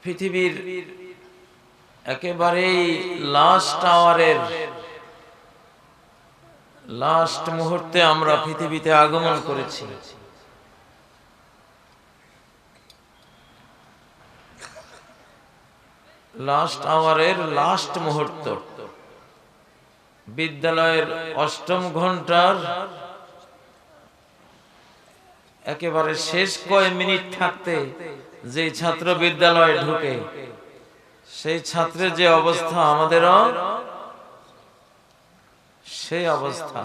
পৃথিবীর একেবারেই last আওয়ারের last মুহূর্তে আমরা পৃথিবীতে আগমন করেছি। লাস্ট আওয়ারের লাস্ট মুহূর্ত, বিদ্যালয়ের অষ্টম ঘন্টার একেবারে শেষ কয় মিনিট থাকতে যে ছাত্র বিদ্যালয়ে ঢুকে, সেই ছাত্রের যে অবস্থা আমাদেরও সেই অবস্থা।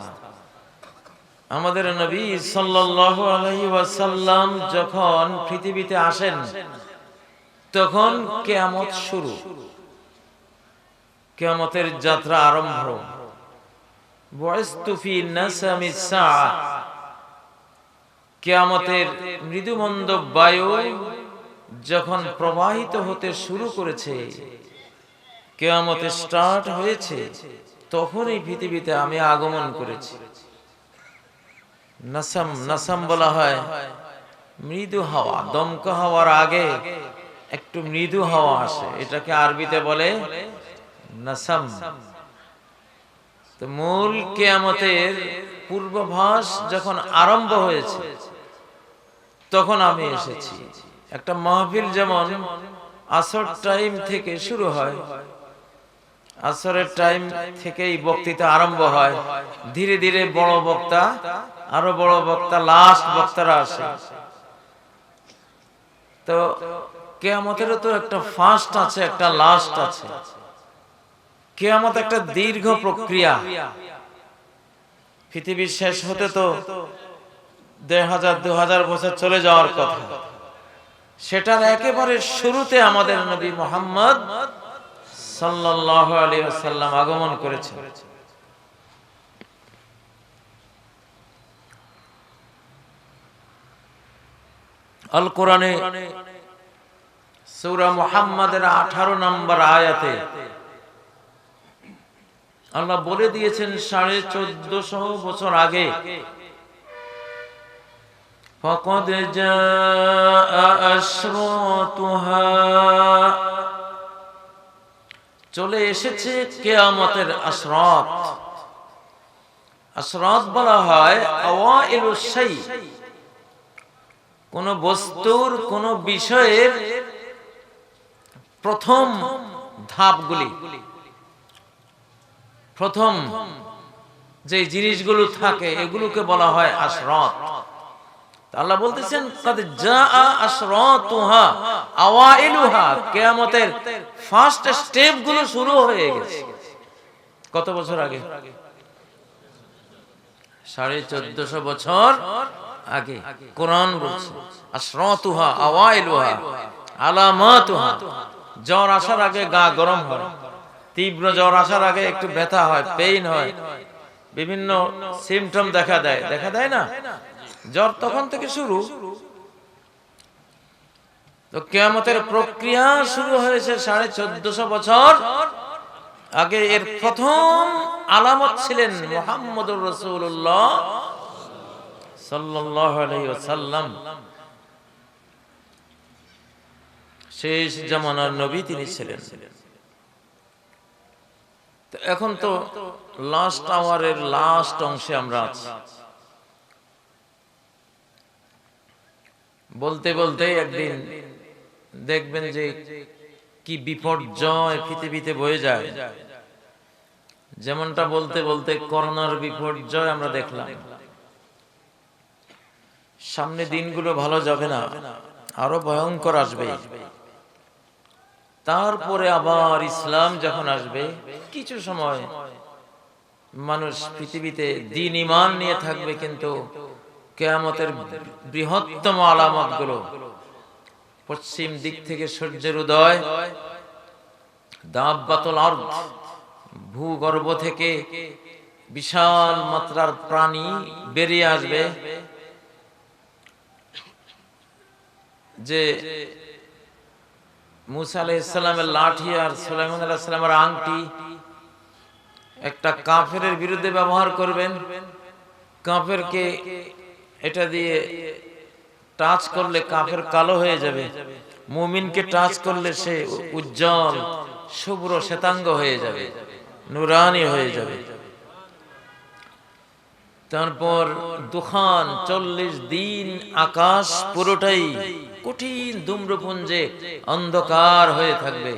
আমাদের নবী সাল্লাল্লাহু আলাইহি ওয়াসাল্লাম যখন পৃথিবীতে আসেন তখন কিয়ামত শুরু, কিয়ামতের যাত্রা আরম্ভ। বুইসতু ফি নাসামিস সাআ, কিয়ামতের মৃদুমন্দ বায়ু যখন প্রবাহিত হতে শুরু করেছে, কিয়ামত স্টার্ট হয়েছে, তখনই পৃথিবীতে আমি আগমন করেছি। নাসাম, নাসাম বলা হয় মৃদু হাওয়া, দমকা হাওয়ার আগে একটু মৃদু হাওয়া আসে, এটাকে আরবিতে বলে নাসাম। তো মূল কিয়ামতের পূর্বাভাস যখন আরম্ভ হয়েছে তখন আমি এসেছি। একটা মাহফিল যেমন আসর টাইম থেকে শুরু হয়, আসরের টাইম থেকেই বক্তৃতা আরম্ভ হয়, ধীরে ধীরে বড় বক্তা, আরো বড় বক্তা, লাস্ট বক্তারা আসে। তো কিয়ামতেরও তো একটা ফার্স্ট আছে, একটা লাস্ট আছে। কিয়ামত একটা দীর্ঘ প্রক্রিয়া। পৃথিবীর শেষ হতে তো ১,৫০০-২,০০০ বছর চলে যাওয়ার কথা, সেটার একেবারে শুরুতে আমাদের নবী মুহাম্মদ সাল্লাল্লাহু আলাইহি ওয়াসাল্লাম আগমন করেছেন। আল কোরআনে সূরা মুহাম্মাদের ১৮ নম্বর আয়াতে আল্লাহ বলে দিয়েছেন ১৪৫০ বছর আগে, ফাকাদ জাআ আশরাতুহা, চলে এসেছে কিয়ামতের আশরাত। আশরাত বলা হয় আওয়াইলুশ শাই, কোন বস্তুর, কোন বিষয়ের প্রথম ধাপগুলি, প্রথম যে জিনিসগুলো থাকে এগুলোকে বলা হয় আশরাত। আল্লাহ বলতেছেন কাদ জাআ আশরাতুহা আওয়াইলুহা, কিয়ামতের ফার্স্ট স্টেপ গুলো শুরু হয়ে গেছে। কত বছর আগে? ১৪৫০ বছর আগে কোরআন বলছে আশরাতুহা আওয়াইলুহা আলামাতুহা। জ্বর আসার আগে গা গরম হয়, তীব্র জ্বর আসার আগে একটু ব্যথা হয়, পেইন হয়, বিভিন্ন সিমটম দেখা দেয়, দেখা দেয় না? জ্বর তখন থেকে শুরু। তো কিয়ামতের প্রক্রিয়া শুরু হয়েছে ১৪৫০ বছর আগে। এর প্রথম আলামত ছিলেন মুহাম্মদুর রাসূলুল্লাহ সাল্লাল্লাহু আলাইহি ওয়াসাল্লাম, শেষ জামানার নবী তিনি ছিলেন। তো এখন তো লাস্ট আওয়ারের লাস্ট অংশে আমরা আছি। বলতে বলতে একদিন দেখবেন যে কি বিপর্যয় পৃথিবীতে বয়ে যায়। যেমনটা বলতে বলতে করোনার বিপর্যয় আমরা দেখলাম। সামনে দিনগুলো ভালো যাবে না, আরো ভয়ঙ্কর আসবে। তারপরে আবার ইসলাম যখন আসবে, কিছু সময় মানুষ পৃথিবীতে দ্বীন ঈমান নিয়ে থাকবে, কিন্তু কিয়ামতের বৃহত্তম আলামত গুলো, পশ্চিম দিক থেকে সূর্যের উদয়, দাব্বাতুল আরদ, ভূগর্ভ থেকে বিশাল মাত্রার প্রাণী বেরিয়ে আসবে, যে মুসা আলাইহিস সালামের লাঠি আর সুলাইমান আলাইহিস সালামের আংটি একটা কাফেরের বিরুদ্ধে ব্যবহার করবেন। কাফেরকে এটা দিয়ে টাচ করলে কাফের কালো হয়ে যাবে, মুমিনকে টাচ করলে সে উজ্জ্বল শুভ্র শ্বেতাঙ্গ হয়ে যাবে, নুরানি হয়ে যাবে। তারপর দুখান 40 দিন আকাশ পুরোটাই কঠিন ধূম্রপুঞ্জে অন্ধকার হয়ে থাকবে।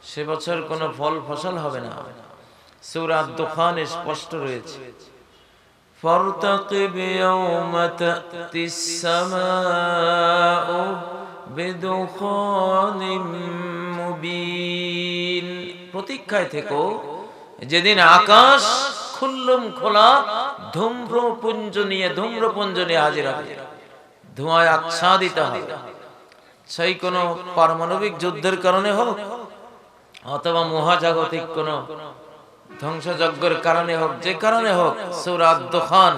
সে বছর কোনো ফল ফসল হবে না। সূরা দুখান স্পষ্ট রয়েছে, ফারতাকিব ইয়াওমা তাতিস সামাউ বিদুখানিম মুবিন, প্রতীক্ষায় থেকো যেদিন আকাশ খুল্লুম খোলা ধূম্রপুঞ্জ নিয়ে হাজির হবে, ধোঁয়ায় আচ্ছাদিত হবে। সেই কোনো পারমাণবিক যুদ্ধের কারণে হোক অথবা মহাজাগতিক কোনো ধ্বংসযজ্ঞের কারণে হোক, যে কারণে হোক, সূরা দুখান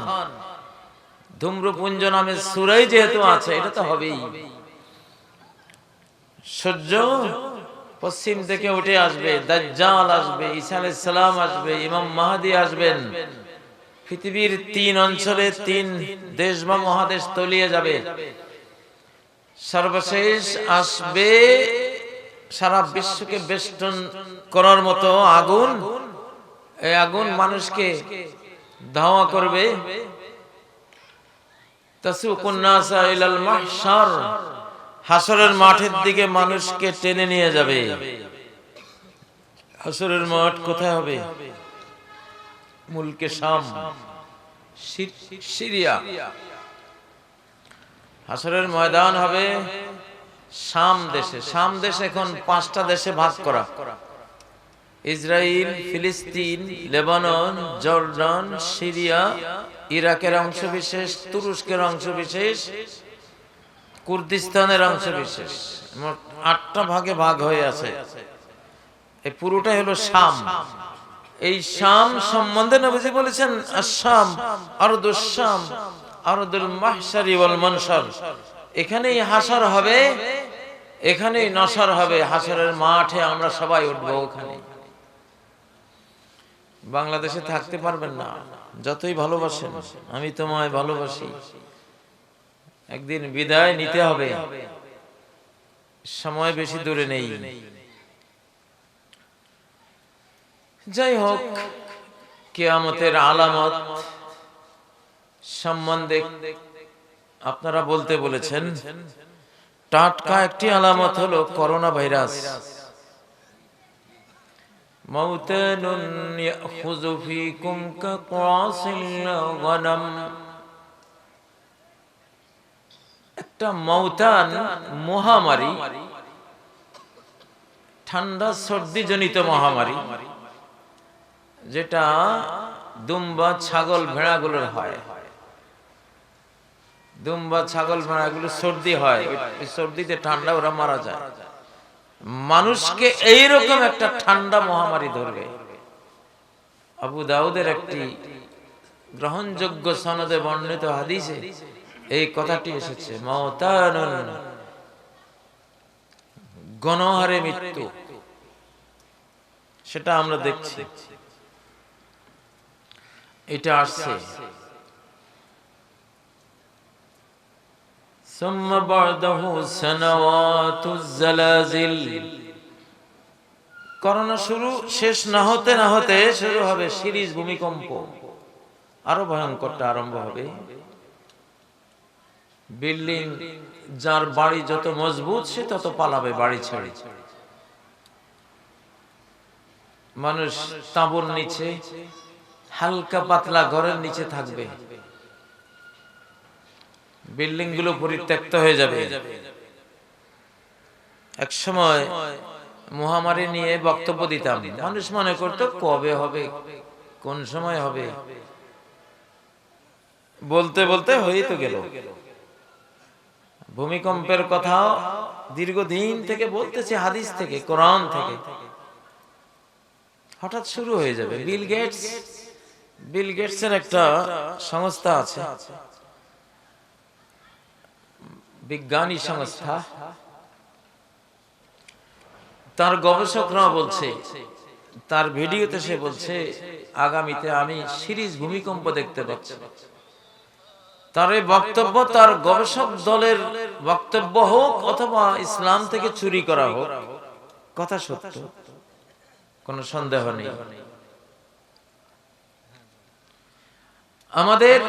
ধূম্রপুঞ্জ নামে সূরাই যেহেতু আছে, এটা তো হবেই। সূর্য পশ্চিম থেকে উঠে আসবে, দাজ্জাল আসবে, ঈসা আলাইহিস সালাম আসবে, ইমাম মাহদী আসবেন। পৃথিবীর 3 অঞ্চলে 3 দেশ বা মহাদেশ তলিয়ে যাবে। সর্বশেষ আসবে সারা বিশ্বকে বেষ্টন করার মতো আগুন। এই আগুন মানুষকে ধাওয়া করবে। তাসুকুন নাসা ইলাল মাহশার, হাসরের মাঠের দিকে মানুষকে টেনে নিয়ে যাবে। হাসরের মাঠ কোথায় হবে? মুলকে শাম, সিরিয়া। হাসরের ময়দান হবে শাম দেশে। শাম দেশ এখন 5টা দেশে ভাগ করা: ইসরায়েল, ফিলিস্তিন, লেবানন, জর্ডান, সিরিয়া, ইরাকের অংশবিশেষ, তুরস্কের অংশবিশেষ, কুর্দিস্তানের অংশবিশেষ। মোট 8টা ভাগে ভাগ হয়ে আছে। এই পুরোটাই হলো শাম। এই শাম সম্বন্ধে নবীজি বলেছেন, আশ-শাম আরদুশ শাম আরদুল মাহশারি ওয়াল মানশার, এখানেই হাসর হবে, এখানেই নসর হবে। হাসরের মাঠে আমরা সবাই উঠবো ওখানে। বাংলাদেশে থাকতে পারবেন না, যতই ভালোবাসেন। আমি তোমায় ভালোবাসি, একদিন বিদায় নিতে হবে, সময় বেশি দূরে নেই। যাই হোক, কিয়ামতের আলামত সম্বন্ধে আপনারা বলতে বলেছেন। টাটকা একটি আলামত হলো করোনা ভাইরাস। মাউতানুন ইয়াখুযু ফীকুম কাকাসিল গনাম, একটা মাউতান মহামারী, ঠান্ডা সর্দি জনিত মহামারী, যেটা দুম্বা, ছাগল, ভেড়াগুলোর হয়। দুম্বা, ছাগল, ভেড়াগুলো সর্দি হয়, ওই সর্দিতে ঠান্ডা ওরা মারা যায়। মানুষকে এইরকম একটা ঠান্ডা মহামারী ধরবে। আবু দাউদের একটি গ্রহণযোগ্য সনদে বর্ণিত হাদিসে এই কথাটি এসেছে, মাউতানুন, গণহারে মৃত্যু। সেটা আমরা দেখছি, এটা আসছে। সুম্মা বা'দাহু সানাওয়াতুজ জালাজিল, করোনা শুরু শেষ না হতে না হতে শুরু হবে সিরিজ ভূমিকম্প। আরো ভয়ঙ্করটা আরম্ভ হবে। বিল্ডিং, যার বাড়ি যত মজবুত সে তত পালাবে বাড়ি ছেড়ে। মানুষ তাঁবুর নিচে, হালকা পাতলা ঘরের নিচে থাকবে। বিল্ডিং গুলো পরিত্যক্ত হয়ে যাবে। এক সময় মহামারী নিয়ে বক্তব্য দিতাম, মানুষ মনে করত কবে হবে, কোন সময় হবে, বলতে বলতে হয়ে তো গেল। ভূমিকম্পের কথা দীর্ঘদিন থেকে বলতেছে, হাদিস থেকে, কোরআন থেকে। হঠাৎ শুরু হয়ে যাবে। বিল গেটসের একটা সংস্থা আছে, বিজ্ঞানী সংস্থা, তার গবেষকরা বলছে, তার ভিডিওতে সে বলছে, আগামীতে আমি সিরিজ ভূমিকম্প দেখতে পাচ্ছি। তার এই বক্তব্য তার গবেষক দলের বক্তব্য হোক অথবা ইসলাম থেকে চুরি করা হোক, কথা সত্য, কোনো সন্দেহ নেই। আমাদের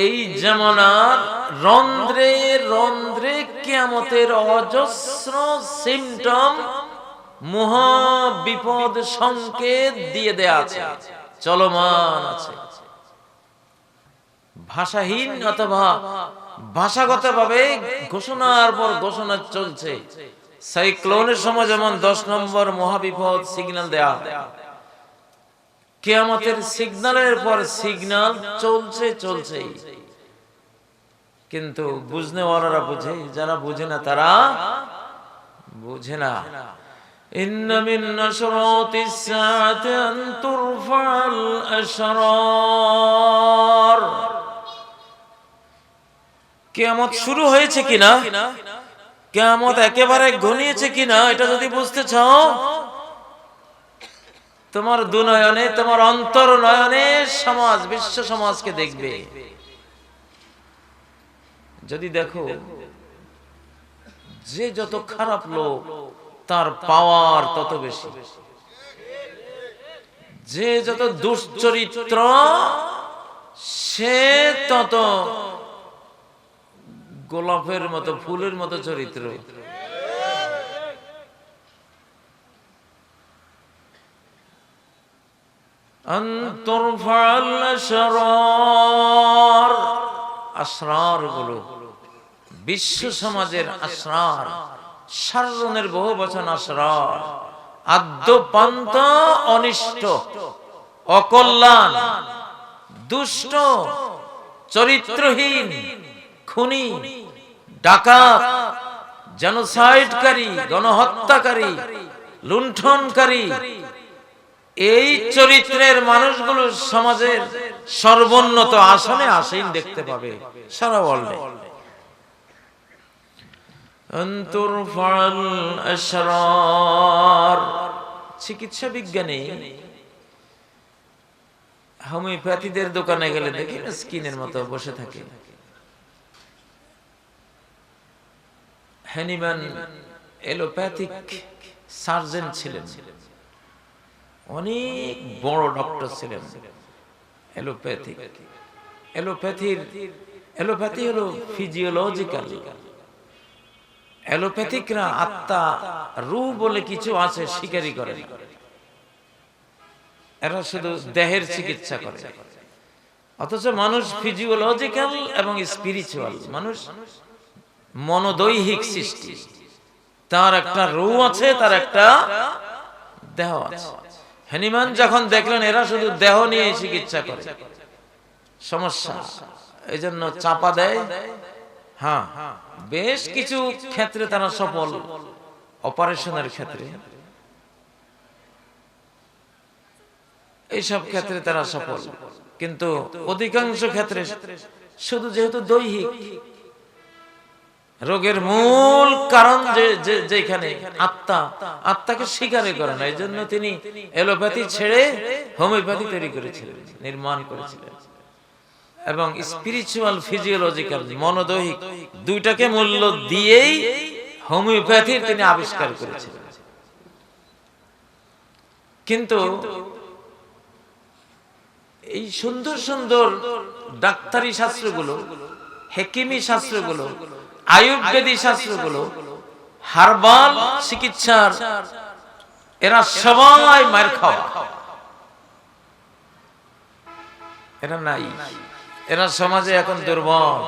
এই জামানার রন্ধ্রে রন্ধ্রে কিয়ামতের অজস্র সিমটম, মহা বিপদ সংকেত দিয়ে দেয়া আছে, চলমান আছে। ভাষাহীন অথবা ভাষাগতভাবে ঘোষণার পর ঘোষণা চলছে। সাইক্লোনের সময় যেমন 10 নম্বর মহাবিপদ সিগন্যাল দেয়া, কিয়ামতের সিগন্যালের পর সিগন্যাল চলছে। কিন্তু বুঝনেওয়ালারা বুঝে, যারা বুঝে না তারা বুঝে না। ইন্না মিন নাশরাতিস সাআতি আন তুরফাল আশরার, কিয়ামত শুরু হয়েছে কিনা, কিয়ামত একেবারে ঘনিয়েছে কিনা, এটা যদি বুঝতে চাও তোমার দুনয়নে, তোমার অন্তর নয়নে সমাজ, বিশ্ব সমাজকে দেখবে। যদি দেখো যে যত খারাপ লোক তার পাওয়ার তত বেশি, যে যত দুশ্চরিত্র সে তত গোলাপের মতো, ফুলের মতো চরিত্র। আশরার গুলো, বিশ্ব সমাজের আশরার, শাররুনের বহু বচন আশরার, আদ্যপান্ত, অনিষ্ট, অকল্যাণ, দুষ্ট, চরিত্রহীন, খুনি, ডাকাত, জেনোসাইডকারী, গণহত্যাকারী, লুণ্ঠনকারী, এই চরিত্রের মানুষগুলো সমাজের সর্বোন্নত আসনে আসীন দেখতে পাবে সারা ওয়ার্ল্ডে। চিকিৎসা বিজ্ঞানী হোমিওপ্যাথিদের দোকানে গেলে দেখি না স্কিনের মতো বসে থাকে। হ্যানিম্যান এলোপ্যাথিক সার্জন ছিলেন, অনেক বড় ডক্টর ছিলেন। এলোপ্যাথি হলো ফিজিওলজিক্যাল। এলোপ্যাথিকরা আত্মা, রূহ বলে কিছু আছে স্বীকারই করে না, এরা শুধু দেহের চিকিৎসা করে। অথচ মানুষ ফিজিওলজিক্যাল এবং স্পিরিচুয়াল, মানুষ মনোদৈহিক সৃষ্টি, তার একটা রূহ আছে, তার একটা দেহ আছে। হ্যানিম্যান যখন দেখলেন এরা শুধু দেহ নিয়ে চিকিৎসা করে, সমস্যা, এই জন্য চাপা দেয়। হ্যাঁ, বেশ কিছু ক্ষেত্রে তারা সফল, অপারেশনের ক্ষেত্রে, এইসব ক্ষেত্রে তারা সফল, কিন্তু অধিকাংশ ক্ষেত্রে শুধু যেহেতু দৈহিক রোগের মূল কারণ যেখানে আত্মাকে স্বীকারই করে না, এই জন্য তিনি এলোপ্যাথি ছেড়ে হোমিওপ্যাথি তৈরি করেছিলেন, নির্মাণ করেছিলেন। এবং স্পিরিচুয়াল, ফিজিওলজিক্যাল, মনোদৈহিক দুইটাকে মূল্য দিয়েই হোমিওপ্যাথির তিনি আবিষ্কার করেছিলেন। কিন্তু এই সুন্দর সুন্দর ডাক্তারি শাস্ত্রগুলো, হেকিমি শাস্ত্রগুলো, আয়ুর্বেদিক শাস্ত্রগুলো, হার্বাল চিকিৎসার, এরা সবাই মার খাওয়া, এরা নাই, এরা সমাজে এখন দুর্বল।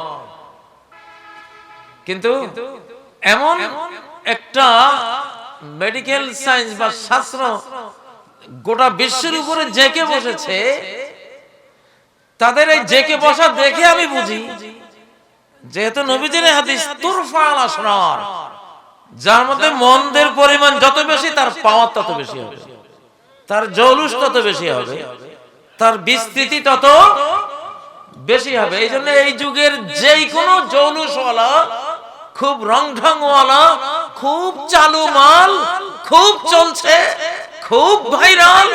কিন্তু এমন একটা মেডিকেল সায়েন্স বা শাস্ত্র গোটা বিশ্বের উপরে জেকে বসেছে, তাদের এই জেকে বসা দেখে আমি বুঝি, যেহেতু নবীজির হাদিস তুরফাল আশরার, যার মধ্যে মন্দের পরিমাণ যত বেশি তার পাওয়ার তত বেশি হবে, তার জৌলুস তত বেশি হবে, তার বিস্তৃতি তত বেশি হবে। এই জন্য এই যুগের যেই কোনো জৌলুসওয়ালা, খুব রংঢংওয়ালা, খুব চালু মাল, খুব চলছে, খুব ভাইরাল,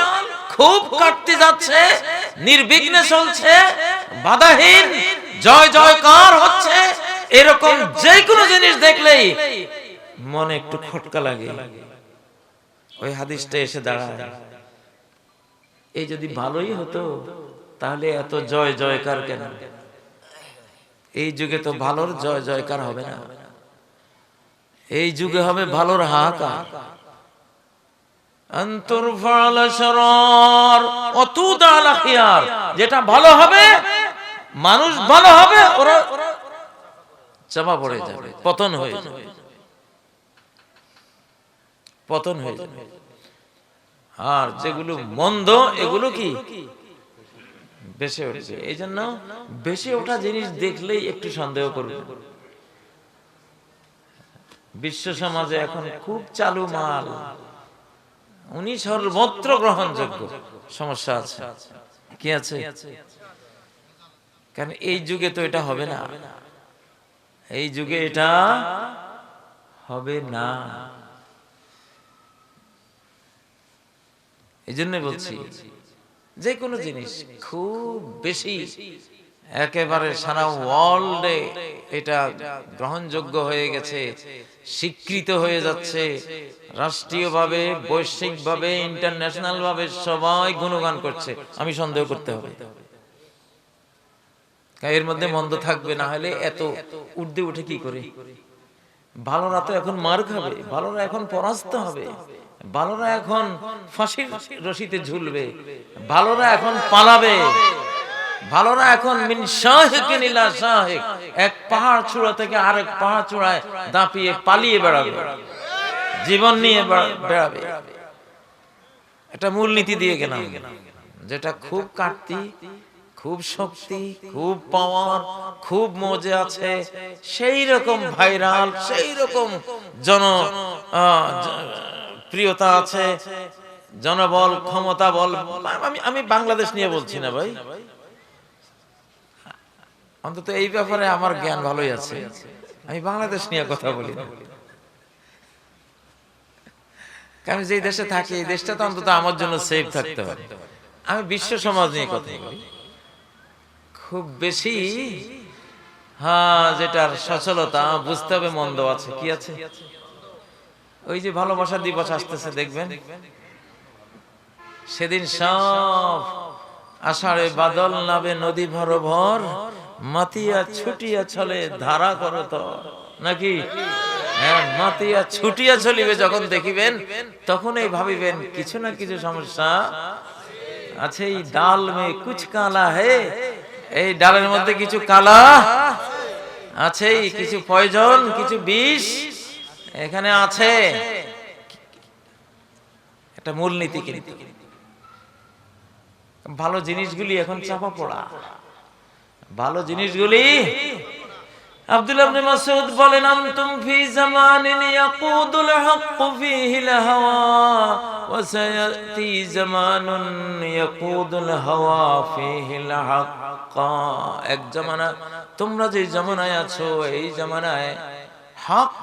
খুব কাটতে যাচ্ছে, নির্বিঘ্নে চলছে, বাধাহীন, জয় জয়কার হচ্ছে, এরকম যে কোনো জিনিস দেখলেই মনে একটু খটকা লাগে। ওই হাদিসটা এসে দাঁড়ায়, এই যদি ভালোই হতো তাহলে এত জয় জয়কার কেন? এই যুগে তো ভালোর জয় জয়কার হবে না, এই যুগে হবে ভালোর হাহাকার। যেটা ভালো হবে, মানুষ ভালো হবে, ওরা চাপা পড়ে যাবে, পতন হয়ে যাবে, পতন হয়ে যাবে। আর যেগুলো মন্দ এগুলো কি বেশি উঠবে। এই জন্য বেশি ওঠা জিনিস দেখলেই একটু সন্দেহ করবে। বিশ্ব সমাজে এখন খুব চালু মাল, উনি সর্বত্র গ্রহণযোগ্য। সমস্যা আছে, কি আছে? কারণ এই যুগে তো এটা হবে না, এই যুগে এটা হবে না। এই জন্য বলছি, যে কোনো জিনিস খুব বেশি একেবারে সারা ওয়ার্ল্ডে এটা গ্রহণযোগ্য হয়ে গেছে, স্বীকৃত হয়ে যাচ্ছে, রাষ্ট্রীয়ভাবে, বৈশ্বিকভাবে, ইন্টারন্যাশনাল ভাবে সবাই গুণগান করছে, আমি সন্দেহ করতে হবে এর মধ্যে মন্দ থাকবে। না হলে এত ঊর্ধ্বে উঠে কি করে? ভালোরা তো এখন মার খাবে, ভালোরা এখন পরাস্ত হবে, ভালোরা এখন ফাঁসির রশিতে ঝুলবে, ভালোরা এখন পালাবে, ভালোরা এখন মিন শাহিকিন ইলা শাহিক, এক পাহাড় চূড়া থেকে আরেক পাহাড় চূড়ায় দাপিয়ে পালিয়ে বেড়াবে, জীবন নিয়ে বেড়াবে। এটা মূলনীতি দিয়ে গেলাম, যেটা খুব কাটতি, খুব শক্তি, খুব পাওয়ার, খুব মজা আছে, সেই রকম ভাইরাল, সেই রকম জন প্রিয়তা আছে, জনবল, ক্ষমতা বল। আমি বাংলাদেশ নিয়ে বলছি না ভাই, অন্তত এই ব্যাপারে আমার জ্ঞান ভালোই আছে, আমি বাংলাদেশ নিয়ে কথা বলি না। কারণ যে দেশে থাকি, এই দেশটা তো অন্তত আমার জন্য সেফ থাকতে হবে। আমি বিশ্ব সমাজ নিয়ে কথা বলি। খুব বেশি যেটার সচলতা বুঝতে হবে, মন্দ আছে, কি আছে? ওই যে ভালোবাসা দিবস আসতেছে, দেখবেন সেদিন সব আষাঢ়ে বাদল নাবে নদী ভর ভর, মাতিয়া ছুটিয়া চলে ধারা করো তো, নাকি? হ্যাঁ, মাতিয়া ছুটিয়া চলিবে যখন দেখিবেন, তখন এই ভাবিবেন কিছু না কিছু সমস্যা আছে। এই ডাল মে কুছ কালা হে, এই ডালের মধ্যে কিছু কালা আছে, কিছু পয়জন, কিছু বিষ এখানে আছে। একটা মূলনীতি। কিন্তু ভালো জিনিসগুলি এখন চাপা পড়া, ভালো জিনিসগুলি। আব্দুল্লাহ ইবনে মাসউদ বলেন, আনতুম ফি জামানিন ইয়াকুদুল হাক্কু ফীহিল হাওয়া ওয়া সায়াতি জামানুন ইয়াকুদুল হাওয়া ফীহিল হাক্কা। এক জামানা, তোমরা যে জামানায় আছো, এই জামানায় হক,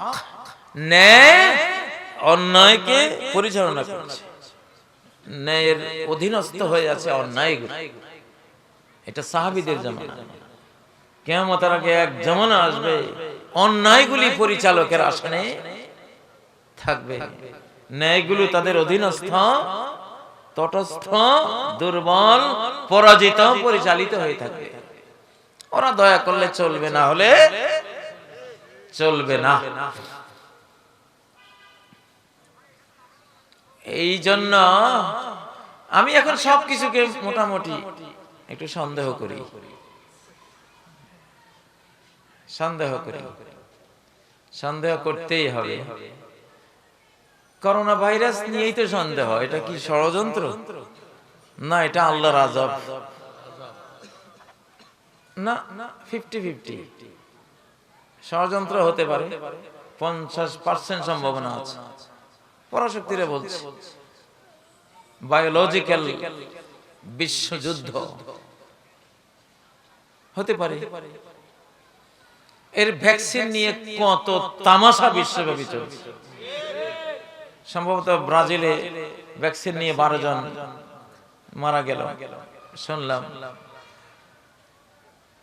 ন্যায় অন্যায়কে পরিচালনা করছে, ন্যায়ের অধীনস্থ হয়ে আছে অন্যায়গুলো। এটা সাহাবীদের জামানা। কিয়ামতের আগে এক জামানা আসবে, অন্যায়গুলি পরিচালকের আসনে থাকবে, ন্যায়গুলো তাদের অধীনস্থ, তটস্থ, দুর্বল, পরাজিত, পরিচালিত হয়ে থাকবে। ওরা দয়া করলে চলবে, না হলে চলবে না। এই জন্য আমি এখন সবকিছুকে মোটামুটি একটু সন্দেহ করি। সন্দেহ করতেই হবে। করোনা ভাইরাস নিয়েই তো সন্দেহ। এটা কি ষড়যন্ত্র? না, এটা আল্লাহর আযাব। না, 50-50 ষড়যন্ত্র হতে পারে, 50% সম্ভাবনা আছে। পরাশক্তিরা বলছে বায়োলজিক্যাল বিশ্বযুদ্ধ হতে পারে। এর ভ্যাকসিন নিয়ে কত তামাশা বিশ্বব্যাপী চলছে। সম্ভবত ব্রাজিলে ভ্যাকসিন নিয়ে 12 জন মারা গেল শুনলাম।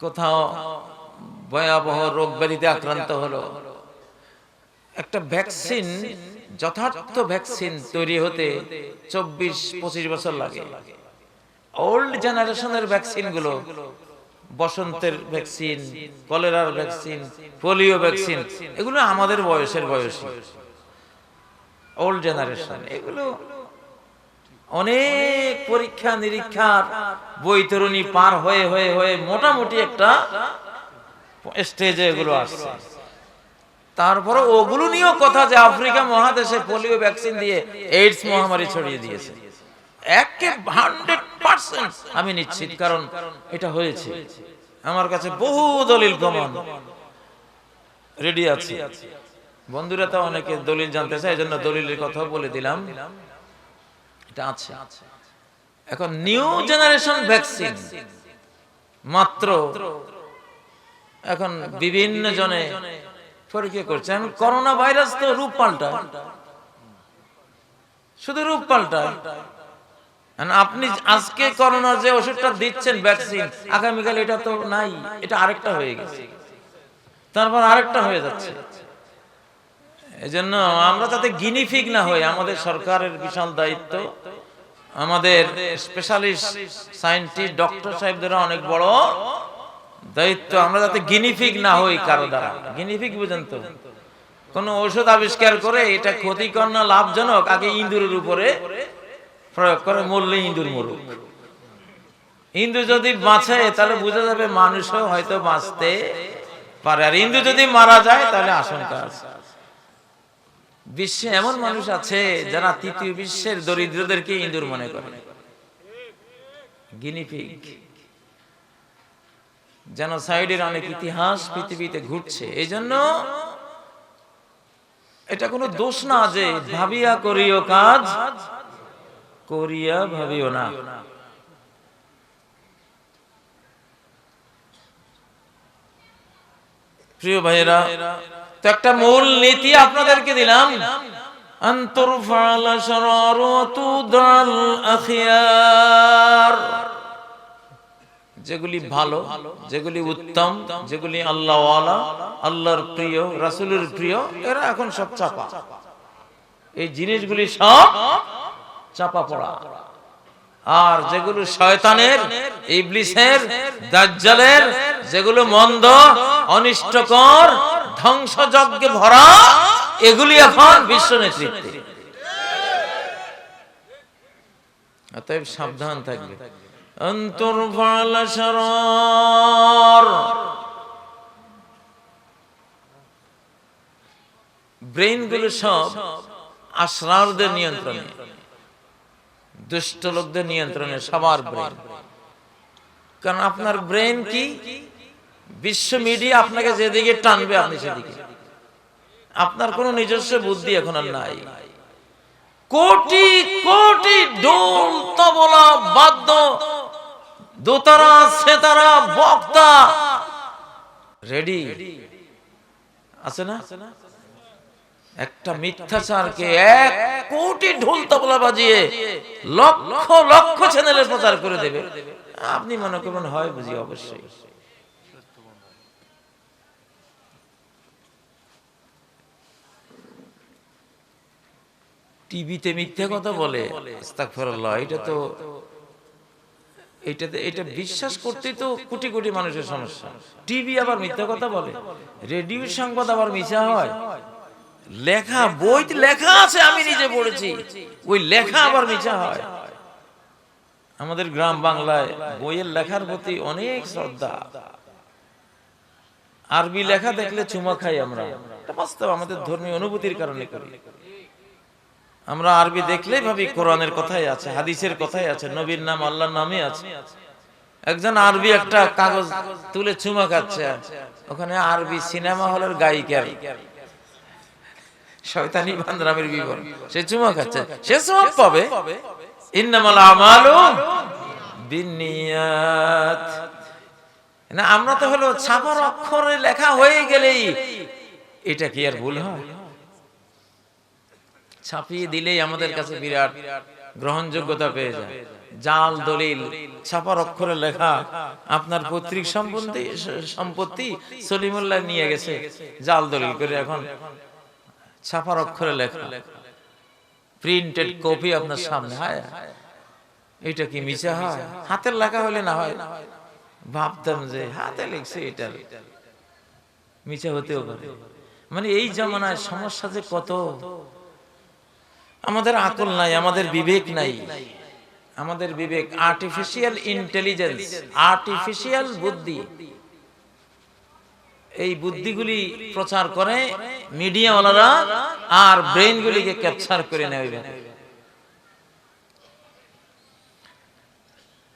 কোথাও ভয়াবহ রোগ ব্যাধিতে আক্রান্ত হলো, একটা ভ্যাকসিন, যথার্থ ভ্যাকসিন তৈরি হতে 24-25 বছর লাগে। ওল্ড জেনারেশনের ভ্যাকসিন গুলো, বসন্তের ভ্যাকসিন, কলেরার ভ্যাকসিন, পোলিও ভ্যাকসিন, এগুলো আমাদের বয়সী ওল্ড জেনারেশন। এগুলো অনেক পরীক্ষা নিরীক্ষার বৈতরণী পার হয়ে হয়ে হয়ে মোটামুটি একটা স্টেজে এগুলো আসছে। তারপরে ওগুলো নিয়েও কথা যে আফ্রিকা মহাদেশে পোলিও ভ্যাকসিন দিয়ে এইডস মহামারী ছড়িয়ে দিয়েছে। 100% আমি নিশ্চিত, কারণ এটা হয়েছে। আমার কাছে বহু দলিল প্রমাণ রেডি আছে। বন্ধুরা তো অনেকে দলিল জানতে চায়, এই জন্য দলিলের কথা বলে দিলাম, এটা আছে। এখন নিউ জেনারেশন ভ্যাকসিন মাত্র এখন বিভিন্ন জনে পরীক্ষা করছেন। করোনা ভাইরাস তো রূপ পাল্টায়, শুধু রূপ পাল্টায়। আপনি আজকে করোনার যে ওষুধটা দিচ্ছেন ভ্যাকসিন, আগামীকাল এটা তো নাই, এটা আরেকটা হয়ে গেছে, তারপর আরেকটা হয়ে যাচ্ছে। এজন্য আমরা যাতে গিনিফিগ না হই, আমাদের সরকারের বিশাল দায়িত্ব, আমাদের স্পেশালিস্ট সায়েন্টিস্ট ডক্টর সাহেবদের অনেক বড় দায়িত্ব, আমরা যাতে গিনিফিগ না হই কারো দ্বারা। গিনিফিগ বুঝেন তো, কোন ঔষধ আবিষ্কার করে এটা ক্ষতিকর না লাভজনক, আগে ইঁদুরের উপরে প্রয়োগ করে, মরলে ইঁদুর মরুক। ইঁদুর যদি বাঁচে তাহলে বোঝা যাবে মানুষও হয়তো বাঁচতে পারে, আর ইঁদুর যদি মারা যায় তাহলে আশঙ্কা আছে। বিশ্বে এমন মানুষ আছে যারা তৃতীয় বিশ্বের দরিদ্রদেরকে ইঁদুর মনে করে, গিনিপিগ। জেনোসাইডের অনেক ইতিহাস পৃথিবীতে ঘুরছে। এই জন্য এটা কোনো দোষ না যে ভাবিয়া করিও কাজ, করিয়া ভাবিও না। প্রিয় ভাইয়েরা, তো একটা মূল নীতি আপনাদেরকে দিলাম, আনতুরফাল আশরার ওয়া তুদাল আখিয়ার। যেগুলি ভালো, যেগুলি উত্তম, যেগুলি আল্লাহওয়ালা, আল্লাহর প্রিয়, রাসূলের প্রিয়, এরা এখন সব চাপা। এই জিনিসগুলি সব চাপা পড়া। আর যেগুলো শয়তানের, ইবলিসের, দাজ্জালের, যেগুলো মন্দ, অনিষ্টকর, ধ্বংসযজ্ঞে ভরা, এগুলি এখন বিশ্ব নেতৃত্বে। অতএব সাবধান থাকবে। আনতুরফাল আশরার, ব্রেইন গুলো সব আশরারদের নিয়ন্ত্রণে, দুষ্ট লোকদের নিয়ন্ত্রণে সবার ব্রেন। কারণ আপনার ব্রেন কি, বিশ্ব মিডিয়া আপনাকে যেদিকে টানবে আপনি সেদিকে। আপনার কোনো নিজস্ব বুদ্ধি এখন আর নাই। কোটি কোটি ঢোল, তবলা, বাদ্য, দোতারা, সেতারা, বক্তা রেডি আছে না? একটা মিথ্যাচারকে 1 কোটি ঢোল তবলা বাজিয়ে লক্ষ লক্ষ চ্যানেলে প্রচার করে দেবে। আপনি মনে করবেন হয় বুঝি, অবশ্যই। টিভিতে মিথ্যা কথা বলে, আস্তাগফিরুল্লাহ, এটা বিশ্বাস করতে তো কোটি কোটি মানুষের সমস্যা। টিভি আবার মিথ্যা কথা বলে, রেডিও সংবাদ আবার মিথ্যা হয়, লেখা বইতে লেখা আছে, আমি নিজে পড়েছি, ওই লেখা আবার মিথ্যা হয়। আমাদের গ্রাম বাংলায় বইয়ের লেখার প্রতি অনেক শ্রদ্ধা। আরবি লেখা দেখলে চুমা খাই আমরা, এটা বাস্তব, আমাদের ধর্মীয় অনুভূতির কারণে করি। আমরা আরবি দেখলেই ভাবি কোরআনের কথাই আছে, হাদিসের কথাই আছে, নবীর নাম, আল্লাহর নামই আছে। একজন আরবি একটা কাগজ তুলে চুমা খাচ্ছে, ওখানে আরবি সিনেমা হলের গায়িকার শয়তানি বান্দরামের বিবরণ, সে চুমা খাচ্ছে, সে সওয়াব পাবে। ইন্নামাল আমালু বিন্নিয়াত। না, আমরা তো হলো ছাপার অক্ষরে লেখা হয়ে গেলেই এটা কি আর ভুল হয়? ছাপিয়ে দিলেই আমাদের কাছে বিরাট গ্রহণযোগ্যতা পেয়ে যায়। জাল দলিল ছাপার অক্ষরে লেখা আপনার পৈতৃক সম্পত্তি সলিমুল্লাহ নিয়ে গেছে জাল দলিল করে, এখন ছাপার অক্ষরে লেখা প্রিন্টেড কপি আপনার সামনে। হায় এটা কি মিছা হয়? হাতের লেখা হলে না হয় ভাবতাম যে হাতে লিখছে, এটা মিছা হতেও পারে। মানে এই জামানায় সমস্যা যে কত, আমাদের আকল নাই, আমাদের বিবেক নাই। আমাদের বিবেক আর্টিফিশিয়াল ইন্টেলিজেন্স, আর্টিফিশিয়াল বুদ্ধি, এই বুদ্ধিগুলি প্রচার করে মিডিয়াওয়ালারা, আর ব্রেনগুলিকে ক্যাপচার করে নেয়।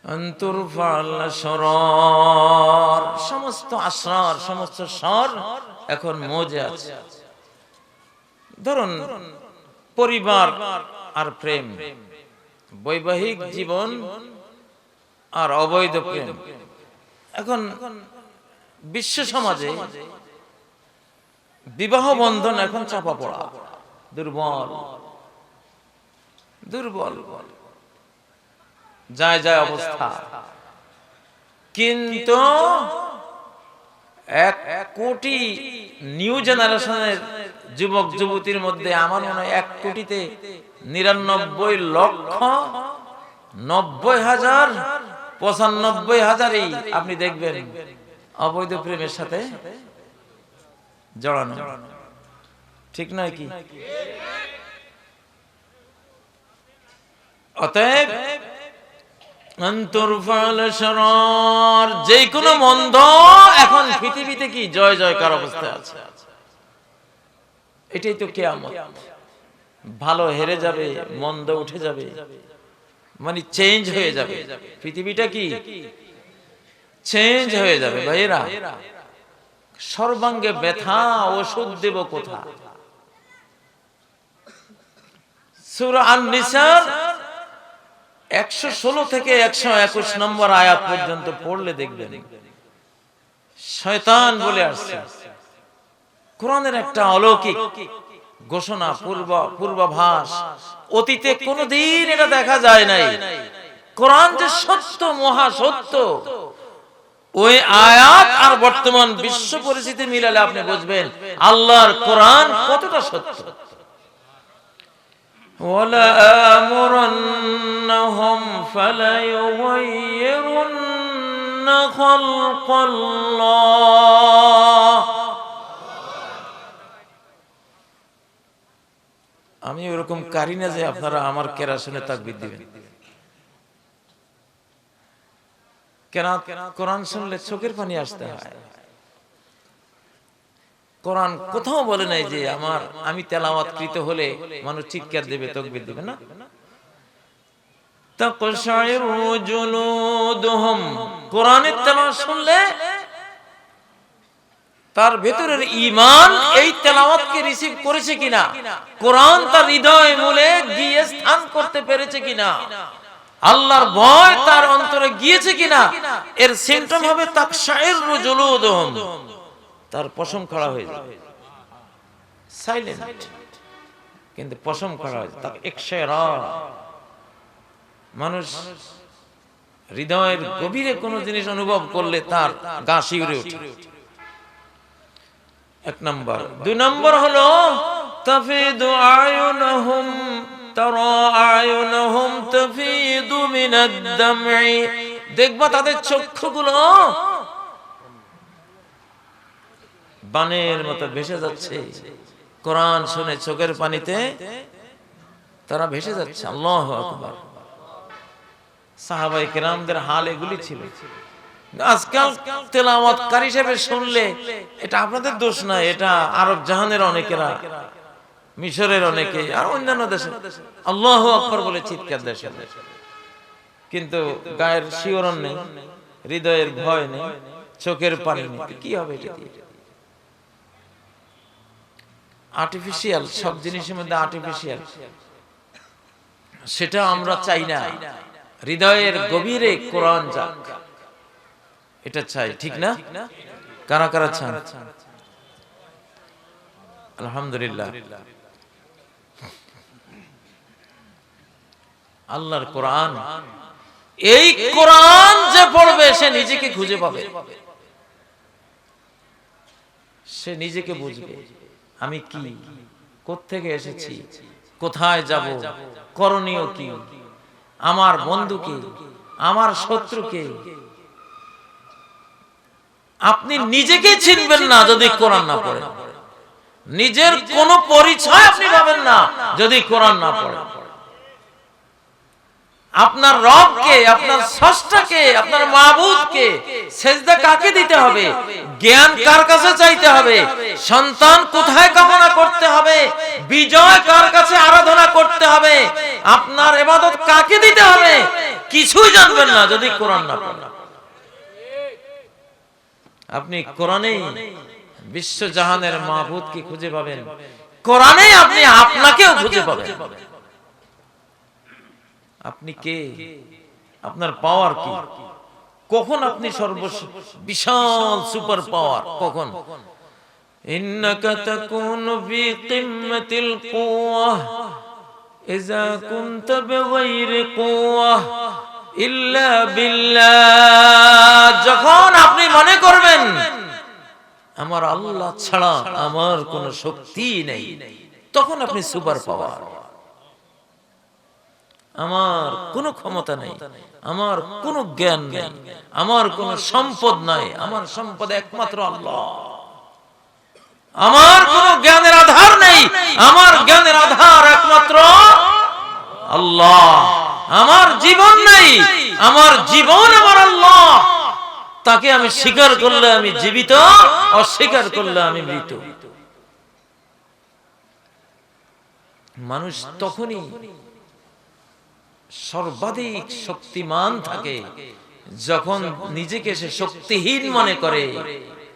অন্তরফাল সরর, সমস্ত আসরার, সমস্ত স্বর এখন মজে আছে। ধরুন পরিবার আর প্রেম, বৈবাহিক জীবন আর অবৈধ প্রেম, এখন বিশ্ব সমাজে বিবাহ বন্ধন এখন চাপা পড়া, দুর্বল দুর্বল যায় যায় অবস্থা। কিন্তু 1 কোটি নিউ জেনারেশনের যুবক যুবতীর মধ্যে আমার মনে হয় 1 কোটিতে 99,90,000 95,000-ই আপনি দেখবেন অবৈধ প্রেমের সাথে জড়ানো। ঠিক নয় কি? অতএব অন্তরফাল সরর, যে কোনো মন্দ এখন পৃথিবীতে কি জয় জয়কার অবস্থায় আছে। এটাই তো কিয়ামত। ভালো হেরে যাবে, মন্দ উঠে যাবে, মানে চেঞ্জ হয়ে যাবে পৃথিবীটা, কি চেঞ্জ হয়ে যাবে। ভাইরা, সর্বাঙ্গে ব্যথা, ওষুধ দেব কোথা? সূরা আন-নিসার 116 থেকে 121 নম্বর আয়াত পর্যন্ত পড়লে দেখবেন শয়তান বলে আসছে। কোরআনের একটা অলৌকিক ঘোষণা, পূর্বাভাস, অতীতে কোনোদিন এটা দেখা যায় নাই। কোরআন যে সত্য, মহা সত্য, ওই আয়াত আর বর্তমান বিশ্ব পরিস্থিতি মিলালে আপনি বুঝবেন আল্লাহর কোরআন কতটা সত্য। ওয়ালা আমরুন্নাহুম ফালায়ুগাইয়িরুন্না খালকাল্লাহ। আমি ওরকম কারি না যে আপনারা আমার কেরাসনে তাকবীর দিবেন। কেন? কোরআন শুনলে চোখের পানি আসতে হয়। কোরআন কোথাও বলে নাই যে আমি তেলাওয়াতকৃত হলে মানুষ চিৎকার দেবে, তাকবীর দিবে না। তাকশাইরু জুলুদুহুম, কোরআনের তেলাওয়াত শুনলে তার ভেতরের ঈমান এই তেলাওয়াতকে রিসিভ করেছে কিনা, কোরআন তার হৃদয় মূলে গিয়ে স্থান করতে পেরেছে কিনা, আল্লাহর ভয় তার অন্তরে গিয়েছে কিনা, এর সিম্পটম হবে তাকশাইরু জুলুদুহুম, তার পশম খাড়া হয়ে যাবে। সাইলেন্ট কিন্তু পশম খাড়া হয়ে যাবে। ইকশারা, মানুষ হৃদয়ের গভীরে কোনো জিনিস অনুভব করলে তার গা শিউরে ওঠে। 1 নম্বর। 2 নম্বর হলো তাফিদু আয়ুনুহুম, তারা আয়ুনুহুম তাফিদু মিনাদ দাম'i, দেখবা তাদের চক্ষুগুলো বানের মতো ভেসে যাচ্ছে। কোরআন শুনে চোখের পানিতে তারা ভেসে যাচ্ছে। আল্লাহু আকবার। সাহাবায়ে কেরামদের হাল এগুলি ছিল। আজকাল তেলাওয়াতকারী হিসেবে শুনলে এটা আপনাদের দোষ না, এটা আরব জাহানের অনেকেরা, মিশরের অনেকে, আর অন্যান্য দেশে আল্লাহু আকবার বলে চিৎকার দেশে, কিন্তু গায়ের শিহরণ নেই, হৃদয়ের ভয় নেই, চোখের পানি নেই। কি হবে এটা দিয়ে? আর্টিফিশিয়াল, সব জিনিসের মধ্যে আর্টিফিশিয়াল, সেটা আমরা চাই না। হৃদয়ের গভীরে কোরআন যাক, এটা চাই, ঠিক না? কারা কারা চান? আলহামদুলিল্লাহ। আল্লাহর কোরআন এই কোরআন যে পড়বে সে নিজেকে খুঁজে পাবে, সে নিজেকে বুঝবে আমি কি, কোত্থেকে এসেছি, কোথায় যাব, করণীয় কি, আমার বন্ধু কে, আমার শত্রু কে। আপনি নিজেকে চিনবেন না যদি কোরআন না পড়েন, নিজের কোন পরিচয় আপনি পাবেন না যদি কোরআন না পড়েন। আপনার রবকে, আপনার স্রষ্টাকে, আপনার মাবুদকে সেজদা কাকে দিতে হবে, জ্ঞান কার কাছে চাইতে হবে, সন্তান কোথায় কামনা করতে হবে, বিজয় কার কাছে আরাধনা করতে হবে, আপনার ইবাদত কাকে দিতে হবে, কিছুই জানবেন না যদি কোরআন না পড়েন। আপনি কোরআনেই বিশ্বজাহানের মাবুদকে খুঁজে পাবেন, কোরআনেই আপনি আপনাকেও খুঁজে পাবেন। আপনি কে, আপনার পাওয়ার কি, কখন আপনি বিশাল সুপার পাওয়ার, কখন ইন্নাকা তাকুনু ফি কিম্মাতিল কুওয়াহ ইযা কুনতা বিগাইরি কুওয়াহ ইল্লা বিল্লাহ। যখন আপনি মনে করবেন আমার আল্লাহ ছাড়া আমার কোনো শক্তি নেই, তখন আপনি সুপার পাওয়ার। আমার কোনো ক্ষমতা নেই, আমার কোনো জ্ঞান নেই, আমার কোনো সম্পদ নাই, আমার সম্পদ একমাত্র আল্লাহ। আমার কোনো জ্ঞানের আধার নেই, আমার জ্ঞানের আধার একমাত্র আল্লাহ। আমার জীবন নেই, আমার জীবন আমার আল্লাহ। তাকে আমি স্বীকার করলে আমি জীবিত, অস্বীকার করলে আমি মৃত। মানুষ তখনই সর্বাধিক শক্তিমান থাকে যখন নিজেকে সে শক্তিহীন মনে করে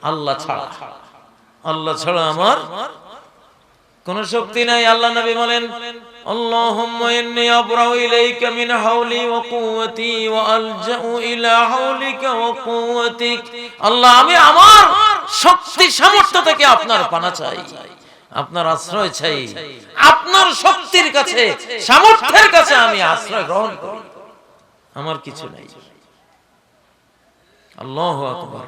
আল্লাহ ছাড়া। আল্লাহ ছাড়া আমার কোন শক্তি নাই। আল্লাহ নবী বলেন আল্লাহুম্মা ইন্নী আবরাউ ইলাইকা মিন হাওলি ওয়া কুওয়াতি ওয়া আলজাউ ইলা হাওলিকা ওয়া কুওয়াতিক। আল্লাহ আমি আমার শক্তি সামর্থ্য থেকে আপনার পানা চাই, আপনার আশ্রয় চাই, আপনার শক্তির কাছে, সামর্থ্যের কাছে আমি আশ্রয় গ্রহণ করি, আমার কিছু নাই। আল্লাহু আকবার।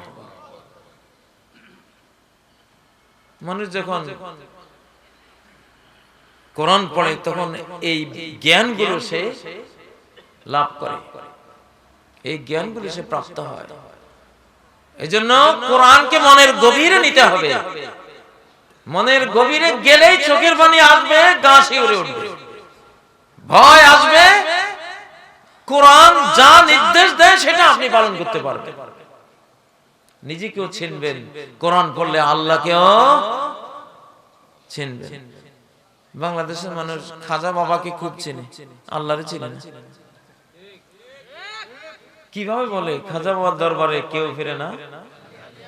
মানুষ যখন কোরআন পড়ে তখন এই জ্ঞানগুলো সে লাভ করে, এই জ্ঞানগুলো সে প্রাপ্ত হয়। এজন্য কোরআনকে মনের গভীরে নিতে হবে। মনের গভীরে গেলেই চোখের পানি আসবে, গা শিউরে উঠবে, ভয় আসবে। কোরআন যা নির্দেশ দেয় সেটা আপনি পালন করতে পারবেন, নিজেকেও চিনবেন। কোরআন পড়লে আল্লাহকেও চিনবেন। বাংলাদেশের মানুষ খাজা বাবাকে খুব চেনে, আল্লাহরে চিনে না। কিভাবে বলে খাজা বাবার দরবারে কেউ ফিরে না?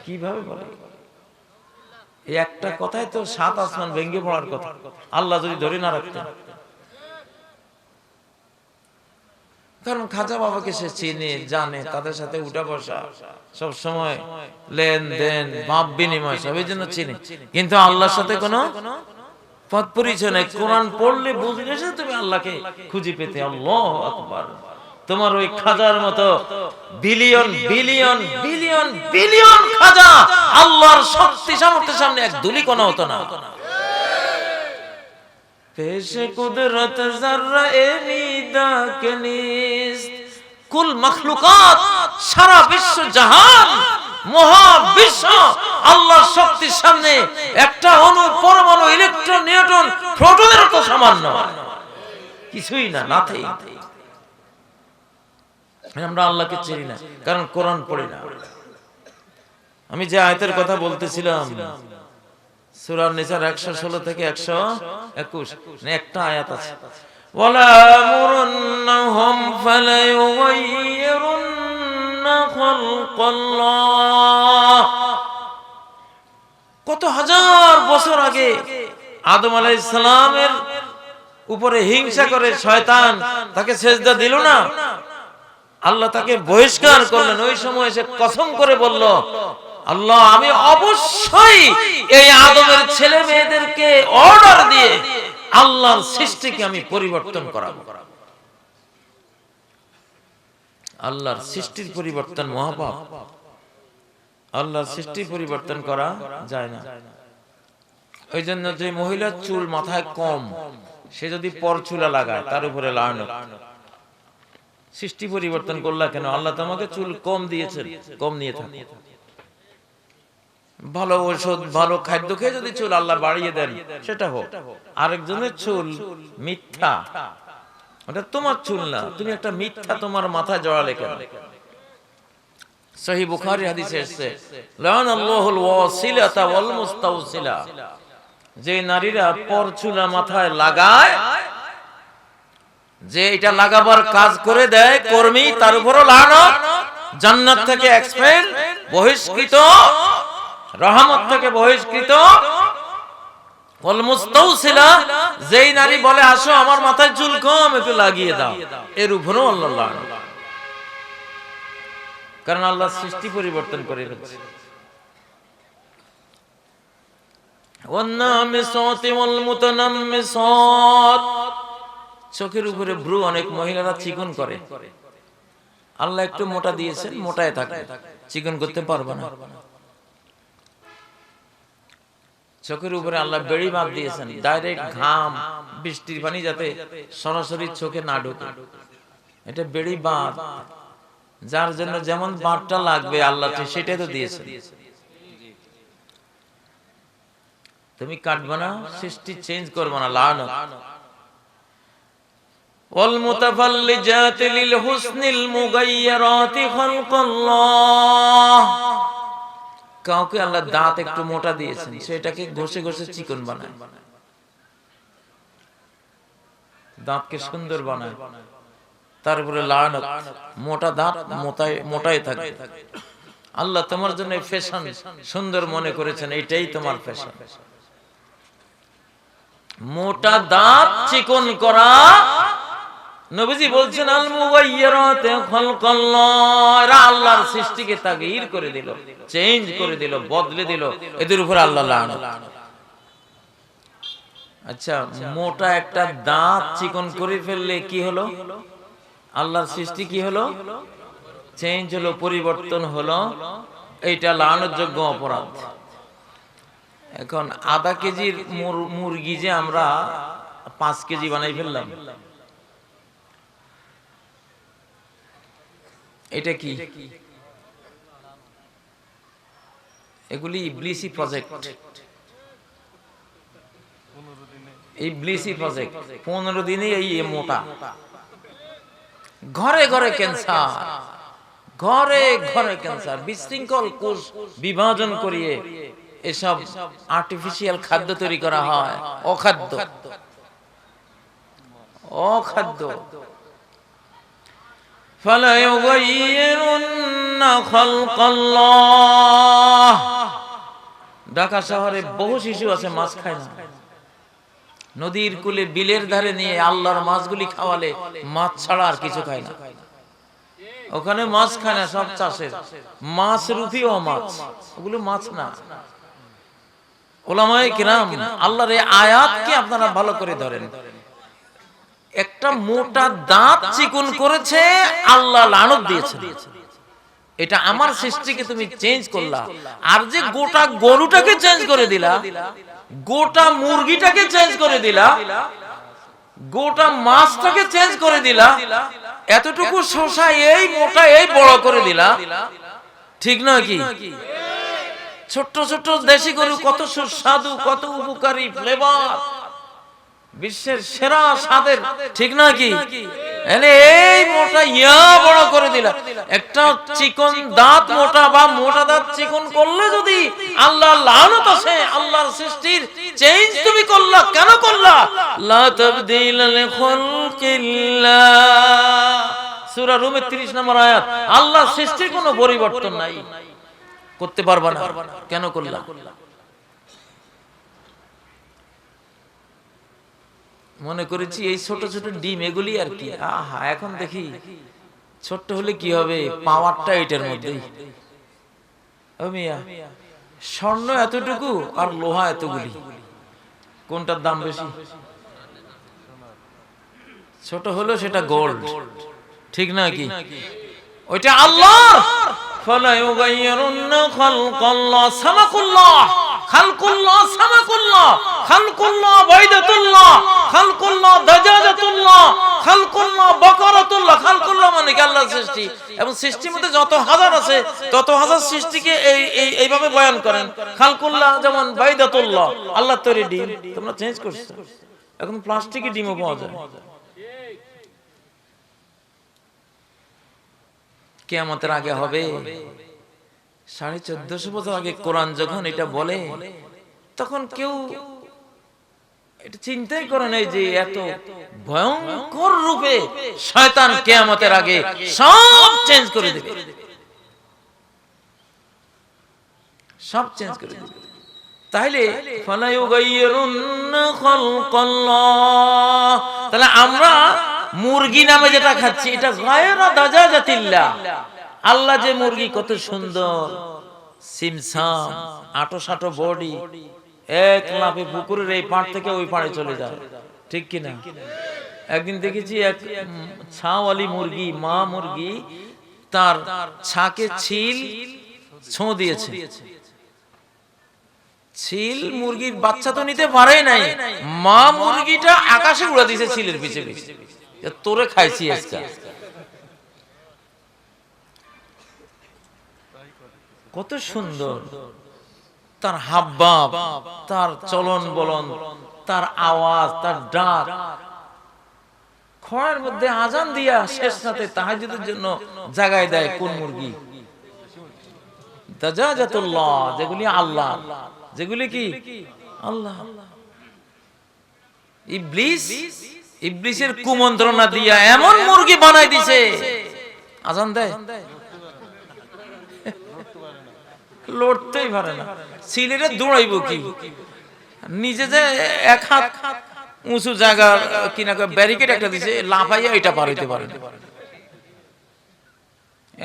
কিভাবে বলে? এই একটা কথাই তো 7 আসমান ভেঙে পড়ার কথা, আল্লাহ যদি ধরে না রাখতেন। কারণ খাজা বাবাকে সে চিনে, জানে, তাদের সাথে উঠা বসা, সব সময় লেনদেন, ভাব বিনিময়, সবের জন্য চিনে। কিন্তু আল্লাহর সাথে কোনো পথ পরিচয় নাই। কোরআন পড়লে বুঝলে তুমি আল্লাহকে খুঁজে পেতে। আল্লাহু আকবার। তোমার ওই খাজার মতো বিলিয়ন বিলিয়ন বিলিয়ন বিলিয়ন খাজা আল্লাহর শক্তি সামর্থ্যের সামনে এক ধুলি কোনো হতো না। পেশে কুদরত জাররা এ নিদা কে নিস্ত, কুল মখলুকাত, সারা বিশ্ব জাহান, মহাবিশ্ব আল্লাহর শক্তির সামনে একটা অণু, পরমাণু, ইলেকট্রন, নিউটন, প্রোটনের তো সামান্য, কিছুই না, নাথিং। আমরা আল্লাহকে চিনি না কারণ কোরআন পড়ি না। আমি যে আয়াতের কথা বলতেছিলাম সূরা নিসার 116 থেকে 121, একটা আয়াত আছে, ওয়ালা মুরুন্নাহুম ফালায়ুগাইয়িরুন্না খালকাল্লাহ। কত হাজার বছর আগে আদম আলাইহিস সালামের উপরে হিংসা করে শয়তান তাকে সিজদা দিল না, আল্লাহ তাকে বহিষ্কার করলেন। ওই সময় সে কসম করে বলল, আল্লাহ আমি অবশ্যই এই আদমের ছেলে মেয়েদেরকে অর্ডার দিয়ে আল্লাহর সৃষ্টিকে আমি পরিবর্তন করাবো। আল্লাহর সৃষ্টির পরিবর্তন মহাপাপ। আল্লাহর সৃষ্টির পরিবর্তন করা যায় না। ওই জন্য যে মহিলার চুল মাথায় কম, সে যদি পরচুলা লাগায় তার উপরে লানত। সৃষ্টি পরিবর্তন করলা কেন? আল্লাহ তোমাকে চুল কম দিয়েছেন, কম নিয়ে থাকে। ভালো ঔষধ, ভালো খাদ্য খেয়ে যদি চুল আল্লাহ বাড়িয়ে দেন সেটা হোক। আরেকজনের চুল মিথ্যা, ওটা তোমার চুল না, তুমি একটা মিথ্যা তোমার মাথায় জড়ালে কেন? সহিহ বুখারী হাদিসে এসেছে, লানাল্লাহুল ওয়াসিলাতা ওয়াল মুস্তাওসিলা, যে নারীরা পরচুলা মাথায় লাগায়, যে এটা লাগাবার কাজ করে দেয় কর্মী, তার উপরও লানত, জান্নাত থেকে এক্সপেল, বহিষ্কৃত, রহমত থেকে বহিষ্কৃত। ওয়াল মুস্তাওসিলা, যেই নারী বলে আসো আমার মাথায় চুল কম একটু লাগিয়ে দাও, এর উপরও আল্লাহ লানত। কারণ আল্লাহ সৃষ্টি পরিবর্তন করে ফেলছে। চোখের উপরে ভ্রু অনেক মহিলারা চিকন করে, আল্লাহ একটু মোটা দিয়েছেন, মোটায় থাকে, চিকন করতে পারবে না। চোখের উপরে আল্লাহ বেড়ি বাঁধ দিয়েছেন, ডাইরেক্ট ঘাম বৃষ্টির পানি যাতে সরাসরি চোখে না ঢোকে, এটা বেড়ি বাঁধ। যার জন্য যেমন বাঁধটা লাগবে আল্লাহ সেটাই তো দিয়েছেন। তুমি কাটবে না, সৃষ্টি চেঞ্জ করবে না, লানত। ওয়াল মুতাফাল্লিজাতি লিল হুসনিল মুগায়্যিরাতি খালকাল্লাহ, কাউকে আল্লাহ দাঁত একটু মোটা দিয়েছেন, সেটাকে ঘষে ঘষে চিকন বানায়, দাঁতকে সুন্দর বানায়, তারপরে লানত। মোটা দাঁত মোটাই থাকে। আল্লাহ তোমার জন্য ফ্যাশন সুন্দর মনে করেছেন, এটাই তোমার ফ্যাশন। মোটা দাঁত চিকন করা, নবীজি বলছেন আল মুগায়্যিরাতি খালকাল্লাহ, এরা আল্লাহর সৃষ্টিকে তাগয়ীর করে দিল, চেঞ্জ করে দিল, বদলে দিল, এদের উপর আল্লাহ লানত। আচ্ছা, মোটা একটা দাঁত চিকন করে ফেললে কি হলো? আল্লাহর সৃষ্টি কি হলো? চেঞ্জ হলো, পরিবর্তন হলো, এইটা লানতযোগ্য অপরাধ। এখন আধা কেজির মুরগি যে আমরা 5 কেজি বানাই ফেললাম, এটা কি? এগুলি ইবলিসি প্রজেক্ট, ইবলিসি প্রজেক্ট। 15 দিনে এই মোটা। ঘরে ঘরে ক্যান্সার, ঘরে ঘরে ক্যান্সার, বিশৃঙ্খল কোষ বিভাজন করিয়ে এসব আর্টিফিশিয়াল খাদ্য তৈরি করা হয়, অখাদ্য, অখাদ্য। ফালা ইউগায়্যিরুন্না খালকাল্লাহ। ঢাকা শহরে বহু শিশু আছে মাছ খায় না, নদীর কূলে বিলের ধারে নিয়ে আল্লাহর মাছগুলি খাওয়ালে মাছ ছাড়া আর কিছু খায় না। ওখানে মাছ খায় না, সব চাষের মাছ, রুফিও মাছ, ওগুলো মাছ না। উলামায়ে কিরাম আল্লাহর এই আয়াতকে আপনারা ভালো করে ধরেন। একটা মোটা দাঁত চিকন করেছে, আল্লাহ লানত দিয়েছেন। এটা আমার সৃষ্টিকে তুমি চেঞ্জ করলা। আর যে গোটা গরুটাকে চেঞ্জ করে দিলা, গোটা মুরগিটাকে চেঞ্জ করে দিলা, গোটা মাছটাকে চেঞ্জ করে দিলা, এতটুকু শসা এই মোটা এই বড় করে দিলা, ঠিক নয় কি? ছোট্ট ছোট্ট দেশি গরু কত সুস্বাদু, কত উপকারী ফ্লেভার, বিশ্বের সেরা স্বাদের, ঠিক না কি? এই মোটা ইয়া বড় করে দিলা। একটা চিকন দাঁত মোটা বা মোটা দাঁত চিকন করলে যদি আল্লাহ লানত আসে, আল্লাহর সৃষ্টির চেঞ্জ তুমি করলা, কেন করলা? লা তাবদীলা লিখালকিল্লাহ, সূরা রুমের 30 নম্বর আয়াত। আল্লাহর সৃষ্টির কোনো পরিবর্তন নাই, করতে পারবা না, কেন করলা? মনে করেছি এই ছোট ছোট ডিম এগুলি আর কি। আহা, এখন দেখি ছোট্ট হলে কি হবে, পাওয়ারটা এটার মধ্যেই। ও মিয়া, স্বর্ণ এতটুকু আর লোহা এতগুলি, কোনটার দাম বেশি? ছোট হলো সেটা গোল্ড, ঠিক না কি? ওইটা আল্লাহর। ফালা ইউগাইয়িরুন্না খালকাল্লাহ সামাকুল্লাহ, খালকুল্লাহ সামাকুল্লাহ, খালকুল্লাহ বাইদাতুল্লাহ, খালকুল্লাহ দাজাজাতুল্লাহ, খালকুল্লাহ বাকারাতুল্লাহ। খালকুল্লাহ মানে কি আল্লাহর সৃষ্টি, এবং সৃষ্টির মধ্যে যত হাজার আছে তত হাজার সৃষ্টিকে এইভাবে বয়ান করেন। খালকুল্লাহ যেমন বাইদাতুল্লাহ, আল্লাহর তৈরি ডিম। তোমরা চেঞ্জ করছো, এখন প্লাস্টিকের ডিমও পাওয়া যায়। কিয়ামতের আগে হবে 1450 বছর আগে কোরআন যখন এটা বলে, তখন কেউ এটা চিন্তাই করে নাই যে এত ভয়ঙ্কর রূপে শয়তান কিয়ামতের আগে সব চেঞ্জ করে দেবে, সব চেঞ্জ করে দেবে। তাইলে ফালা ইউগাইয়িরুন্না খালকাল্লাহ, তাহলে আমরা মুরগি নামে যেটা খাচ্ছি এটা গায়রা দাজাজাতিল্লাহ। আল্লাহ যে মুরগি কত সুন্দর, সিমসাম, আটো সাটো বডি, এক লাফে পুকুরের এই পাড় থেকে ওই পাড়ে চলে যায়, ঠিক কিনা? একদিন দেখেছি এক ছাওয়ালি মুরগি, মা মুরগি, তার ছাকে ছিল ছোঁ দিয়েছে। ছিল মুরগির বাচ্চা তো নিতে পারে নাই, মা মুরগিটা আকাশে উড়া দিয়েছে ছিলের পিছে পিছে, তোরে খাইছি আজকে। কত সুন্দর তার হাবভাব, তার চলন বলন, তার আওয়াজ, তার ডাক। খড়ের মধ্যে আজান দিয়া শেষ রাতে তাহাজ্জুদের জন্য জাগায় দেয় কোন মুরগি? দাজাজাতুল্লাহ, যেগুলি আল্লাহ, যেগুলি কি আল্লাহ। ইবলিসের কুমন্ত্রণা দিয়া এমন মুরগি বানাই দিছে, আজান দেয় লড়তেই পারে না, সিলেটে দৌড়াইব কি? নিজে যে এক হাত উঁচু জায়গা কিনা ব্যারিকেড একটা দিছে, লাফাইয়া এটা পার হইতে পারে না।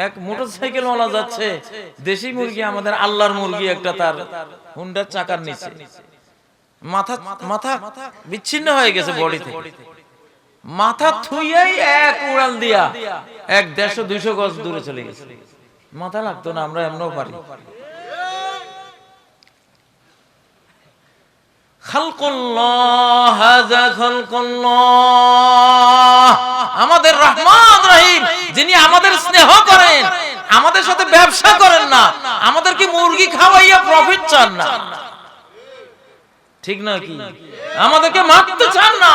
এক মোটরসাইকেল ওয়ালা যাচ্ছে, দেশি মুরগি, আমাদের আল্লাহর মুরগি একটা, তার হুন্ডার চাকার নিচে মাথা মাথা বিচ্ছিন্ন হয়ে গেছে বডি থেকে, মাথা থুইয়াই এক উড়াল দিয়া 100-200 গজ দূরে চলে গেছে। মাথা লাগতো না, আমরা এমনও পারি। খালকুল্লাহ, হাযা খালকুল্লাহ, আমাদের রহমান রহিম, যিনি আমাদের স্নেহ করেন, আমাদের সাথে ব্যবসা করেন না, আমাদেরকে মুরগি খাওয়াইয়া প্রফিট চান না, ঠিক না কি? আমাদেরকে মারতে চান না,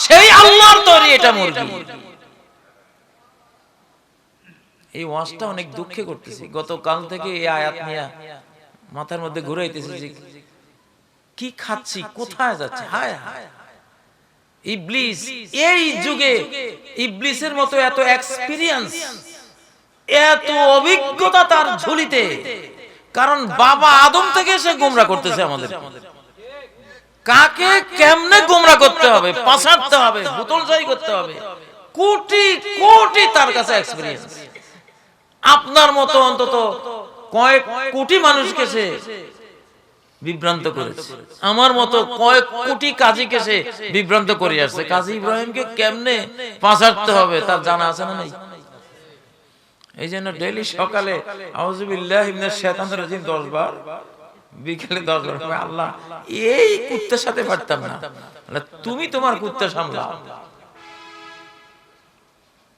সেই আল্লাহর তৈরি এটা মুরগি। এই ওয়াজটা অনেক দুঃখে করতেছি, গতকাল থেকে এই আয়াত নিয়ে মাথার মধ্যে ঘুরাইতেছি যে কি খাচ্ছি, কোথায় যাচ্ছে। হায় হায়, ইবলিস এই যুগে ইবলিসের মতো এত এক্সপেরিয়েন্স, এত অভিজ্ঞতা তার ঝুলিতে, কারণ বাবা আদম থেকে সে গোমরা করতেছে আমাদের। কাকে কেমনে গোমরা করতে হবে, পাছাড়তে হবে, বোতলশাহী করতে হবে, কোটি কোটি তার কাছে এক্সপেরিয়েন্স। আপনার মতো অন্তত কয়েক কোটি মানুষকে সে বিভ্রান্ত করেছে, আমার মতো কয়েক কোটি কাজীকে সে বিভ্রান্ত করে আসছে। কাজী ইব্রাহিমকে কেমনে পাছাড়তে হবে তার জানা আছে না নাই? এই জন্য ডেইলি সকালে আউযু বিল্লাহি মিনাশ শাইতানির রাজিম 10 বার, বিকেলে 10 বার। আল্লাহ, এই কুত্তার সাথে পারতাম না, তুমি তোমার কুত্তা সামলাও,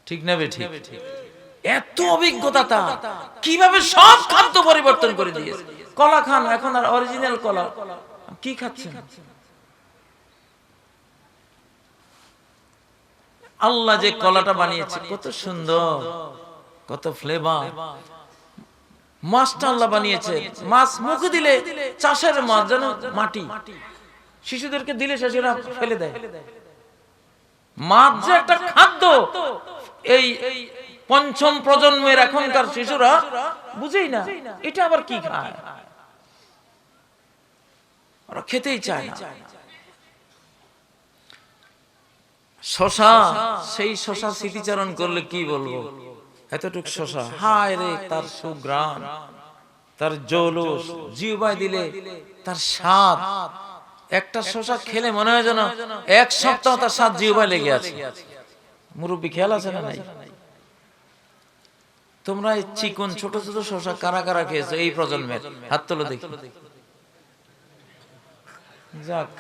ঠিক না বে? ঠিক। এত অভিজ্ঞতা তার, কিভাবে সব খাদ্য পরিবর্তন করে দিয়েছে। কলা খান, এখন আর অরিজিনাল কলা কি খাচ্ছেন? আল্লাহ যে কলাটা বানিয়েছে কত সুন্দর, কত ফ্লেভার। মাছটা আল্লাহ বানিয়েছে, মাছ মুখে দিলে চাষের মাছ যেন মাটি, শিশুদেরকে দিলে সেটা ফেলে দেয়। মাছ যে একটা খাদ্য, এই পঞ্চম প্রজন্মের এখনকার শিশুরা বুঝেই না এটা আবার কি খায়, ওরা খেতেই চায় না। শশা, সেই শশা স্মৃতিচারণ করলে কি বলবো, এতটুক শশা, হায় রে তার সুঘ্রাণ, তার জৌলুস, জিহ্বায় দিলে তার স্বাদ। একটা শশা খেলে মনে হয় যেন 1 সপ্তাহ তার স্বাদ জিহ্বায় লেগে আছে। মুরব্বি খেয়াল আছে না নাই? তোমরা এই চিকন ছোট ছোট শসা কারা কারা খেয়েছো এই প্রজন্মের? হাত তোলো দেখি। যাক,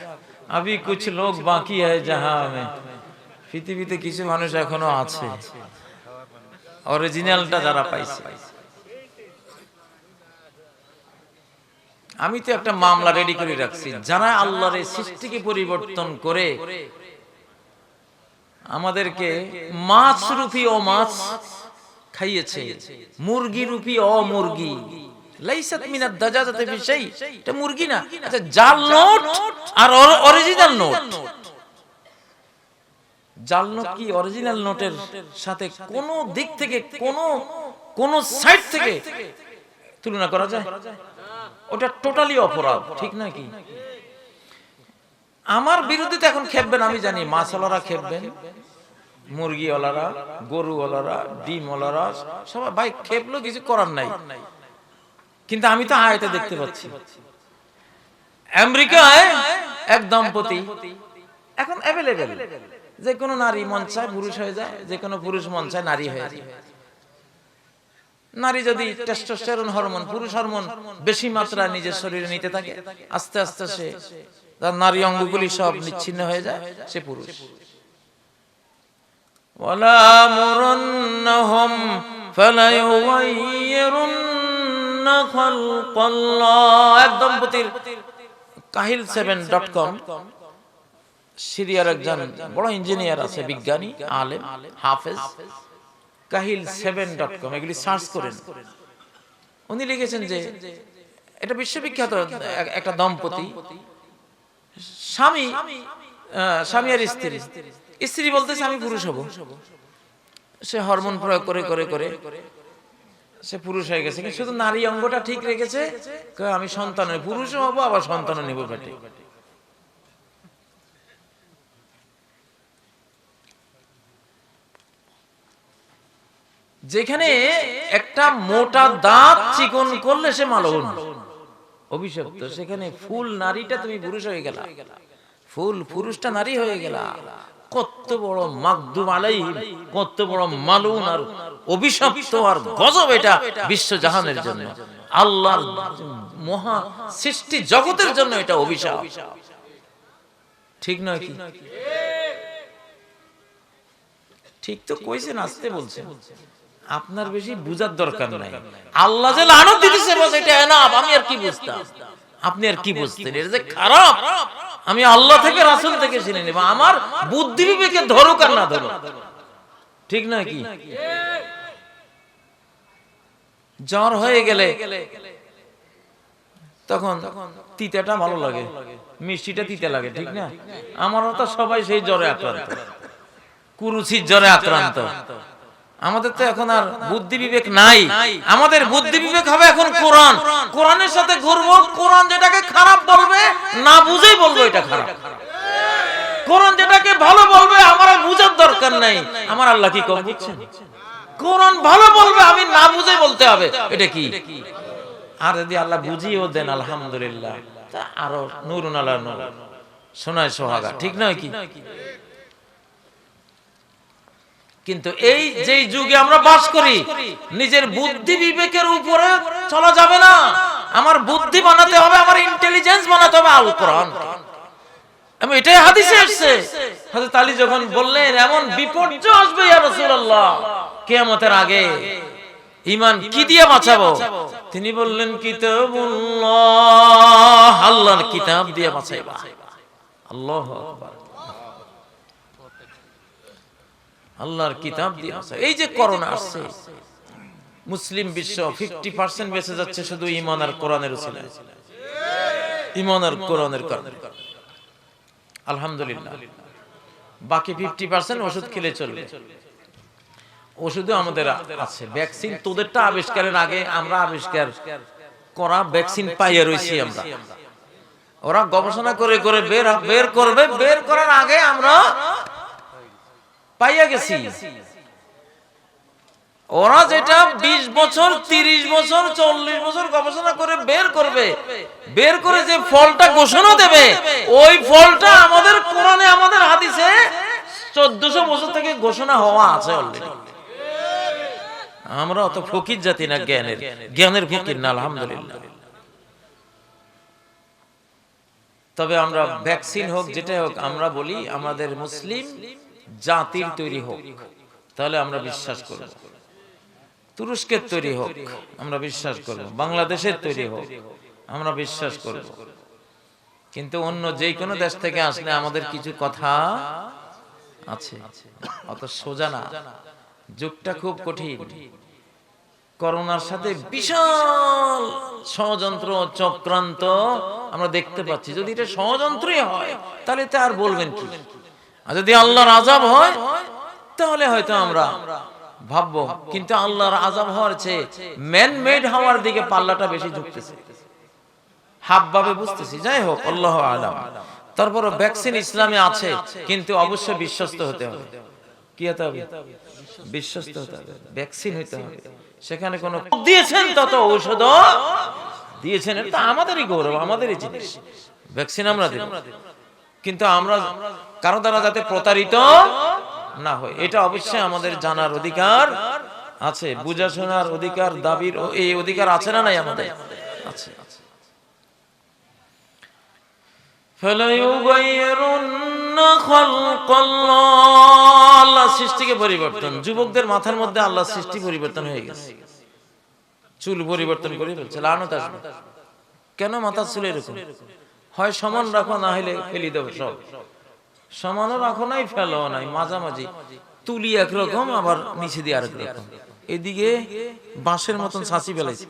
আবি কুছ লোক বাকি হ্যায় জাহাঁ মে, পৃথিবীতে কিছু মানুষ এখনো আছে অরিজিনালটা যারা পাইছে। আমি তো একটা মামলা রেডি করে রাখছি, যারা আল্লাহর এই সৃষ্টিকে পরিবর্তন করে আমাদেরকে মাছ রূপী অমাছ খাইয়েছে, মুরগি রূপী অমুরগি, লাইসাত মিনাদ দাজাজাতি বিশাই, এটা মুরগি না, আচ্ছা জাল নোট আর অরিজিনাল নোট। জাল নোট কি অরিজিনাল নোটের সাথে কোন দিক থেকে কোন সাইড থেকে তুলনা করা যায়? ওটা টোটালি অপরাধ, ঠিক নাকি? আমার বিরুদ্ধে তো এখন খেপবেন, আমি জানি মাছওয়ালারা খেপবেন, মুরগিওয়ালারা, গরুওয়ালারা, ডিমওয়ালারা, সবাই ভাই খেপলো, কিছু করার নাই। কিন্তু আমি তো আয়াতে দেখতে পাচ্ছি আমেরিকায় এক দম্পতি এখন অ্যাভেলেবেল, যে কোনো নারী মন চায় পুরুষ হয়ে যায়, যে কোনো পুরুষ মন চায় নারী হয়ে যায়। নারী যদি টেস্টোস্টেরন হরমোন, পুরুষ হরমোন বেশি মাত্রা নিজের শরীরে নিতে থাকে, আস্তে আস্তে সে তার নারী অঙ্গগুলি সব নিচ্ছিন্ন হয়ে যায়, সে পুরুষ। ওয়ালা মুরান্নাহুম ফালায়ুগাইয়িরুন্না খালকাল্লাহ। এক দম্পতির kahil7.com, সিরিয়ার একজন বড় ইঞ্জিনিয়ার আছে, বিজ্ঞানী, আলেম, হাফেজ, kahil7.com, এগুলি সার্চ করেন। উনি লিখেছেন যে এটা বিশ্ববিখ্যাত একটা দম্পতি, স্বামী আর স্ত্রী বলতেছে আমি পুরুষ হব, সে হরমোন প্রয়োগ করে করে করে সে পুরুষ হয়ে গেছে, কিন্তু শুধু নারী অঙ্গটা ঠিক রেখেছে, আমি সন্তানের পুরুষ হব, আবার সন্তান নেব পেটে। যেখানে একটা মোটা দাঁত চিকন করলে সে মালউন, অভিশপ্ত, সেখানে ফুল নারীটা তুমি পুরুষ হয়ে গেলা, ফুল পুরুষটা নারী হয়ে গেলা। কত বড় মাগদুম আলাইহিম, কত বড় মালউন আর অভিশপ্ত আর গজব এটা বিশ্ব জাহানের জন্য, আল্লাহর মহা সৃষ্টি জগতের জন্য এটা অভিশাপ, ঠিক নয় কি? ঠিক তো কইছেন, আসতে বলছেন, আপনার বেশি বুঝার দরকার নাই। আল্লাহ যে লানত দিতেছে বস এটা এনাফ, আমি আর কি বুঝতাম, আপনি আর কি বুঝতেন? এটা যে খারাপ আমি আল্লাহ থেকে রাসূল থেকে শুনে নেব, আমার বুদ্ধি বিবেকে ধরুক আর না ধরুক, ঠিক নয় কি? জ্বর হয়ে গেলে তখন তিতাটা ভালো লাগে, মিষ্টিটা তিতা লাগে, ঠিক না? আমারও তো সবাই সেই জ্বরে আক্রান্ত, কুরুচির জ্বরে আক্রান্ত। আমাদের তো এখন আর বুদ্ধি বিবেক নাই, আমাদের বুদ্ধি বিবেক হবে এখন কোরআন, কোরআনের সাথে ঘুরবো। কোরআন যেটাকে খারাপ বলবে না বুঝেই বলবো এটা খারাপ, কোরআন যেটাকে ভালো বলবে আমার বুঝার দরকার নাই। আমার আল্লাহ কি কম বুঝছেন? কোরআন ভালো বলবে, আমি না বুঝে বলতে হবে এটা কি। আর যদি আল্লাহ বুঝিয়েও দেন আলহামদুলিল্লাহ, তা আরো নূরুন আলা নূর, সোনায় সোহাগা, ঠিক নয় কি? কিন্তু এই যে যুগে আমরা বাস করি, নিজের বুদ্ধি বিবেকের উপরে চলা যাবে না, আমার বুদ্ধি বানাতে হবে, আমার ইন্টেলিজেন্স বানাতে হবে আল কোরআন। আমি এটাই হাদিসে আসছে, হযরত আলী যখন বললেন এমন বিপর্যয় আসবে ইয়া রাসূলুল্লাহ কিয়ামতের আগে, ঈমান কি দিয়ে বাঁচাবো? তিনি বললেন কিতাবুল্লাহ, আল্লাহর কিতাব দিয়ে বাঁচাইবা। আল্লাহু আকবার, আল্লাহর কিতাব দিয়ে বাঁচাই। এই যে করোনা আসছে, মুসলিম বিশ্ব 50% বেঁচে যাচ্ছে শুধু ঈমান আর কোরআনের উসিলায়, ঈমান আর কোরআনের কারণে, আলহামদুলিল্লাহ। বাকি 50% ওষুধ খেলে চলবে, ওষুধও আমাদের আছে, ভ্যাকসিন তোদেরটা আবিষ্কারের আগে আমরা আবিষ্কার করা ভ্যাকসিন পাইয়া রইছি আমরা। ওরা গবেষণা করে করে বের করবে, বের করার আগে আমরা পাইয়া গেছি। ওরা যেটা 20 বছর 30 বছর 40 বছর গবেষণা করে বের করবে, বের করে যে ফলটা ঘোষণা দেবে, ওই ফলটা আমাদের কোরআনে আমাদের হাদিসে 1400 বছর থেকে ঘোষণা হওয়া আছে অলরেডি। আমরা অত ফকির জাতি না, জ্ঞানের ফকির না আলহামদুলিল্লাহ। তবে আমরা ভ্যাকসিন হোক যেটা হোক, আমরা বলি আমাদের মুসলিম জাতির তৈরি হোক, তাহলে আমরা বিশ্বাস করব। তুরস্কের তৈরি হোক আমরা বিশ্বাস করব, বাংলাদেশের তৈরি হোক আমরা বিশ্বাস করব, কিন্তু অন্য যে কোনো দেশ থেকে আসলে আমাদের কিছু কথা আছে, অত সোজা না। যুগটা খুব কঠিন। করোনার সাথে বিশাল ষড়যন্ত্র চক্রান্ত আমরা দেখতে পাচ্ছি। যদি এটা ষড়যন্ত্রই হয় তাহলে তা আর বলবেন কি, আর যদি আল্লাহর আযাব হয় তাহলে হয়তো আমরা ভাববো, কিন্তু আল্লাহর আযাব হওয়ার চেয়ে ম্যান মেড হওয়ার দিকে পাল্লাটা বেশি ঝুঁকতেছে, হাবভাবে বুঝতেছি। যাই হোক, আল্লাহু আ'লাম। তারপরে ভ্যাকসিন ইসলামে আছে, কিন্তু অবশ্যই বিশ্বস্ত হতে হবে। কি হতে হবে? বিশ্বস্ত হতে হবে, ভ্যাকসিন হতে হবে। সেখানে কোন দিয়েছেন তত ঔষধ দিয়েছেন, এটা আমাদেরই গৌরব, আমাদেরই জিনিস। ভ্যাকসিন আমরা দেব, কিন্তু আমরা কারো দ্বারা যাতে প্রতারিত না হয় এটা অবশ্যই আমাদের জানার অধিকার আছে, বুঝাশোনার অধিকার, দাবির এই অধিকার আছে না নাই? আমাদের আছে। আল্লাহ সৃষ্টিকে পরিবর্তন, যুবকদের মাথার মধ্যে আল্লাহ সৃষ্টি পরিবর্তন হয়ে গেছে, চুল পরিবর্তন করে ফেলছে। লানত আসবে, কেন মাথার চুল এরকম? হয় সমান রাখো, না হলে ফেলি দেবো সব। সমানও রাখো নাই, ফেলো নাই, মাঝামাঝি। তুলি একরকম, আবার নিচে দিয়ে আরেক রকম, এদিকে বাঁশের মতন ছাঁচি ফেলাইছে।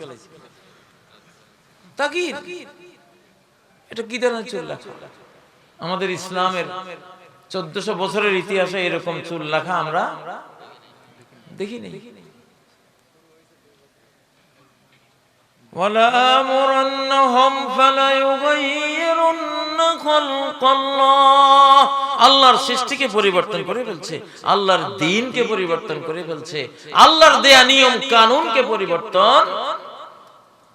তা কি এটা কি ধরনের চুল রাখা? আমাদের ইসলামের 1400 বছরের ইতিহাসে এরকম চুল রাখা আমরা দেখিনি। ওয়ালা আমরুন্নহুম ফালা ইউগাইয়িরুন্না খালকাল্লাহ। আল্লাহর সৃষ্টিকে পরিবর্তন করে ফেলছে, আল্লাহর দ্বীনকে পরিবর্তন করে ফেলছে, আল্লাহর দেয়া নিয়ম কানুনকে পরিবর্তন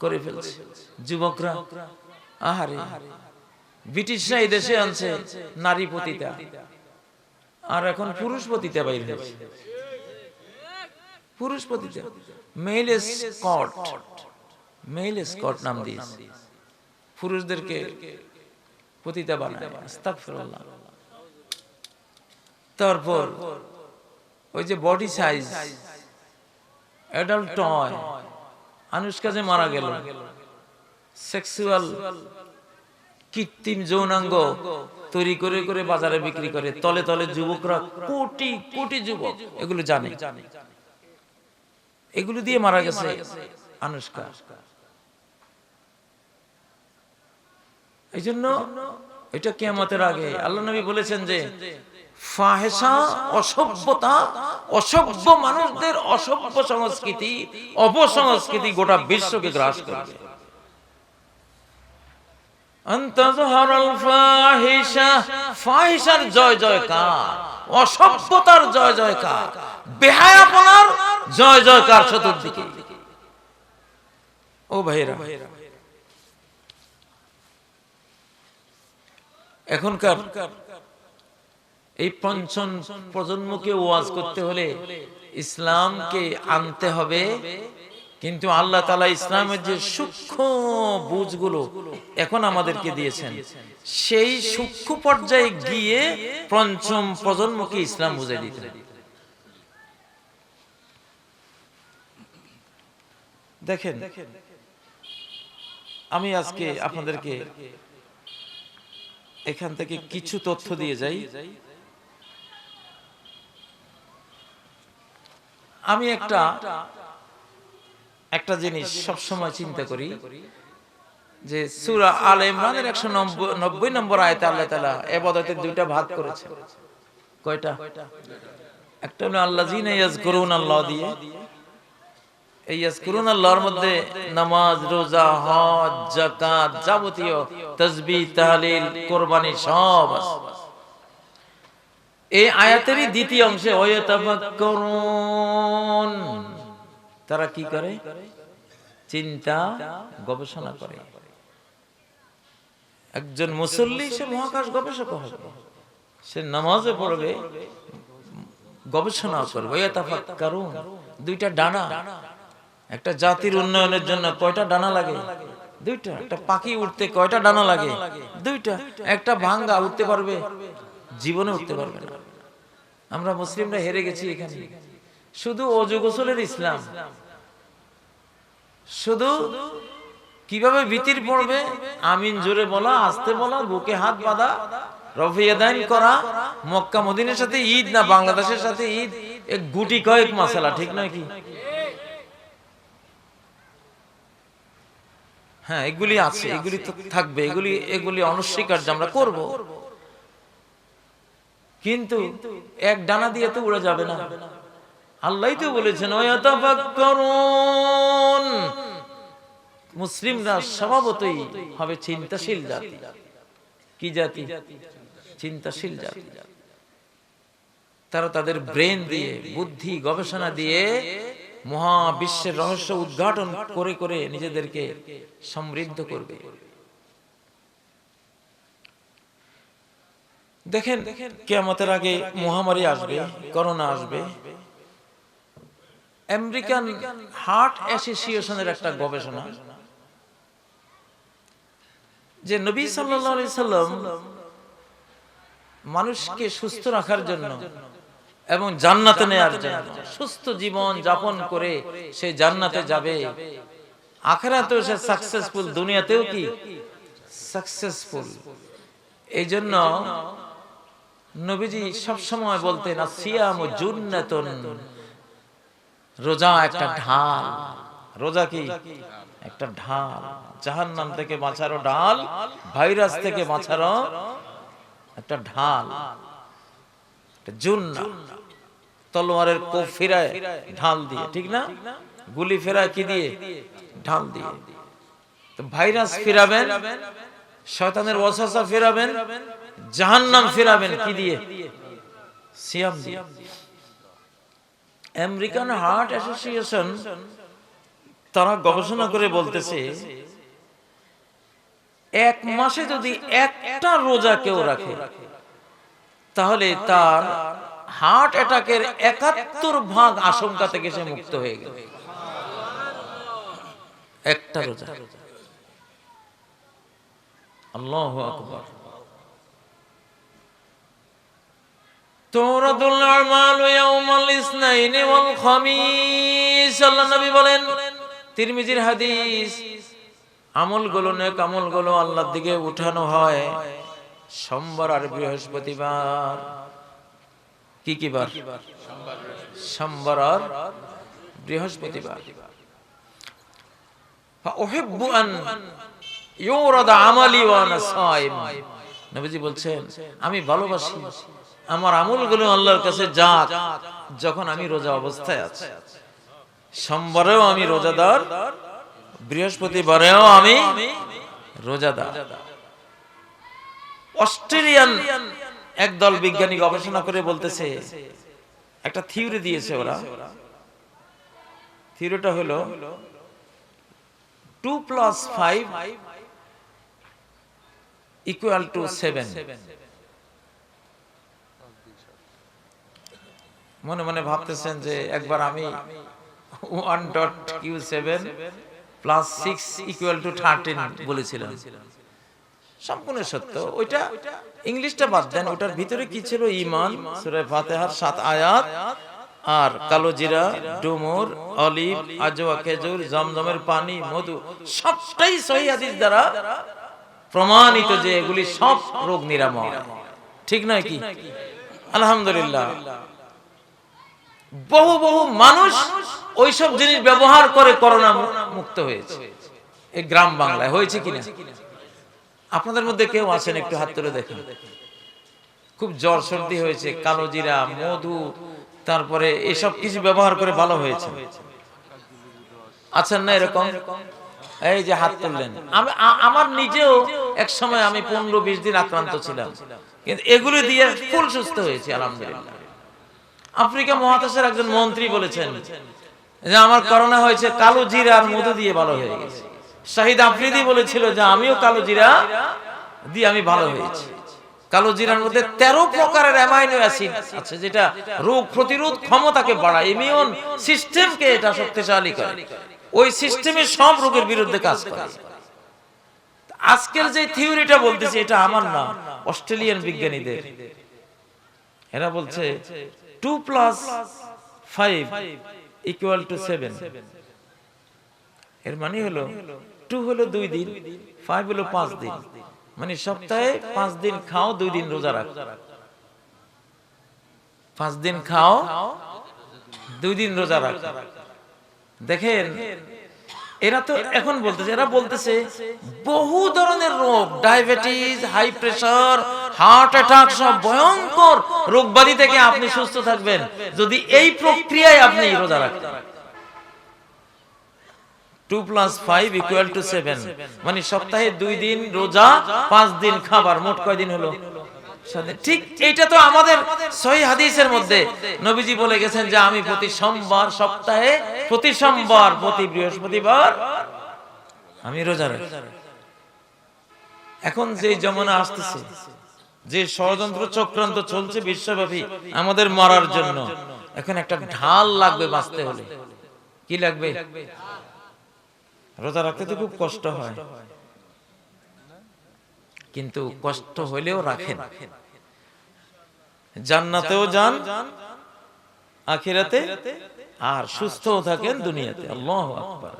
করে ফেলছে। যুবকরা, আহারে, ব্রিটিশরা এই দেশে আনছে নারী পতিতা, আর এখন পুরুষ পতিতা বাইরে হয়েছে। পুরুষ পতিতা, মেল এসকর্ট, মেল এসকর্ট নাম দিয়েছে, পুরুষদেরকে পতিতা বানায়। আস্তাগফিরুল্লাহ। তারপর ওই যে body size, adult toy, Anushka যে মারা গেল, সেক্সুয়াল কৃত্রিম যৌনাঙ্গ তৈরি করে করে বাজারে বিক্রি করে, তলে তলে যুবকরা, কোটি কোটি যুবক এগুলো জানে, এগুলো দিয়ে মারা গেছে আনুশকা। এই জন্য এটা কিয়ামতের আগে আল্লাহ নবী বলেছেন যে ফাহেসা, অসভ্যতা, অসভ্য মানুষদের অসভ্য সংস্কৃতি, অপসংস্কৃতি গোটা বিশ্বকে গ্রাস করবে। ফাহিশার জয় জয়কার, অসভ্যতার জয় জয়কার, বেহায়াপনার জয় জয়কার চতুর্দিকে। ও ভাইরা, এখনকার এই পঞ্চম প্রজন্মকে ওয়াজ করতে হলে ইসলামকে আনতে হবে, কিন্তু আল্লাহ তাআলা ইসলামের যে সূক্ষ্ম বুঝগুলো এখন আমাদেরকে দিয়েছেন, সেই সূক্ষ্ম পর্যায়ে গিয়ে পঞ্চম প্রজন্মকে ইসলাম বুঝিয়ে দিতে হবে। দেখেন, আমি আজকে আপনাদেরকে এখান থেকে কিছু তথ্য দিয়ে যাই। আমি একটা জিনিস সবসময় চিন্তা করি যে সূরা আলে ইমরানের 190 নম্বর আয়াতে আল্লাহ তাআলা ইবাদতের দুইটা ভাগ করেছে। কয়টা? একটা হলো আল্লাযিনা ইয়াযকুরুনাল্লাহ দিয়ে, এই ইয়াযকুরুনাল্লাহর মধ্যে নামাজ, রোজা, হজ, যাকাত, যাবতীয় তাসবিহ, তাহলিল, কুরবানি সব আছে। এই আয়াতেরই দ্বিতীয় অংশে ওয়ায়াতাফাক্কারুন, তারা কি করে? চিন্তা গবেষণা করে। একজন মুসল্লি সে মহাকাশ গবেষক হবে, সে নামাজে পড়বে, গবেষণা করবে। ওয়ায়াতাফাক্কারুন, দুইটা ডানা। একটা জাতির উন্নয়নের জন্য কয়টা ডানা লাগে? দুইটা। একটা পাখি উঠতে কয়টা ডানা লাগে? দুইটা। একটা ভাঙ্গা উঠতে পারবে? জীবনে উঠতে পারবে না। আমরা মুসলিমরা হেরে গেছি এখানে। শুধু ওযু গোসলের ইসলাম, শুধু কিভাবে ভিতির পড়বে, আমিন জোরে বলা, আস্তে বলা, বুকে হাত বাঁধা, রফিয়াদাইন করা, মক্কা মদিনার সাথে ঈদ না বাংলাদেশের সাথে ঈদ, এক গুটি কয়েক মাসালা, ঠিক নয় কি? হ্যাঁ, এগুলি আছে, এগুলি তো থাকবে, এগুলি অনস্বীকার্য, আমরা করব, কিন্তু এক ডানা দিয়ে তো উড়ে যাবে না। আল্লাহই তো বলেছেন ওয়াতাফাক্কারুন, মুসলিমরা স্বভাবতই হবে চিন্তাশীল জাতি। কি জাতি? চিন্তাশীল জাতি। তারা তাদের ব্রেন দিয়ে, বুদ্ধি গবেষণা দিয়ে মহাবিশ্বের রহস্য উদ্ঘাটন করে করে নিজেদেরকে সমৃদ্ধ করবে। দেখেন, কিয়ামতের আগে মহামারী আসবে, করোনা আসবে। আমেরিকান হার্ট অ্যাসোসিয়েশনের একটা গবেষণা, যে নবী সাল্লাল্লাহু আলাইহি সাল্লাম মানুষকে সুস্থ রাখার জন্য এবং জান্নাতে নেয়ার জন্য, সুস্থ জীবন যাপন করে সে জান্নাতে যাবে, আখিরাতেও সে সাকসেসফুল, দুনিয়াতেও কি সাকসেসফুল। এই জন্য নবীজি সব সময় বলতেন আসিয়ামু জুন্নাতুন, রোজা একটা ঢাল। রোজা কি? একটা ঢাল। জাহান্নাম থেকে বাঁচারও ঢাল, ভাইরাস থেকে বাঁচারও একটা ঢাল, একটা জুন্না। তলোয়ারের কোপ ফেরায় ঢাল দিয়ে, ঠিক না? গুলি ফেরায় কি দিয়ে? ঢাল দিয়ে। তো ভাইরাস ফেরাবেন, শয়তানের ওয়াসওয়াসা ফেরাবেন, জাহান্নাম ফেরাবেন কি দিয়ে? সিয়াম দিয়ে। আমেরিকান হার্ট অ্যাসোসিয়েশন তারা গবেষণা করে বলতেছে, এক মাসে যদি একটা রোজা কেউ রাখে, তাহলে তার হার্ট অ্যাটাকের ৭১% আশঙ্কা থেকে সে মুক্ত হয়ে গেল। একটা রোজা। আল্লাহু আকবার। তুরাদুল আমালু ইয়াওমাল ইসনাইনি ওয়াল খামিস, আল্লাহ নবী বলেন, তিরমিজির হাদিস, আমলগুলো, নেক আমলগুলো আল্লাহর দিকে উঠানো হয় সোমবার আর বৃহস্পতিবার। কি কি বার? সোমবার আর বৃহস্পতিবার। ফাউহিব্বু আন ইউরাদা আমালি ওয়া আনা সাইম, নবীজি বলছেন, আমি ভালোবাসি আমার আমলগুলো আল্লাহর কাছে যাক যখন আমি রোজা অবস্থায় আছি। সোমবারেও আমি রোজাদার, বৃহস্পতিবারেও আমি রোজাদার। অস্ট্রেলিয়ান একদল বিজ্ঞানী গবেষণা করে বলতেছে, একটা থিওরি দিয়েছে ওরা। থিওরিটা হলো 2 + 5 = 7। মনে মনে ভাবতেছেন যে একবার আমি 1.Q7 + 6 = 13 বলেছিলাম। সম্পূর্ণ সত্য। ওইটা ইংলিশটা বাদ দেন, ওটার ভিতরে কি ছিল? ঈমান, সূরা ফাতিহার 7 আয়াত, আর কালো জিরা, ডুমুর, অলিভ, আজওয়া, খেজুর, জমজমের পানি, মধু, সবটাই সহিহ হাদিস দ্বারা প্রমাণিত যে এগুলি সব রোগ নিরাময়। ঠিক নয় কি? আলহামদুলিল্লাহ। বহু বহু মানুষ ওইসব জিনিস ব্যবহার করে করোনা মুক্ত হয়েছে। এই গ্রাম বাংলায় হয়েছে কিনা? আপনাদের মধ্যে কেউ আছেন? একটু হাত তুলে দেখেন। খুব জ্বর সর্দি হয়েছে, কালো জিরা, মধু, তারপরে এসব কিছু ব্যবহার করে ভালো হয়েছে। আছেন না এরকম? এই যে হাত তুললেন। আমার নিজেও এক সময় আমি 15-20 দিন আক্রান্ত ছিলাম, কিন্তু এগুলো দিয়ে ফুল সুস্থ হয়েছে আলহামদুলিল্লাহ। আফ্রিকা মহাদেশের একজন মন্ত্রী বলেছেন যে আমার করোনা হয়েছে কালো জিরা আর মধু দিয়ে ভালো হয়ে গেছে। শাহিদ আফ্রিদি বলেছিল যে আমিও কালো জিরা দিয়ে আমি ভালো হয়েছি। কালো জিরার মধ্যে 13 প্রকারের অ্যামাইনো অ্যাসিড আছে, যেটা রোগ প্রতিরোধ ক্ষমতাকে বাড়ায়, ইমিউন সিস্টেমকে এটা শক্তিশালী করে, ওই সিস্টেমে সব রোগের বিরুদ্ধে কাজ করে। আজকের যে থিওরিটা বলতেছি এটা আমার না, অস্ট্রেলিয়ান বিজ্ঞানীদের। এরা বলছে 2 + 5 = 7। এর মানে হলো 2 হলো 2 দিন, 5 হলো 5 দিন, মানে সপ্তাহে 5 দিন খাও, 2 দিন রোজা রাখো। 5 দিন খাও, 2 দিন রোজা রাখো। দেখেন এরা তো এখন বলতেছে, এরা বলতেছে বহু ধরনের রোগ, diabetes, high pressure, heart attack, সব ভয়ঙ্কর রোগবাদী থেকে আপনি সুস্থ থাকবেন যদি এই প্রক্রিয়ায় আপনি রোজা রাখেন। 2 + 5 = 7, মানে সপ্তাহে 2 দিন রোজা, 5 দিন খাবার, মোট কয় দিন হলো? ঠিক এইটা তো আমাদের সহিহ হাদিসের মধ্যে নবীজি বলে গেছেন যে আমি প্রতি সোমবার, সপ্তাহে প্রতি সোমবার, প্রতি বৃহস্পতিবার আমি রোজা রাখি। এখন যে যমুনা আসতেছে, যে ষড়যন্ত্র চক্রান্ত চলছে বিশ্বব্যাপী আমাদের মারার জন্য, এখন একটা ঢাল লাগবে বাঁচতে হলে। কি লাগবে? রোজা রাখতে তো খুব কষ্ট হয়, কিন্তু কষ্ট হইলেও রাখেন, জান্নাতেও যান, আখিরাতে, আর সুস্থও থাকেন দুনিয়াতে। আল্লাহু আকবার।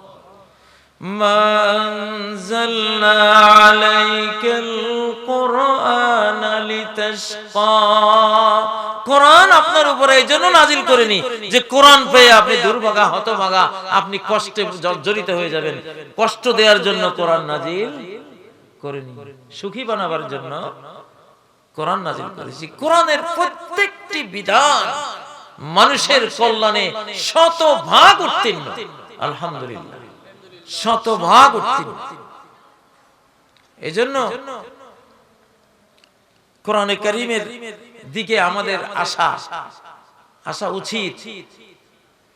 মানজালনা আলাইকাল কুরআন লিতাশকা, কোরআন আপনার উপরে এই জন্য নাজিল করেনি যে কোরআন পেয়ে আপনি দুর্ভাগা, হতভাগা, আপনি কষ্টে জর্জরিত হয়ে যাবেন। কষ্ট দেওয়ার জন্য কোরআন নাজিল করেনি, সুখী বানাবার জন্য কোরআন নাজিল করেছি। কোরআনের প্রত্যেকটি বিধান মানুষের কল্যাণে শতভাগ উত্তীর্ণ। আলহামদুলিল্লাহ, শতভাগ উত্তীর্ণ। এজন্য কোরআনে কারীমের দিকে আমাদের আসা উচিত।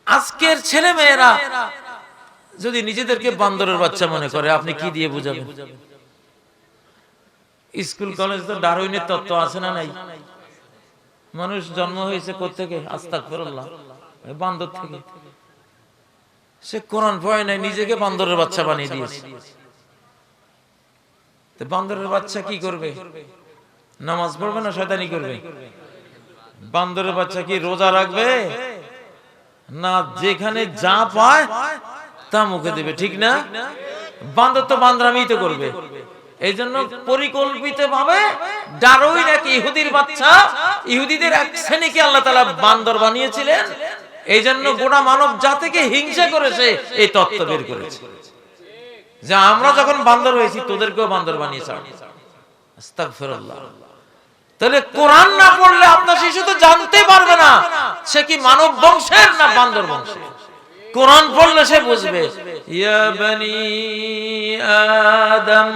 আজকের ছেলে মেয়েরা যদি নিজেদেরকে বান্দরের বাচ্চা মনে করে, আপনি কি দিয়ে বুঝাবেন? স্কুল কলেজ তো ডারউইনের তত্ত্ব আছে না নাই? মানুষ জন্ম হয়েছে কোত্থেকে? আস্তাগফিরুল্লাহ, বান্দর থেকে। সে কোরআন পড়ে নাই, নিজেকে বান্দরের বাচ্চা বানিয়ে দিয়েছে। তো বান্দরের বাচ্চা কি করবে? নামাজ পড়বে না শয়তানি করবে? বান্দরের বাচ্চা কি রোজা রাখবে না? যেখানে যা পায় তা মুখে দেবে, ঠিক না? বান্দর তো বান্দরামি তো করবে। এই জন্য পরিকল্পিত ভাবে ডারউইন এক ইহুদির বাচ্চা, ইহুদিদের এক শ্রেণীকে আল্লাহ তাআলা বান্দর বানিয়েছিলেন। এই জন্য গোটা মানব জাতিকে হিংসা করেছে, এই তত্ত্ব বের করেছে যে আমরা যখন বান্দর হয়েছি তোদেরকেও বান্দর বানিয়েছে। আস্তাগফিরুল্লাহ। তাহলে কোরআন না পড়লে আপনার শিশু তো জানতে পারবে না সে কি মানব বংশের না বান্দর বংশের। কোরআন পড়লে সে বুঝবে। ইয়া বনি আদম,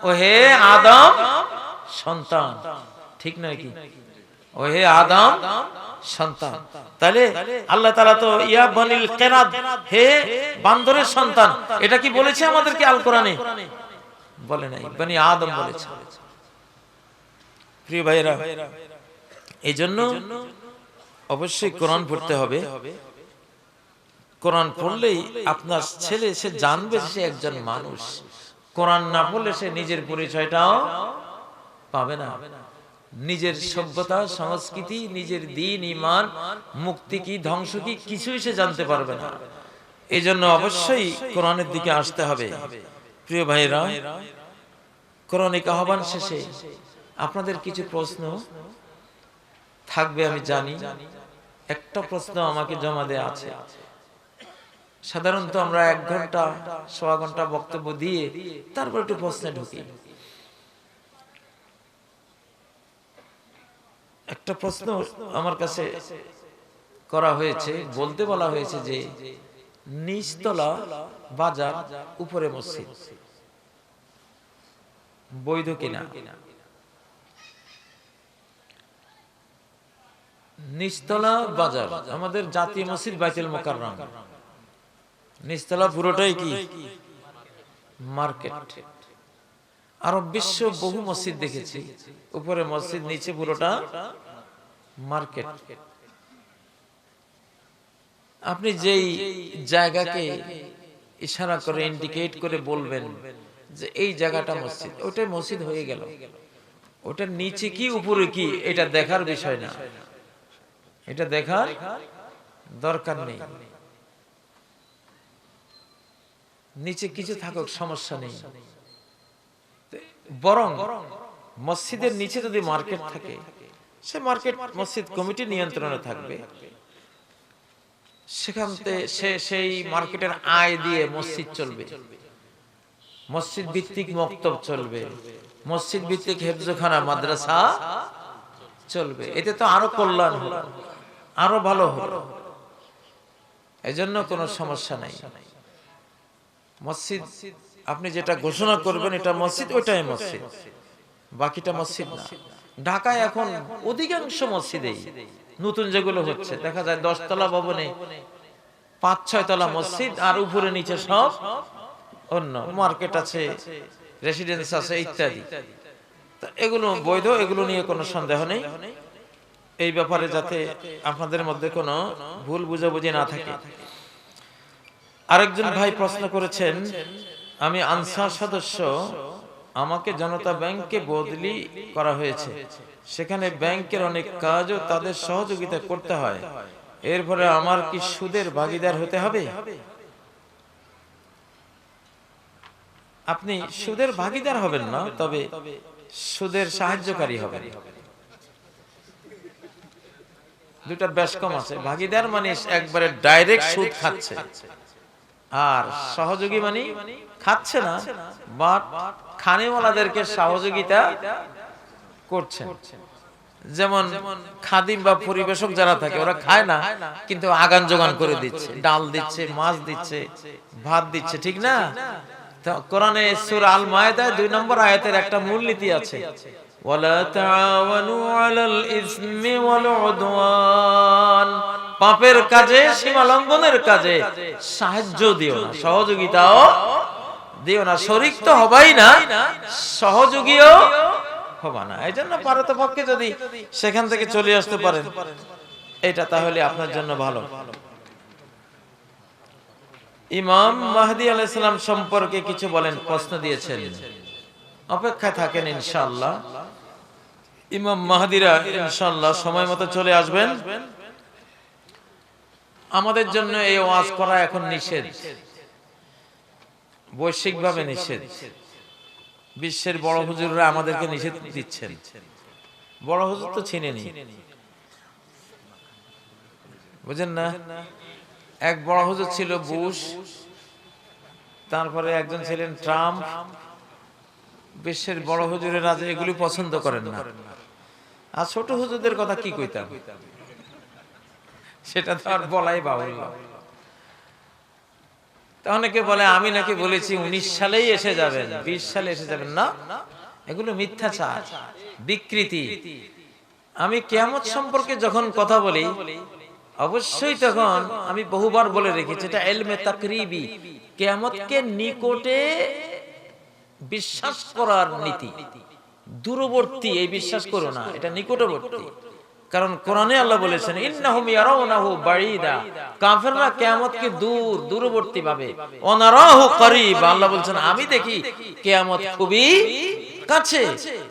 ও হে আদম সন্তান, ঠিক নয় কি? ও হে আদম সন্তান। তাহলে আল্লাহ তাআলা তো ইয়া বনিল কিরাদ, হে বান্দরের সন্তান, এটা কি বলেছে আমাদেরকে আল কোরআনে? বলে নাই, বনি আদম বলেছে। প্রিয় ভাইরা, এই জন্য অবশ্যই কোরআন পড়তে হবে। কোরআন পড়লেই আপনার ছেলে সে জানবে সে একজন মানুষ। কোরআন না পড়লে সে নিজের পরিচয়টাও পাবে না। নিজের সভ্যতা, সংস্কৃতি, নিজের দ্বীন, ঈমান, মুক্তি কি, ধ্বংস কি, কিছুই সে জানতে পারবে না। এই জন্য অবশ্যই কোরআনের দিকে আসতে হবে। প্রিয় ভাইরা, কোরআনিক আহ্বান শেষে আপনাদের কিছু প্রশ্ন থাকবে আমি জানি। একটা প্রশ্ন আমাকে জমা দেয়া আছে। সাধারণত আমরা 1 ঘন্টা, 1.25 ঘন্টা বক্তব্য দিয়ে তারপর একটু প্রশ্নে ঢুকি। একটা প্রশ্ন আমার কাছে করা হয়েছে, বলতে বলা হয়েছে যে নিচতলা বাজার, উপরে মসজিদ, বৈধ কিনা? নিচতলা বাজার আমাদের জাতীয় মসজিদ বাইতুল মুকাররম, নিচতলা পুরোটাই কি মার্কেট। আরব বিশ্ব বহু মসজিদ দেখেছি, উপরে মসজিদ, নিচে পুরোটা মার্কেট। আপনি যেই জায়গাকে ইশারা করে ইন্ডিকেট করে বলবেন যে এই জায়গাটা মসজিদ, ওটাই মসজিদ হয়ে গেল। ওটার নিচে কি উপরে কি এটা দেখার বিষয় না, এটা দেখার দরকার নেই। নিচে কিছু থাকুক সমস্যা নেই, বরং মসজিদের নিচে যদি মার্কেট থাকে, সে মার্কেট মসজিদ কমিটি নিয়ন্ত্রণে থাকবে। সেখান থেকে সেই মার্কেটের আয় দিয়ে মসজিদ চলবে, মসজিদ ভিত্তিক মক্তব চলবে, মসজিদ ভিত্তিক হেফজখানা মাদ্রাসা চলবে। এতে তো আরো কল্যাণ হলো, আরো ভালো হলো। এজন্য কোনো সমস্যা নাই। মসজিদ আপনি যেটা ঘোষণা করবেন এটা মসজিদ, ওইটাই মসজিদ, বাকিটা মসজিদ না। ঢাকায় এখন অধিকাংশ মসজিদেই নতুন যেগুলো হচ্ছে দেখা যায় 10 তলা ভবনে 5-6 তলা মসজিদ, আর উপরে নিচে সব অন্য মার্কেট আছে, রেসিডেন্স আছে ইত্যাদি। এগুলো বৈধ, এগুলো নিয়ে কোনো সন্দেহ নেই। এই ব্যাপারে যাতে আপনাদের মধ্যে কোনো ভুল বুঝাবুঝি না থাকে। আরেকজন ভাই প্রশ্ন করেছেন, আমি আনসার সদস্য, আমাকে জনতা ব্যাংকে বদলি করা হয়েছে, সেখানে ব্যাংকের অনেক কাজও তাদের সহযোগিতা করতে হয়, এরপরে আমার কি সুদের ভাগীদার হতে হবে? আপনি সুদের ভাগীদার হবেন না, তবে সুদের সাহায্যকারী হবেন। দুটা বেশ কম আছে। ভাগীদার মানে একবারে ডাইরেক্ট সুদ খাচ্ছে, আর সহযোগী মানে খাচ্ছে না, বাট খানেওয়ালাদেরকে সহযোগিতা করছেন। যেমন খাদিম বা পরিবেশক যারা থাকে ওরা খায় না, কিন্তু আগান যোগান করে দিচ্ছে, ডাল দিচ্ছে, মাছ দিচ্ছে, ভাত দিচ্ছে, ঠিক না? কোরআনে সূরা আল মায়েদায় 2 নম্বর আয়াতের একটা মূলনীতি আছে, ওয়ালা তাআওয়ানু আলাল ইসমি ওয়াল উদওয়ান, পাপের কাজে, সীমা লঙ্ঘনের কাজে সাহায্য দিও না, সহযোগিতাও দিও না। শরীক তো হবাই না, সহযোগীও হবা না। এইজন্য পারতপক্ষে যদি সেখান থেকে চলে আসতে পারেন এটা তাহলে আপনার জন্য ভালো। ইমাম মাহদী আলাইহিস সালাম সম্পর্কে কিছু বলেন, প্রশ্ন দিয়েছেন, অপেক্ষায় থাকেন ইনশাআল্লাহ। ইমাম মাহদীরা ইনশাআল্লাহ সময় মতো চলে আসবেন। আমাদের জন্য এই ওয়াজ করা এখন নিষেধ, বৈশ্বিকভাবে নিষেধ। বিশ্বের বড় হুজুররা আমাদেরকে নিষেধ দিচ্ছেন। বড় হুজুর তো চিনেনি, বুঝেন না? এক বড় হুজুর ছিল বুশ, তারপরে একজন ছিলেন ট্রাম্প। বিশ্বের বড় হুজুরেরা যে এগুলি পছন্দ করেন না। আর ছোট হুজুরদের কথা কি কইতাম, সেটা তো আর বলাই বাহুল্য। অনেকে বলে আমি নাকি বলেছি 19 সালেই এসে যাবেন, 20 সালে এসে যাবেন। না, এগুলো মিথ্যাচার, বিকৃতি। আমি কিয়ামত সম্পর্কে যখন কথা বলি অবশ্যই তখন আমি বহুবার বলে রেখেছি, এটা ইলমে তাকরিবি, কিয়ামতকে নিকটে বিশ্বাস করার নীতি। দূরবর্তী এই বিশ্বাস করো না, এটা নিকটবর্তী। কারণ কোরআনে আল্লাহ বলেছেন ইন্নাহুম ইয়ারাউনাহু বাঈদা, কাফেররা কিয়ামতকে দূর, দূরবর্তী ভাবে। ওয়ানারাহু করিব, আল্লাহ বলেছেন আমি দেখি কিয়ামত খুবই কাছে।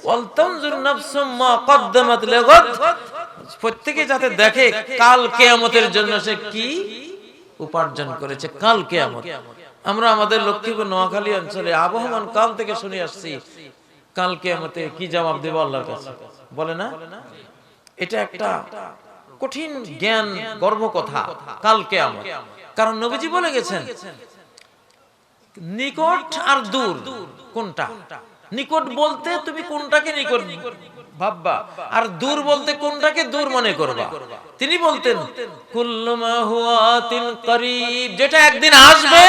ওয়াল তানজুর নাফসুম মা কদ্দামাত লিগাদ, প্রত্যেকে যাতে দেখে কাল কিয়ামতের জন্য সে কি উপার্জন করেছে, কাল কিয়ামত। আমরা আমাদের লক্ষ্মীপুর নোয়াখালী অঞ্চলে আবহমান কাল থেকে শুনে আসছি কাল কিয়ামতে কি জবাব দেব আল্লাহর কাছে, বলে না? এটা একটা কঠিন জ্ঞান গর্ব কথা, কাল কিয়ামত। কারণ নবীজি বলে গেছেন নিকট আর দূর কোনটা। নিকট বলতে তুমি কোনটাকে নিকট ভাববা, আর দূর বলতে কোনটাকে দূর মনে করবা। তিনি বলতেন কুল্লু মা হুয়া আতিন করিব, যেটা একদিন আসবে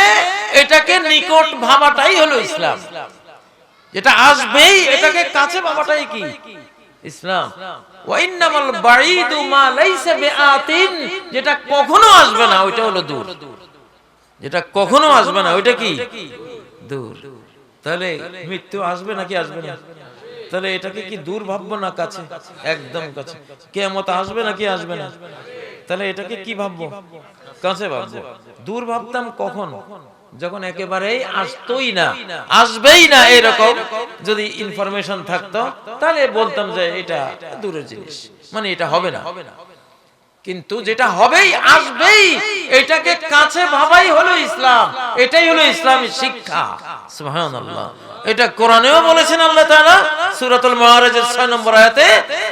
এটাকে নিকট ভাবাটাই হলো ইসলাম। যেটা আসবেই এটাকে কাছে ভাবাটাই কি ইসলাম। ওয়া ইন্নামাল বাঈদু মা লাইসা বিআতিন, যেটা কখনো আসবে না ওইটা হলো দূর। যেটা কখনো আসবে না ওইটা কি দূর। তাহলে মৃত্যু আসবে নাকি আসবে না? তাহলে এটাকে কি দূর ভাববো না কাছে? একদম কাছে। কিয়ামত আসবে নাকি আসবে না? তাহলে এটাকে কি ভাববো? কাছে ভাববো। দূর ভাবতাম কখন? যখন একেবারেই আসতোই না, আসবেই না এরকম যদি ইনফরমেশন থাকতো, তাহলে বলতাম যে এটা দূরের জিনিস, মানে এটা হবে না। কিন্তু যেটা হবেই, আসবেই, এটাকে কাছে ভাবাই হলো ইসলাম। এটাই হলো ইসলামের শিক্ষা। সুবহানাল্লাহ। এটা কোরআনেও বলেছেন আল্লাহ তাআলা সূরাতুল মাআরিজের 6 নম্বর আয়াতে,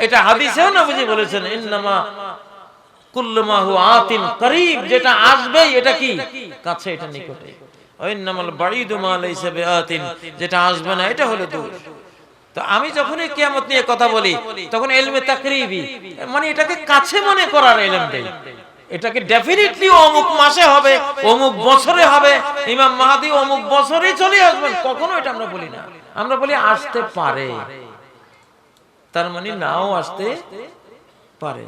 এটা হাদিসেও নবীজি বলেছেন ইন্নামা কুল্লু মা হুয়া আতিন করিব, যেটা আসবেই এটা কি কাছে, এটা নিকটে। ওয়াইন্নামাল বাঈদু মা লাইসা বিআতিন, যেটা আসবে না এটা হলো দূর। তো আমি যখনই কিয়ামত নিয়ে কথা বলি তখন ইলমে তাকরিবি, মানে এটাকে কাছে মনে করার ইলম দেই। এটাকে ডেফিনেটলি অমুক মাসে হবে, অমুক বছরে হবে, ইমাম মাহদি অমুক বছরেই চলে আসবেন, কখনো এটা আমরা বলি না। আমরা বলি আসতে পারে, তার মানে নাও আসতে পারে।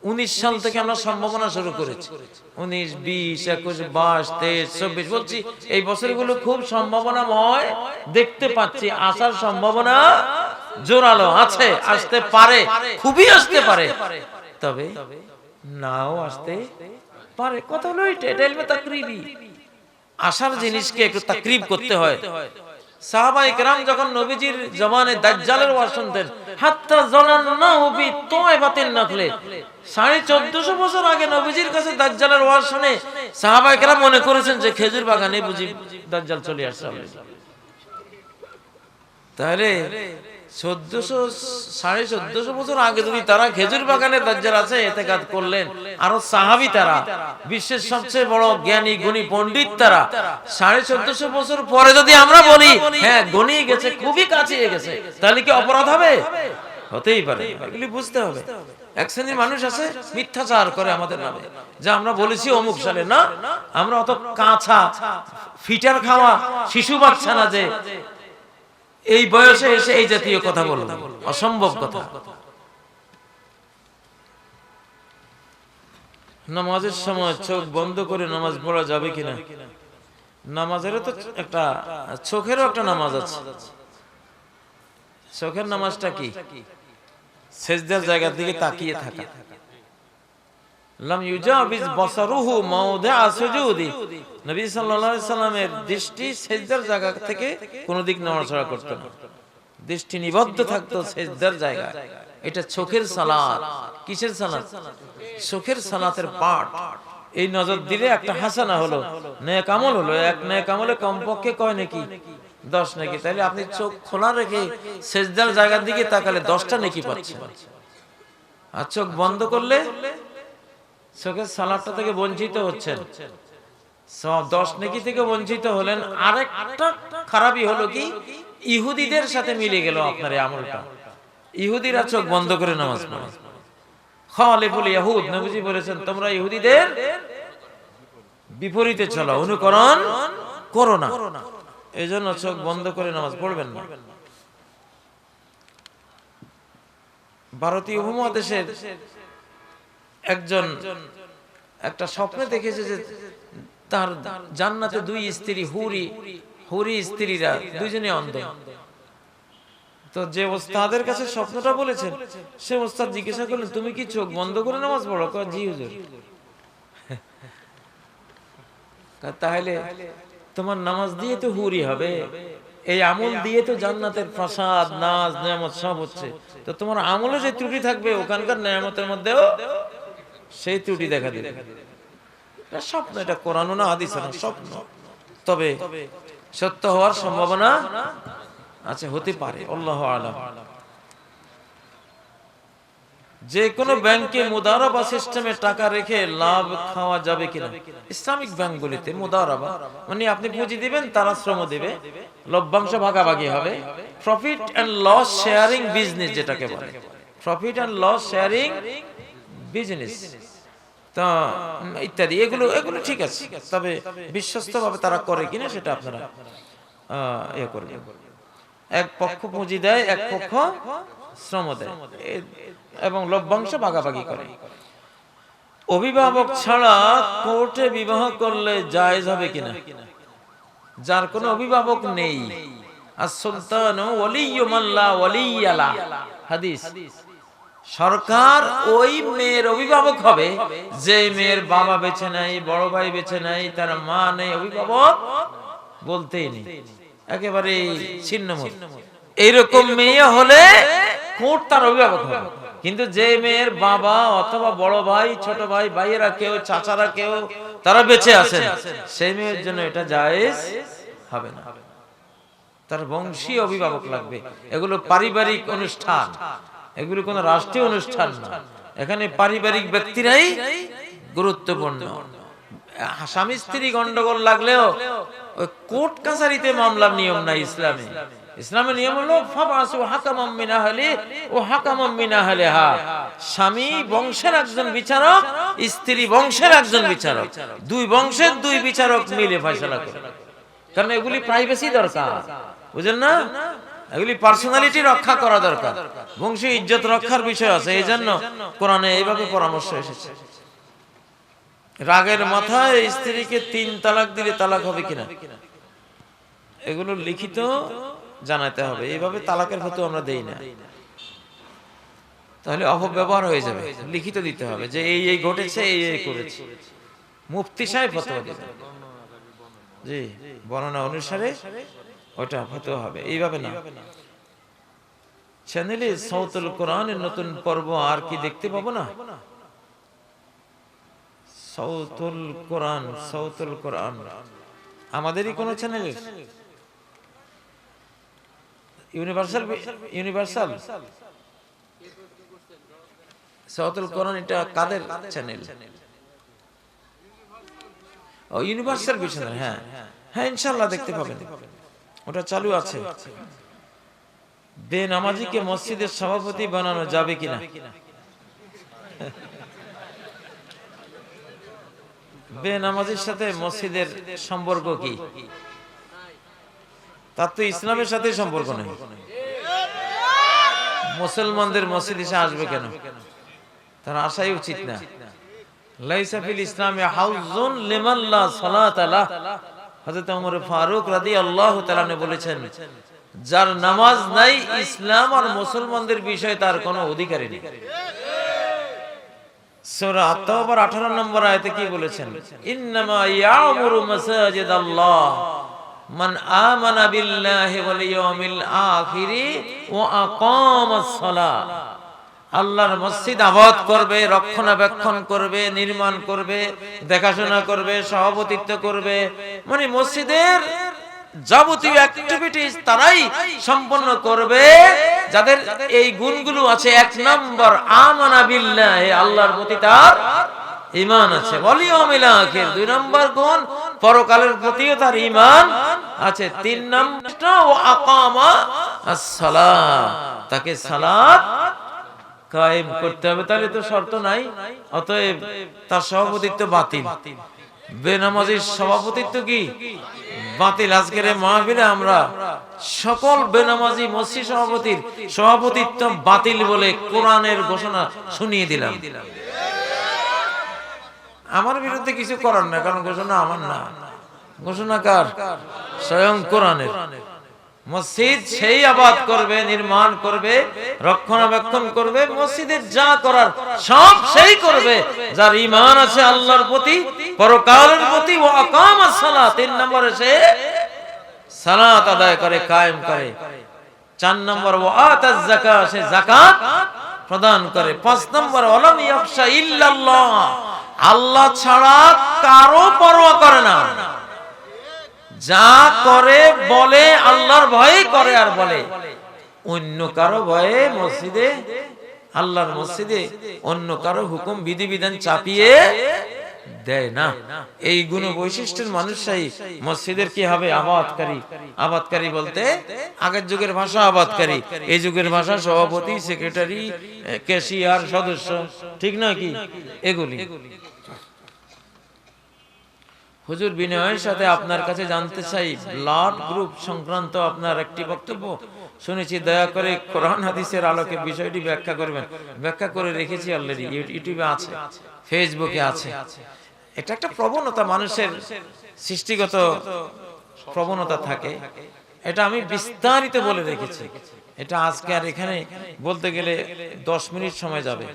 19 সাল থেকে আমরা সম্ভাবনা শুরু করেছি। 19, 20, 21, 22, 23, 24 বলছি, এই বছরগুলো খুব সম্ভাবনাময় দেখতে পাচ্ছি। আসার সম্ভাবনা জোরালো আছে, আসতে পারে, খুবই আসতে পারে, তবে নাও আসতে পারে। কথা হলো এটা ইলমে তাকরিবি। আসার জিনিসকে একটু তাকরিব করতে হয়। সাহাবায়ে কেরাম যখন নবীজির জমানে দাজ্জালের ওয়াজ শুনতেন, হাত্তা জানান্নাহু ফি তায়বাতিন নাখলে, 1450 বছর আগে নবীজির কাছে দাজ্জালের ওয়াজ শুনে সাহাবায়ে কেরাম মনে করেছেন যে খেজুর বাগানে বুঝি দাজ্জাল চলে আসছে। তাহলে 1450 বছর আগে যদি তারা খেজুর বাগানে দাজ্জাল আছে ইতিকাদ করলেন, আর সাহাবী তারা বিশ্বের সবচেয়ে বড় জ্ঞানী গুণী পণ্ডিত তারা, 1450 বছর পরে যদি আমরা বলি হ্যাঁ গণিয়ে গেছে, খুবই কাছে গেছে, তাহলে কি অপরাধ হবে? হতেই পারে। এগুলি বুঝতে হবে। এক শ্রেণীর মানুষ আছে মিথ্যাচার করে আমাদের নামে, যা আমরা বলেছি অমুক সালে, না, আমরা অত কাঁচা ফিটার খাওয়া শিশু বাচ্চা না যে এই বয়সে এসে এই জাতীয় কথা বলবো, অসম্ভব কথা। নামাজের সময় চোখ বন্ধ করে নামাজ পড়া যাবে কিনা? নামাজেরও তো একটা, চোখেরও একটা নামাজ আছে। চোখের নামাজটা কি? সিজদার জায়গার দিকে তাকিয়ে থাকা। লাম ইউজাবিজ বাসারুহু মাওদিআ সুজুদি, নবী সাল্লাল্লাহু আলাইহি সাল্লামের দৃষ্টি সিজদার জায়গা থেকে কোন দিক নড়াচড়া করত না, দৃষ্টি নিবদ্ধ থাকতো সিজদার জায়গায়। এটা চোখের সালাত। কিসের সালাত? চোখের সালাতের পাঠ। এই নজর দিলে একটা হাসানা হলো, নেক আমল হলো। এক নেক আমলে কমপক্ষে কয় নেকি? 10 নেকি। তাহলে আপনি চোখ খোলা রেখে সিজদার জায়গার দিকে তাকালে 10টা নেকি পাচ্ছেন। আর চোখ বন্ধ করলে চোখের সালাতটা থেকে বঞ্চিত হচ্ছেন, 10 নেকি থেকে বঞ্চিত হলেন। আরেকটা খারাপই হলো কি, ইহুদিদের সাথে মিলে গেল আপনার এই আমলটা। ইহুদিরা চোখ বন্ধ করে নামাজ পড়ে। খালিফুল ইয়াহুদ, নবীজি বলেছেন তোমরা ইহুদিদের বিপরীতে চলো, অনুকরণ করো না। এজন্য চোখ বন্ধ করে নামাজ পড়বেন না। ভারতীয় উপমহাদেশের একজন একটা স্বপ্নে দেখেছে যে তার জান্নাতে 2 স্ত্রী, হুরি স্ত্রীরা দুইজনে অন্ধ। তো যে ওস্তাদের কাছে স্বপ্নটা বলেছেন, সে ওস্তাদ জিজ্ঞাসা করলেন তুমি কি চোখ বন্ধ করে নামাজ পড়ো? কয় জি হুজুর। তাহলে তোমার নামাজ দিয়ে তো হুরি হবে, এই আমল দিয়ে তো জান্নাতের প্রাসাদ, নাজ, নেয়ামত সব হচ্ছে, তো তোমার আমলে যে ত্রুটি থাকবে ওখানকার নেয়ামতের মধ্যেও সেই ত্রুটি দেখা দিবে। এটা স্বপ্ন, এটা কোরআন না হাদিস না, স্বপ্ন। তবে সত্য হওয়ার সম্ভাবনা আছে, হতে পারে, আল্লাহু আলাম। যে কোনো ব্যাংকে মুদারাবা সিস্টেমে টাকা রেখে লাভ খাওয়া যাবে কিনা? ইসলামিক ব্যাংকগুলিতে মুদারাবা মানে আপনি পুঁজি দিবেন, তারা শ্রম দিবে, লভ্যাংশ ভাগাভাগি হবে। Profit and loss sharing business যেটাকে বলে, profit and loss sharing business তো ইত্যাদি, এগুলো ঠিক আছে। তবে বিশ্বস্তভাবে তারা করে কিনা সেটা আপনারা ইয়ে করবেন। এক পক্ষ পুঁজি দেয়, এক পক্ষ শ্রম দেয় এবং লভ্যাংশ ভাগাভাগি করে। অভিভাবক ছাড়া কোর্টে বিবাহ করলে জায়েজ হবে কিনা? যার কোনো অভিভাবক নেই। আর সুলতান ওয়ালিয়্যু মান লা ওয়ালিয়্যা লা, হাদিস। সরকার ওই মেয়ের অভিভাবক হবে যে মেয়ের বাবা বেঁচে নাই, বড় ভাই বেঁচে নাই, তার মা নেই, অভিভাবক বলতেই নেই, একেবারে ছিন্নমূল। এইরকম মেয়ে হলে কোর্ট তার অভিভাবক হবে। কিন্তু যে মেয়ের বাবা অথবা বড় ভাই, ছোট ভাই, ভাইয়েরা কেউ, চাচারা কেউ তারা বেঁচে আছেন, সেই মেয়ের জন্য এটা জায়েজ হবে না। তার বংশীয় অভিভাবক লাগবে। এগুলো পারিবারিক অনুষ্ঠান, এগুলো কোনো রাষ্ট্রীয় অনুষ্ঠান না। এখানে পারিবারিক ব্যক্তিরাই গুরুত্বপূর্ণ। স্বামী স্ত্রী গন্ডগোল লাগলেও ওই কোর্ট কাছারিতে মামলার নিয়ম নাই ইসলামে। ইসলামের নিয়ম হলো ফাবাসু হাকামান মিন আহলি ও হাকামান মিন আহলিহা। স্বামী বংশের একজন বিচারক, স্ত্রী বংশের একজন বিচারক, দুই বংশের দুই বিচারক মিলে ফয়সালা করে। কারণ এগুলি প্রাইভেসি দরকার, বুঝেন না? এগুলি পার্সোনালিটি রক্ষা করা দরকার, বংশীয় ইজ্জত রক্ষার বিষয় আছে। এই জন্য কোরআনে এইভাবে পরামর্শ এসেছে। রাগের মাথায় স্ত্রীকে 3 তালাক দিলে তালাক হবে কিনা এগুলো লিখিত জানাতে হবে। এইভাবে তালাকের ফতোয়া আমরা দেই না, তাহলে অপব্যবহার হয়ে যাবে। লিখিত দিতে হবে যে এই এই ঘটেছে, এই এই করেছে। মুফতি সাহেব ফতোয়া দিবেন, জি, বর্ণনা অনুসারে ওটা ফতোয়া হবে, এইভাবে না। চ্যানেলে সাউতুল কোরআনের নতুন পর্ব আর কি দেখতে পাবো না? সাউতুল কোরআন, সাউতুল কোরআন আমাদেরই কোন চ্যানেলে? ইউনিভার্সাল, ইউনিভার্সাল সাউতুল কোরআন, এটা কাদের চ্যানেল? ও ইউনিভার্সাল চ্যানেল। হ্যাঁ হ্যাঁ, ইনশাআল্লাহ দেখতে পাবেন, ওটা চালু আছে। বেনামাজিকে মসজিদের সভাপতি বানানো যাবে কিনা? বেনামাজির সাথে মসজিদের সম্পর্ক কি? তার তো ইসলামের সাথে সম্পর্ক নেই। মুসলমানদের মসজিদে সে আসবে কেন? তার আসাই উচিত না। লাইসা ফিল ইসলামে হাউজুন লিমান লা সালাত লা। হযরত ওমর ফারুক রাদিয়াল্লাহু তাআলা বলেছেন, যার নামাজ নাই, ইসলাম আর মুসলমানদের বিষয়ে তার কোনো অধিকারই নেই। সূরা আত-তাওবার 18 নম্বর আয়াতে কি বলেছেন? ইন্নামা ইয়ামুরু মাসাজিদাল্লাহ মান আমানা বিল্লাহি ওয়াল ইয়াউমিল আখিরি ওয়া আকামাস সালাহ। আল্লাহর মসজিদ আবাদ করবে, রক্ষণাবেক্ষণ করবে, নির্মাণ করবে, দেখাশোনা করবে, সভাপতিত্ব করবে, মানে মসজিদের যাবতীয় অ্যাক্টিভিটিস তারাই সম্পন্ন করবে যাদের এই গুণগুলো আছে। 1 নম্বর আমানা বিল্লাহি, আল্লাহর প্রতি তার ঈমান আছে। ওয়াল ইয়াউমিল আখির, 2 নম্বর গুণ পরকালের প্রতিও তার ঈমান আছে। 3 নম্বরটা ওয়া আকামা আস-সালাহ, তাকে সালাত কায়েম করতে হবে। তাহলে তো শর্ত নাই, অতএব তার সভাপতিত্ব বাতিল। বেনামাজির সভাপতিত্ব কি বাতিল। আজকের এই মাহফিলে আমরা সকল বেনামাজি মসজিদ সভাপতির সভাপতিত্ব বাতিল বলে কোরআনের ঘোষণা শুনিয়ে দিলাম। আমার বিরুদ্ধে কিছু করার না, কারণ ঘোষণা আমার না, ঘোষণা কার? স্বয়ং কোরআনের। মসজিদ সেই আবাদ করবে, নির্মাণ করবে, রক্ষণাবেক্ষণ করবে, মসজিদের যা করার সব সেই করবে যার ঈমান আছে আল্লাহর প্রতি, পরকালের প্রতি। ওয়া আকামাস সালাত, 3 নম্বরে সে সালাত আদায় করে, কায়েম করে। 4 নম্বর ওয়া আতাজ যাকাত, সে যাকাত প্রদান করে। 5 নম্বর ওয়ালাম ইয়াখশা ইল্লাল্লাহ, আল্লাহ ছাড়া কারো পরোয়া করে না। যা করে বলে আল্লাহর ভয়ে করে, আর বলে অন্য কারো ভয়ে মসজিদে, আল্লাহর মসজিদে অন্য কারো হুকুম বিধিবিধান চাপিয়ে দেয় না। এই গুণ বৈশিষ্ট্যের মানুষরাই মসজিদের কি হবে? আবাদকারী। আবাদকারী বলতে আগের যুগের ভাষা আবাদকারী, এই যুগের ভাষা সভাপতি, সেক্রেটারি, ক্যাশিয়ার, সদস্য, ঠিক না কি? এগুলি। হুজুর, বিনয়ের সাথে আপনার কাছে জানতে চাই, ব্লাড গ্রুপ সংক্রান্ত আপনার একটি বক্তব্য শুনেছি, দয়া করে কোরআন হাদিসের আলোকে বিষয়টি ব্যাখ্যা করবেন। ব্যাখ্যা করে রেখেছি অলরেডি, ইউটিউবে আছে, ফেসবুকে আছে। এটা একটা প্রবণতা, মানুষের সৃষ্টিগত প্রবণতা থাকে, এটা আমি বিস্তারিত বলে রেখেছি। এটা আজকে আর এখানে বলতে গেলে 10 মিনিট সময় যাবে,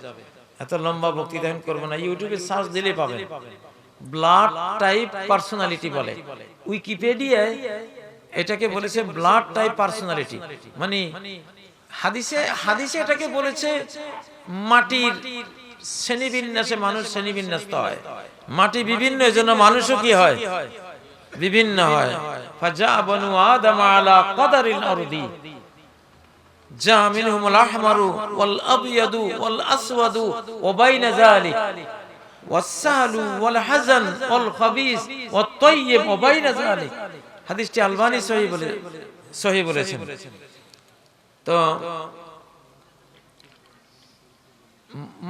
এত লম্বা বক্তৃতা আমি করবো না। ইউটিউবে সার্চ দিলেই পাবেন। ব্লাড টাইপ পার্সোনালিটি বলে উইকিপিডিয়ায়, এটাকে বলেছে ব্লাড টাইপ পার্সোনালিটি। মানে হাদিসে এটাকে বলেছে মাটির শ্রেণীবিন্যাসে মানুষ শ্রেণীবিন্যস্ত হয়। মাটি বিভিন্ন, এজন্য মানুষও কি হয়, বিভিন্ন হয়। ফাজা বনু আদম আলা কদারিল আরদি জা মিনহুমুল আহমারু ওয়াল আবয়াদু ওয়াল আসওয়াদু ওয়া বাইনা যালিক ওয়াসসাহলু ওয়াল হাযান ওয়াল খাবিস ওয়াত তাইয়্যিব ওয়া বাইনা যালিক। হাদিসটি আলবানী সহিহ বলেছেন। তো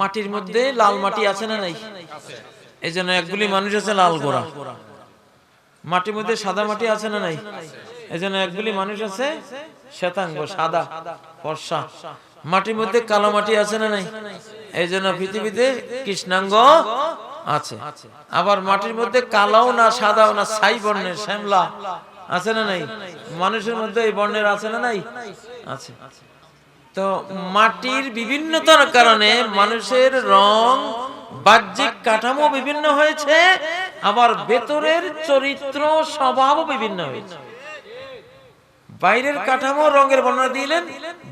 মাটির মধ্যে লাল মাটি আছে না নাই? এই জন্য একগুলি মানুষ আছে লাল গোরা। মাটির মধ্যে সাদা মাটি আছে না নাই? এই জন্য একগুলি মানুষ আছে শ্বেতাঙ্গ, সাদা ফর্সা। মাটির মধ্যে কালো মাটি আছে না নাই? এই জন্য পৃথিবীতে কৃষ্ণাঙ্গ আছে। আবার মাটির মধ্যে কালাও না সাদাও না, ছাই বর্ণের শ্যামলা আছে না নাই? মানুষের মধ্যে এই বর্ণের আছে না নাই? আছে। তো মাটির বিভিন্নতার কারণে মানুষের রং, বাহ্যিক কাঠামো বিভিন্ন হয়েছে, আবার ভেতরের চরিত্র স্বভাবও বিভিন্ন হয়েছে। বাইরের কাঠামো রঙের বর্ণনা দিলেন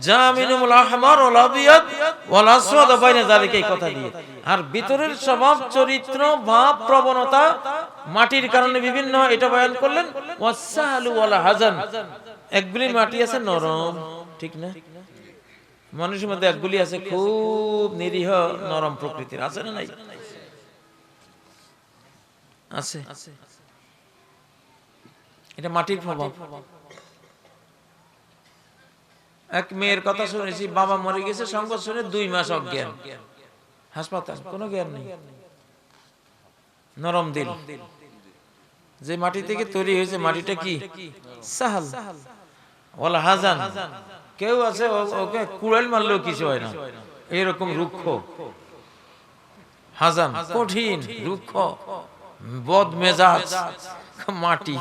জামিনুল আহমার ওয়াল আবিয়াদ ওয়াল আসওয়াদ বাইনা যালিকা, এই কথা দিয়ে। আর ভিতরের স্বভাব, চরিত্র, ভাব, প্রবণতা মাটির কারণে বিভিন্ন, এটা বয়ান করলেন। ওয়াসসাহলু ওয়াল হাযান, একগুলি মাটি আছে নরম, ঠিক না? মানুষের মধ্যে একগুলি আছে খুব নিরীহ নরম প্রকৃতির, আছে না নাই? আছে। এটা মাটির প্রভাব। এক মেয়ের কথা শুনেছি, বাবা মরে গেছে, সংঘর্ষণে 2 মাস অজ্ঞান, হাসপাতাল, কোনো জ্ঞান নেই। নরম দিল, যে মাটি থেকে তৈরি হয়েছে, মাটিটা কি সাহাল ওয়াল হাযান। কেউ আছে ওকে কুড়াল মারলেও কিছু হয় না, এরকম রুক্ষ। হাযান কঠিন, রুক্ষ, বদ মেজাজ মাটি।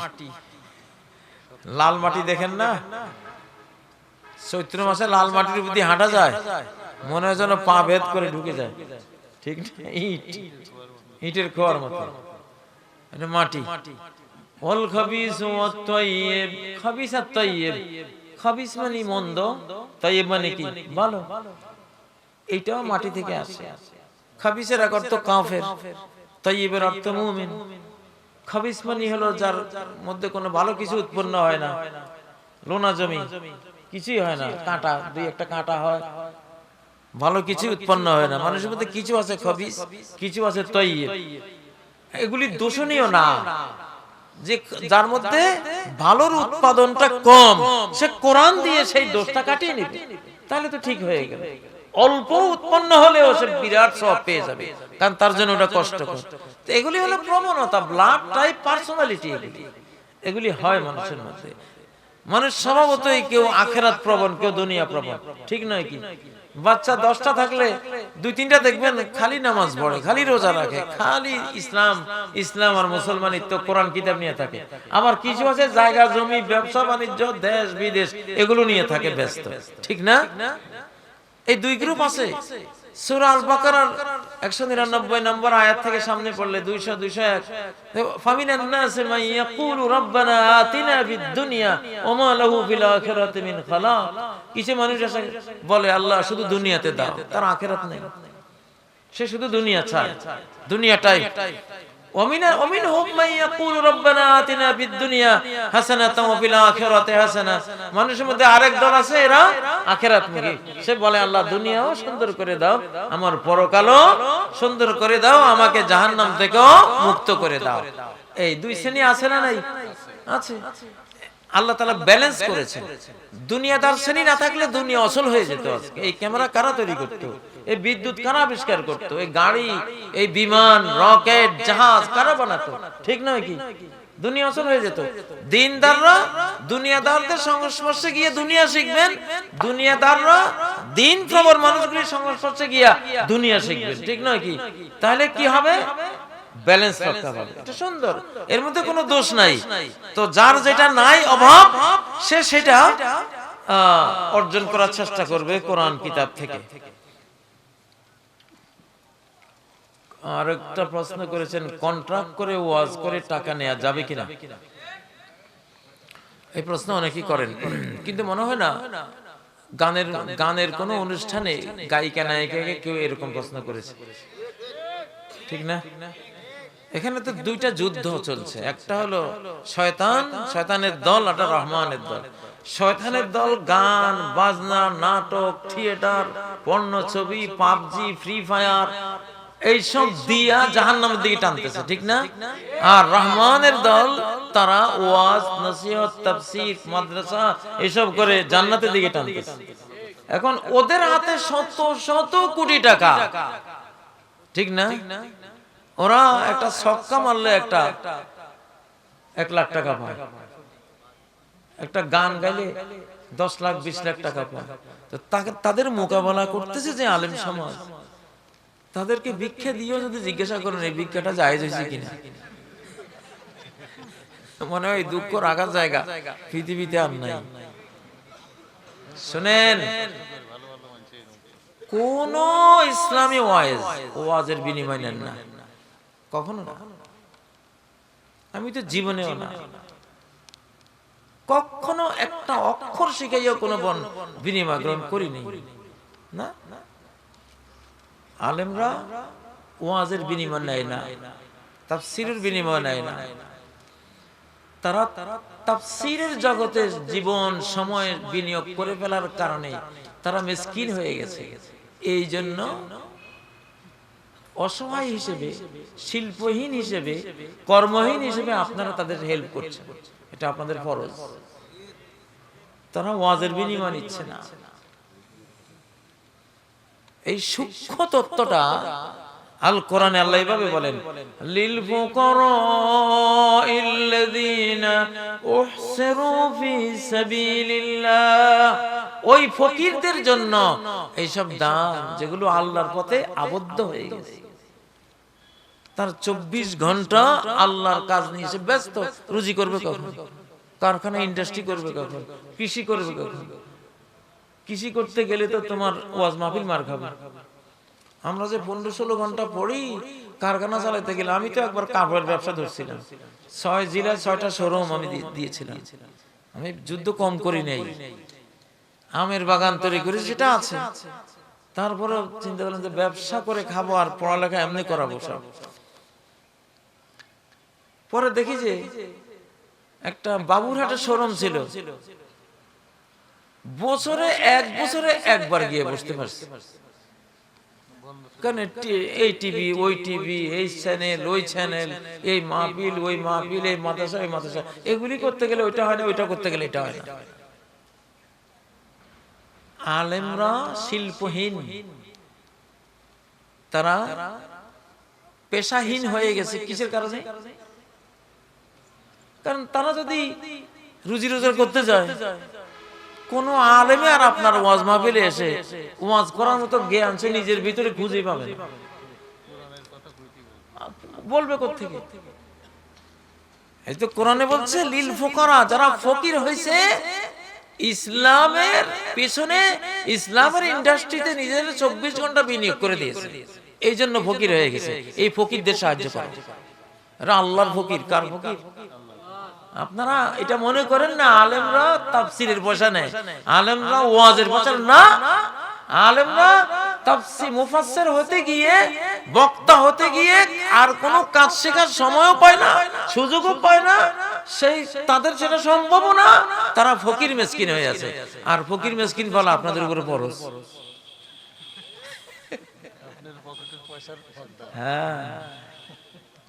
লাল মাটি দেখেন না, চৈত্র মাসে লাল মাটির উপর দিয়ে হাঁটা যায়, মনে হয় যেন পা ভেদ করে ঢুকে যায়, ঠিক না? ইটের খোয়ার মতো মাটি। ওয়াল খাবিস ওয়াত তাইয়্যিব, খাবিস আর তাইয়্যিব। খাবিস মানে মন্দ, তাইয়্যিব মানে কি ভালো। এইটাও মাটি থেকে আসে। খাবিসের অর্থ কাফের, তাইয়্যিবের অর্থ মুমিন। খাবিস মানে হলো যার মধ্যে কোনো ভালো কিছু উৎপন্ন হয় না, লোনা জমি, কিছুই হয় না, কাঁটা, 2-1টা কাঁটা হয়, ভালো কিছু উৎপন্ন হয় না। মানুষের মধ্যে কিছু আছে খাবিস, কিছু আছে তাইয়্যিব। এগুলি দোষণীয় না, যে যার মধ্যে ভালোর উৎপাদনটা কম, সে কোরআন দিয়ে সেই দোষটা কাটিয়ে নেবে, তাহলে তো ঠিক হয়ে গেল। অল্প উৎপন্ন হলেও সে বিরাট সওয়াব পেয়ে যাবে, কারণ তার জন্য ওটা কষ্টকর। তো এগুলি হলো প্রবণতা, ব্লাড টাইপ পার্সোনালিটি। এগুলি হয় মানুষের মধ্যে। মানুষ স্বভাবতই কেউ আখেরাত প্রবণ, কেউ দুনিয়া প্রবণ, ঠিক নয় কি? বাচ্চা 10টা থাকলে 2-3টা দেখবেন খালি নামাজ পড়ে, খালি রোজা রাখে, খালি ইসলাম আর মুসলমানিত্ব, কোরআন কিতাব নিয়ে থাকে। আবার কিছু আছে জায়গা জমি, ব্যবসা বাণিজ্য, দেশ বিদেশ, এগুলো নিয়ে থাকে ব্যস্ত, ঠিক না? এই 2 গ্রুপ আছে। সূরা আল বাকারার 199 নম্বর আয়াত থেকে সামনে পড়লে 200-201, ফামিনান নাসি মান ইয়াকুলু রাব্বানা আতিনা ফিদ দুনিয়া ওয়া মা লাহু ফিল আখিরাতি মিন খালাক। কিছু মানুষ আছে বলে আল্লাহ শুধু দুনিয়াতে দাও, তার আখিরাত নেই, সে শুধু দুনিয়া চায়, দুনিয়াটাই। ومنهم من يقول ربنا آتنا في الدنيا حسنة وفي الآخرة حسنة। মানুষের মধ্যে আরেক দল আছে, এরা আখিরাতমুখী। সে বলে আল্লাহ দুনিয়াও সুন্দর করে দাও, আমার পরকালও সুন্দর করে দাও, আমাকে জাহান্নাম থেকেও মুক্ত করে দাও। এই 2 শ্রেণী আছে না নাই? আছে। আল্লাহ তাআলা ব্যালেন্স করেছেন। দুনিয়াদার শ্রেণী না থাকলে দুনিয়া অচল হয়ে যেত আজকে। এই ক্যামেরা কারা তৈরি করতো? এই বিদ্যুৎ কারা আবিষ্কার করতো? এই গাড়ি, এই বিমান, রকেট, জাহাজ কারা বানাতো? ঠিক নয় কি? দুনিয়া অচল হয়ে যেত। দিনদাররা দুনিয়াদারদের সংস্পর্শে গিয়ে দুনিয়া শিখবেন, দুনিয়াদাররা দিন প্রবর মানুষগুলির সংস্পর্শে গিয়া দুনিয়া শিখবেন, ঠিক নয় কি? তাহলে কি হবে? ব্যালেন্স রক্ষা পাবে, এটা সুন্দর, এর মধ্যে কোনো দোষ নাই। তো যার যেটা নাই অভাব, সে সেটা অর্জন করার চেষ্টা করবে কোরআন কিতাব থেকে। আর একটা প্রশ্ন করেছেন, কন্ট্রাক্ট করে ওয়াজ করে টাকা নেওয়া যাবে কিনা? এই প্রশ্ন অনেকেই করেন, কিন্তু মনে হয় না গানের কোন অনুষ্ঠানে গায়িকা নায়িকাকে কেউ এরকম প্রশ্ন করেছে, ঠিক না? এখানে তো দুইটা যুদ্ধ চলছে, একটা হলো শয়তানের দল, একটা রহমানের দল। শয়তানের দল গান বাজনা, নাটক, থিয়েটার, পর্ণ ছবি, পাবজি, ফ্রি ফায়ার এইসব দিয়া জাহান্নামের দিকে টানতেছে, ঠিক না? আর রহমানের দল তারা ওয়াজ, নসিহত, তাফসীর, মাদ্রাসা এসব করে জান্নাতের দিকে টানতেছে। এখন ওদের হাতে শত শত কোটি টাকা, ঠিক না? ওরা একটা ছক্কা মারলে একটা 1 লাখ টাকা পায়, একটা গান গাইলে 10 লাখ 20 লাখ টাকা পায়। তো তাদের মোকাবেলা করতেছে যে আলেম সমাজ, তাদেরকে ভিক্ষা দিয়েও যদি জিজ্ঞাসা করেন এই ভিক্ষাটা জায়েজ হয়েছে কিনা, মনে হয় দুঃখ রাখার জায়গা পৃথিবীতে আর নাই। শুনেন, কোন ইসলামী ওয়াজের বিনিময় নেন না, কখনো না। আমি তো জীবনেও না, কখনো একটা অক্ষর শিখাইও কোনো বিনিময় গ্রহণ করিনি না। আলেমরা ওয়াজের বিনিময় নেয় না, তাফসীরের বিনিময় নেয় না। তারা তাফসীরের জগতে জীবন সময় বিনিয়োগ করে ফেলার কারণে তারা মিসকিন হয়ে গেছে। এই জন্য অসহায় হিসেবে, শিল্পহীন হিসেবে, কর্মহীন হিসেবে আপনারা তাদের হেল্প করছেন, এটা আপনাদের ফরজ। তারা ওয়াজের বিনিময় নিচ্ছে না। এই সূক্ষ্ম তত্ত্বটা আল কোরআনে আল্লাহ এইভাবে বলেন, লিল ফুকারাইল্লাযীনা উহসিরু ফি সাবিলিল্লাহ, ওই ফকিরদের জন্য এইসব দান যেগুলো আল্লাহর পথে আবদ্ধ হয়ে গেছে। তার 24 ঘন্টা আল্লাহর কাজ নিয়ে সে ব্যস্ত। রুজি করবে কখন? কারখানা ইন্ডাস্ট্রি করবে কখন? কৃষি করবে কখন? কৃষি করতে গেলে তো তোমার ওয়াজ মাহফিল মার খাবে। আমরা যে 15-16 ঘন্টা পড়ি কারখানা চালাতে গেলে, আমি তো একবার কাপড়ের ব্যবসা ধরছিলাম, 6 জেলায় 6টা শোরুম আমি দিয়েছিলাম। আমি যুদ্ধ কম করি নাই, আমের বাগান তৈরি করি, সেটা আছে। তারপরে চিন্তা করলাম যে ব্যবসা করে খাবো আর পড়ালেখা এমনি করাবো সব। পরে দেখি যে একটা বাবুরহাটের শোরুম ছিল, বছরে একবার গিয়ে বসতে পারছি। এই টিভি, ওই টিভি, এই চ্যানেল, ওই চ্যানেল, এই মাহফিল, ওই মাহফিল, এই মাদ্রাসা, ওই মাদ্রাসা, এগুলি করতে গেলে ওইটা হয় না, ওইটা করতে গেলে এটা হয় না। আলেমরা শিল্পহীন, তারা পেশাহীন হয়ে গেছে। কিসের কারণে? কারণ তারা যদি রুজি রোজগার করতে যায়, কোন আলেমে আর আপনার ওয়াজ মাহফিলে এসে ওয়াজ করার মতো জ্ঞান সে নিজের ভিতরে খুঁজে পাবে, বলবে কোত্থেকে? এই তো কোরআনে বলছে লিল ফুকারা, যারা ফকির হয়েছে, ইসলামের পিছনে, ইসলামের ইন্ডাস্ট্রিতে নিজের 24 ঘন্টা বিনিয়োগ করে দিয়েছে, এই জন্য ফকির হয়ে গেছে। এই ফকিরদের সাহায্য করে, এরা আল্লাহর ফকির। কার ফকির? আপনারা এটা মনে করেন না আলেমরা তাফসীরের পয়সা নেয়, আলেমরা ওয়াজের পয়সা না। আলেমরা তাফসীর মুফাসসির হতে গিয়ে, বক্তা হতে গিয়ে আর কোনো কাজ শেখার সময়ও পায় না, সুযোগও পায় না, সেই তাদের সেটা সম্ভব না। তারা ফকির মিসকিন হয়ে আছে। আর ফকির মিসকিন বলা আপনাদের উপরে ফরজ। হ্যাঁ,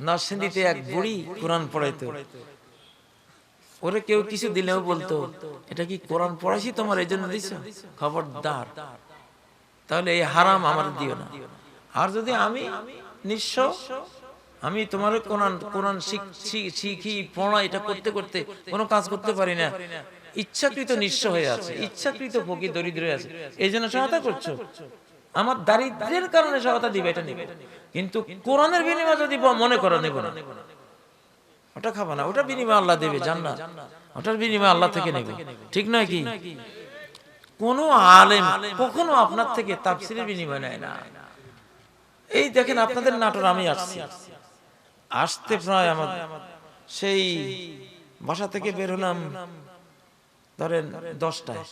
নরসিংদীতে এক বুড়ি কোরআন পড়াইতো, ওরে কেউ কিছু দিলেও বলতো, এটা কি কোরআন পড়াইছি তোমার এই জন্য দিছো? খবরদার, তাহলে এই হারাম আমার দিও না। আর যদি আমি নিঃস্ব, আমি তোমার কোরআন শিখি পড়া, এটা করতে করতে কোনো কাজ করতে পারি না, ইচ্ছাকৃত নিঃস্ব হয়ে আছে, ইচ্ছাকৃত ফকির দরিদ্র হয়ে আছে, এই জন্য সহায়তা করছো, আমার দারিদ্র্যের কারণে সহায়তা দিবে, এটা নিবে। কিন্তু কোরআনের বিনিময়ে যদি মনে করো নেব না, ওটা খাবো না, ওটা বিনিময়ে আল্লাহ দেবে জান্নাত, ওটার বিনিময়ে আল্লাহ থেকে নেব, ঠিক নয় কি? কোন আলেম কখনো আপনার থেকে তাফসীরের বিনিময় নেয় না। এই দেখেন আপনাদের নাটোর আমি আসতে প্রায় আমার সেই বাসা থেকে বের হলাম ধরেন 10টায়,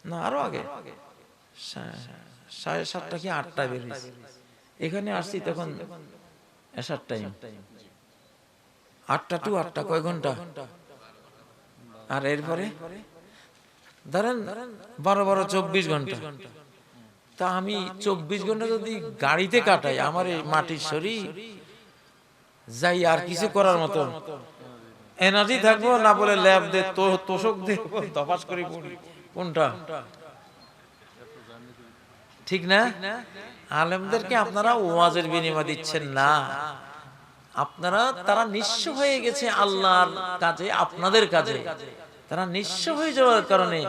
না আরো আগে 7:30 কি 8টায় বেরিয়েছি, এখানে আসছি তখন এশার টাইম। 8টা টু 8টা কয় ঘন্টা? আর এরপরে ধরেন 12 24 ঘন্টা। তা আমি 24 ঘন্টা যদি গাড়িতে কাটাই, আমার এই মাটির শরীর যাই আর কিছু করার মতো এনার্জি থাকবো না? বলে ল্যাব দে, তোষক দে, তপাস করি কোনটা, ঠিক না? আলেমদেরকে আপনারা ওয়াজের বিনিময় দিচ্ছেন না, আপনারা তারা নিঃস্ব হয়ে গেছে আল্লাহর কাজে, আপনাদের কাজে তারা নিঃস্ব হয়ে যাওয়ার কারণে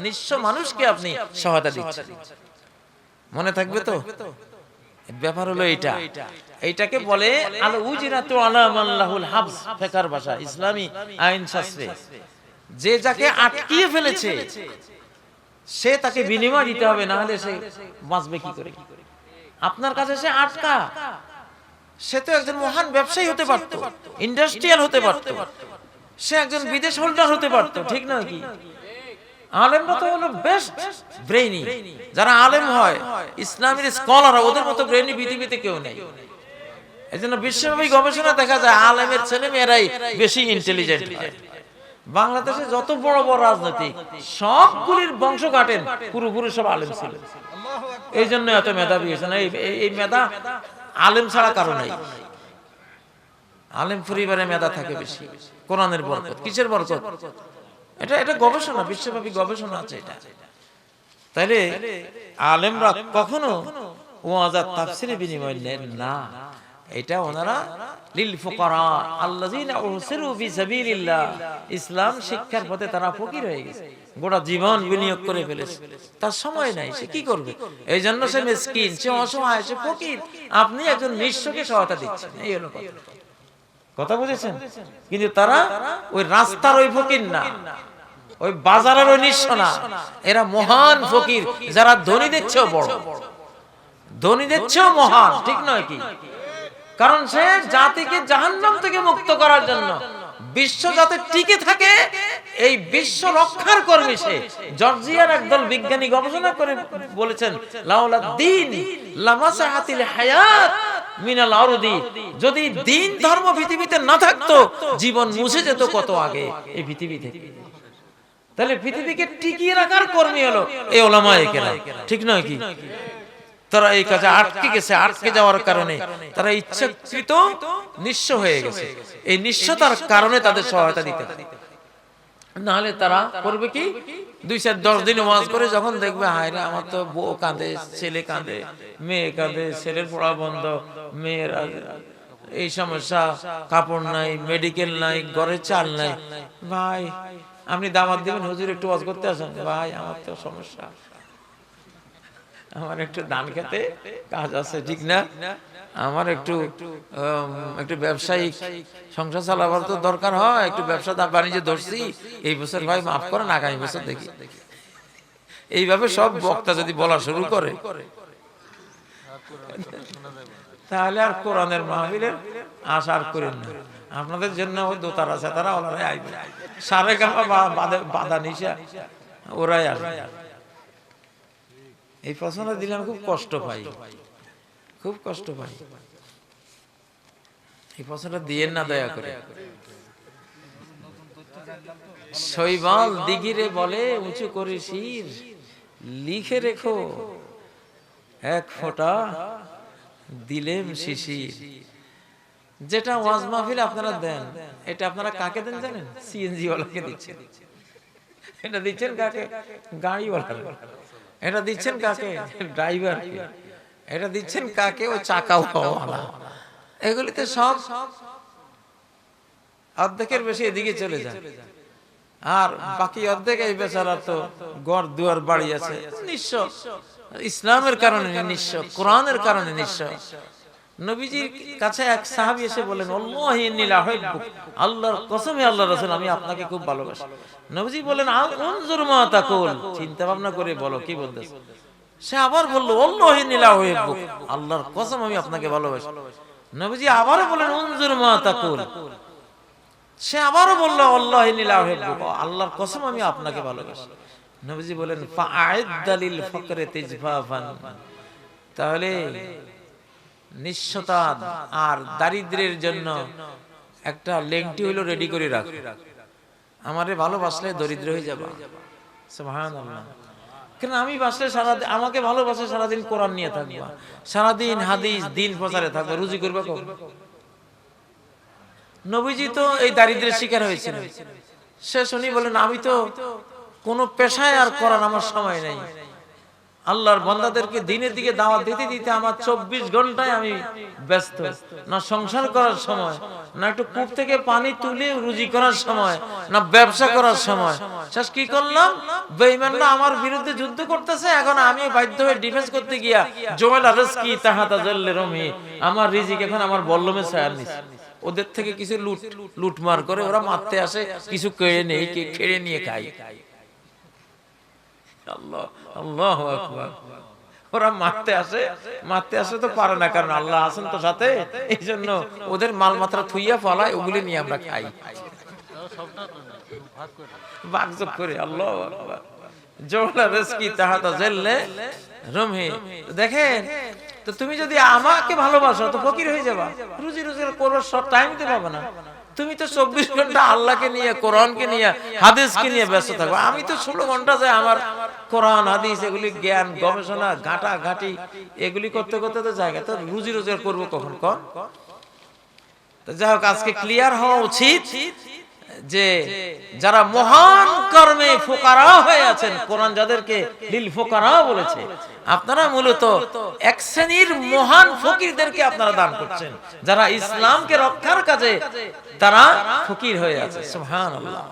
নিঃস্ব মানুষকে আপনি সহায়তা দিচ্ছেন। মনে থাকবে তো? ব্যাপার হলো এইটা, এইটাকে বলে আল উজরাতু আলা মাল্লাহুল হাবস, ফিকার ভাষা, ইসলামী আইন শাস্ত্রে। যে যাকে আটকিয়ে ফেলেছে সে তাকে বিনিময় দিতে হবে, না হলে সে বাঁচবে কি করে? আপনার কাছে সে আটকা, সে তো একজন মহান ব্যবসায়ী হতে পারত, ইন্ডাস্ট্রিয়াল হতে পারত, সে একজন বিদেশ হোল্ডার হতে পারত, ঠিক নয় কি? আলেমরা তো হলো বেস্ট ব্রেইনি, যারা আলেম হয় ইসলামের স্কলার, ওদের মতো ব্রেইনি পৃথিবীতে কেউ নেই। এজন্য বিশ্বব্যাপী গবেষণা দেখা যায় আলেমের ছেলে মেয়েরাই বেশি ইন্টেলিজেন্ট হয়। বাংলাদেশে যত বড় বড় রাজনৈতিক সবগুলির বংশ কাটেন পুরোপুরি সব আলেম ছিল, এই জন্য এত মেধাবী হয়েছে না। এই মেধা আলেম ছাড়া কারো নাই। আলেম পরিবারে মেধা থাকে বেশি, কোরআনের বরকত। কিসের বরকত? এটা গবেষণা, বিশ্বব্যাপী গবেষণা আছে এটা। তাইলে আলেমরা কখনো ওয়াজ আর তাফসীরের বিনিময় নেন না, এটা ওনারা লিল ফুকারা আল্লাযিনা উরসিলু ফি সাবিলিল্লাহ, ইসলাম শিক্ষার পথে তারা ফকির হয়ে গেছে, গোটা জীবন বিনিয়োগ করে ফেলেছে, তার সময় নাই, সে কি করবে? এই জন্য সে মিসকিন, সে অসহায়, সে ফকির। আপনি একজন নিঃস্বকে সহায়তা দিচ্ছেন, এই হলো কথা, বুঝেছেন? কিন্তু তারা ওই রাস্তার ওই ফকির না, ওই বাজারের ওই নিঃস্ব না, এরা মহান ফকির, যারা ধনীদের চেয়েও বড়, ধনীদের চেয়েও মহান, ঠিক নয় কি? কারণ সে জাতিকে জাহান্নাম থেকে মুক্ত করার জন্য, বিশ্ব যাতে টিকে থাকে, এই বিশ্ব রক্ষার কর্মী সে। জর্জিয়ার একদল বিজ্ঞানী গবেষণা করে বলেছেন, লাউলা দ্বীন লামাসাহাতিল হায়াত মিনাল আরদি, যদি দ্বীন ধর্ম পৃথিবীতে না থাকতো জীবন মুছে যেত কত আগে এই পৃথিবী থেকে। তাহলে পৃথিবীকে টিকিয়ে রাখার কর্মী হলো এই উলামায়ে কেরাম, ঠিক নয় কি? তারা এই কাজে আটকে গেছে, আটকে যাওয়ার কারণে তারা ইচ্ছাকৃত নিঃস্ব হয়ে গেছে। এই নিঃস্বতার কারণে তাদের সহায়তা দিতে হবে, নাহলে তারা করবে কি? 2-4-10 দিন ওয়াজ করে যখন দেখবে হায় রে, আমার তো বউ কাঁদে, ছেলে কাঁদে, মেয়ে কাঁদে, ছেলের পড়া বন্ধ, মেয়ের এই সমস্যা, কাপড় নাই, মেডিকেল নাই, ঘরে চাল নাই, ভাই আপনি দাওয়াত দিবেন, হুজুর একটু ওয়াজ করতে আসেন, ভাই আমার তো সমস্যা, আমার একটু ধান খেতে কাজ আছে, ঠিক না? আমার একটু ব্যবসায়িক সংসার চালাবার তো দরকার হয়, একটু ব্যবসা বাণিজ্য ধরছি, এই বছর ভাই মাফ করেন, আগামী বছর দেখি। এইভাবে সব বক্তা যদি বলা শুরু করে, তাহলে আর কোরআনের মাহফিলের আশা আর করেন না। আপনাদের জন্য ওই দোতারা সেতারা ওরাই আইবে, সারে গামা বাধা নিশা ওরাই আসবে। এই প্রশ্নটা দিলে আমি খুব কষ্ট পাই, খুব কষ্ট পাই। এই প্রশ্নটা দিয়েন না দয়া করে। শৈবাল দিঘিরে বলে উঁচু করে শির, লিখে রেখো এক ফোঁটা দিলেম শিশির। যেটা ওয়াজ মাহফিল আপনারা দেন, এটা আপনারা কাকে দেন জানেন? সিএনজি ওয়ালাকে দিচ্ছেন। এটা দিচ্ছেন কাকে? গাড়িওয়ালা। এটা দিচ্ছেন কাকে? ড্রাইভার। এটা দিচ্ছেন কাকে? ও চাকাওয়ালা। এগুলিতে সব অর্ধেকের বেশি এদিকে চলে যায়, আর বাকি অর্ধেক এই বেচারা তো ঘর দুয়ার বাড়ি আছে, নিঃস্ব, ইসলামের কারণে নিঃস্ব, কোরআনের কারণে নিঃস্ব। নবীজির কাছে এক সাহাবী এসে বলেন, আল্লাহি ইন্নী লা উহিব্বুক, আল্লাহর কসমে আল্লাহ রাসূল আমি আপনাকে খুব ভালোবাসি। নবীজি বলেন, আনজুর মা তাকুল, চিন্তা ভাবনা করে বলো কি বলতেছ। সে আবার বলল, আল্লাহি ইন্নী লা উহিব্বুক, আল্লাহর কসম আমি আপনাকে ভালোবাসি। নবীজি আবারও বলেন, আনজুর মা তাকুল। সে আবারও বলল, আল্লাহি ইন্নী লা উহিব্বুক, আল্লাহর কসম আমি আপনাকে ভালোবাসি। নবীজি বলেন, ফাআইদ্দা লিল ফাকরি তিজফাফান, তাহলে নিঃস্বতা আর দারিদ্র্যের জন্য একটা লেংটি হইলো রেডি করে রাখ, আমারে ভালোবাসলে দরিদ্র হয়ে যাবে। সুবহানাল্লাহ। কেন আমি বাসলে সারাদিন, আমাকে ভালোবাসে সারাদিন কোরআন নিয়ে থাকবা, সারাদিন হাদিস দিন প্রচারে থাকবা, রুজি করবে কখন? নবীজি তো এই দারিদ্র্যের শিকার হয়েছিল। সে শুনি বলেন, আমি তো কোনো পেশায় আর করার আমার সময় নেই, আল্লাহর বান্দাদেরকে দিনের দিকে দাওয়াত দিতে দিতে আমার 24 ঘন্টায় আমি ব্যস্ত, না সংসার করার সময়, না একটু কূপ থেকে পানি তুলে রুজি করার সময়, না ব্যবসা করার সময়। শেষ কি করলাম, বেঈমানরা আমার বিরুদ্ধে যুদ্ধ করতেছে, এখন আমি বাধ্য হয়ে ডিফেন্স করতে গিয়া জুমালা রিজকি তাহাতা জাল্লে রমি, আমার রিজিক এখন আমার বল্লমে ছায়ার নিচে। ওদের থেকে কিছু লুটমার করে ওরা মারতে আসে, কিছু কেড়ে নেই, খেড়ে নিয়ে খাই। আল্লাহ, আল্লাহু আকবার। ওরা মারতে আসে তো পারে না, কারণ আল্লাহ আছেন তো সাথে, এই জন্য ওদের মাল মাত্রা থুইয়া ফলায়, ওগুলি নিয়ে আমরা খাই, ভাগযোগ করে। আল্লাহু আকবার। জওলা রিজকি তাহাতা জাল্লে রমি। দেখেন তো, তুমি যদি আমাকে ভালোবাসো তো ফকির হয়ে যাবা, রুজি রোজগার করবার সব টাইম দিতে পারবে না। তুমি তো 24 ঘন্টা আল্লাহকে নিয়ে, কোরআনকে নিয়ে, হাদিসকে নিয়ে ব্যস্ত থাকো। আমি তো 16 ঘন্টা যায় আমার কোরআন হাদিস এগুলি জ্ঞান গবেষণা ঘাটা ঘাটি এগুলি করতে করতে তো জায়গা, তো রুজি রোজগার করবো কখন? তো যাই হোক, আজকে ক্লিয়ার হওয়া উচিত যে যারা মহান কর্মে ফুকারা হয়ে আছেন, কোরআন যাদেরকে লিল ফুকারা বলেছে, আপনারা মূলত এক শ্রেণীর মহান ফকিরদেরকে আপনারা দান করছেন, যারা ইসলামকে রক্ষার কাজে তারা ফকির হয়ে আছে। সুবহানাল্লাহ।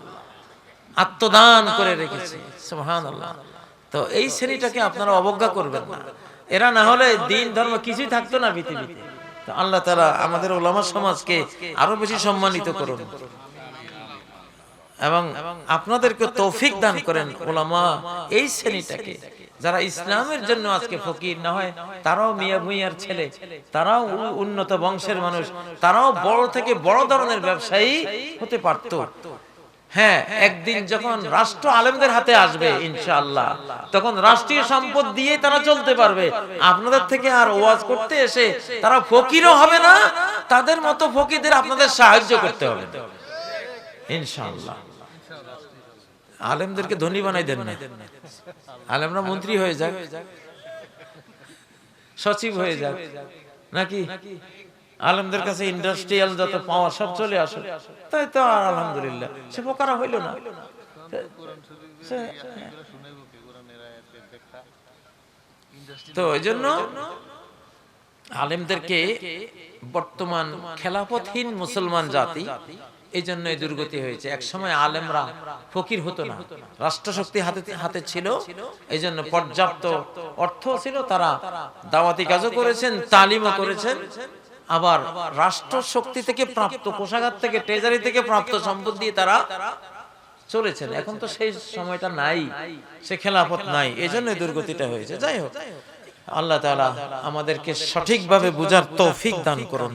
আত্মদান করে রেখেছে। সুবহানাল্লাহ। তো এই শ্রেণীটাকে আপনারা অবজ্ঞা করবেন না। এরা না হলে দিন ধর্ম কিছুই থাকতো না পৃথিবীতে। তো আল্লাহ তাআলা আমাদের উলামা সমাজকে আরো বেশি সম্মানিত করুন এবং আপনাদেরকে তৌফিক দান করেন। উলামা এই শ্রেণীটাকে, যারা ইসলামের জন্য আজকে ফকির না হয়, তারাও মিয়া ভুইয়ার ছেলে, তারাও উন্নত বংশের মানুষ, তারাও বড় থেকে বড় ধরনের ব্যবসায়ী হতে পারত। হ্যাঁ, একদিন যখন রাষ্ট্র আলেমদের হাতে আসবে ইনশাআল্লাহ, তখন রাষ্ট্রীয় সম্পদ দিয়ে তারা চলতে পারবে। আপনাদের থেকে আর ওয়াজ করতে এসে তারা ফকিরও হবে না, তাদের মতো ফকিরদের আপনাদের সাহায্য করতে হবে ইনশাআল্লাহ। আলেমদেরকে ধনী বানাই দেন না, আলেমরা মন্ত্রী হয়ে যাক, সচিব হয়ে যাক, নাকি আলেমদের কাছে ইন্ডাস্ট্রিয়াল যত পাওয়া সব চলে আসে, তাই তো আর আলহামদুলিল্লাহ সে পোকারা হইল না। তো এই জন্য আলেমদেরকে, বর্তমান খেলাফতহীন মুসলমান জাতি এই জন্য এই দুর্গতি হয়েছে। এক সময় আলেমরা ফকির হতো না, রাষ্ট্রশক্তি হাতে ছিল, এই জন্য পর্যাপ্ত অর্থ ছিল, তারা দাওয়াতি কাজও করেছেন, তালিমও করেছেন, আবার রাষ্ট্র শক্তি থেকে প্রাপ্ত, কোষাগার থেকে, ট্রেজারি থেকে প্রাপ্ত সম্পদ দিয়ে তারা চলেছেন। এখন তো সেই সময়টা নাই, সে খেলাফত নাই, এই জন্য দুর্গতিটা হয়েছে। যাই হোক, আল্লাহ তাআলা আমাদেরকে সঠিকভাবে বুঝার তৌফিক দান করুন।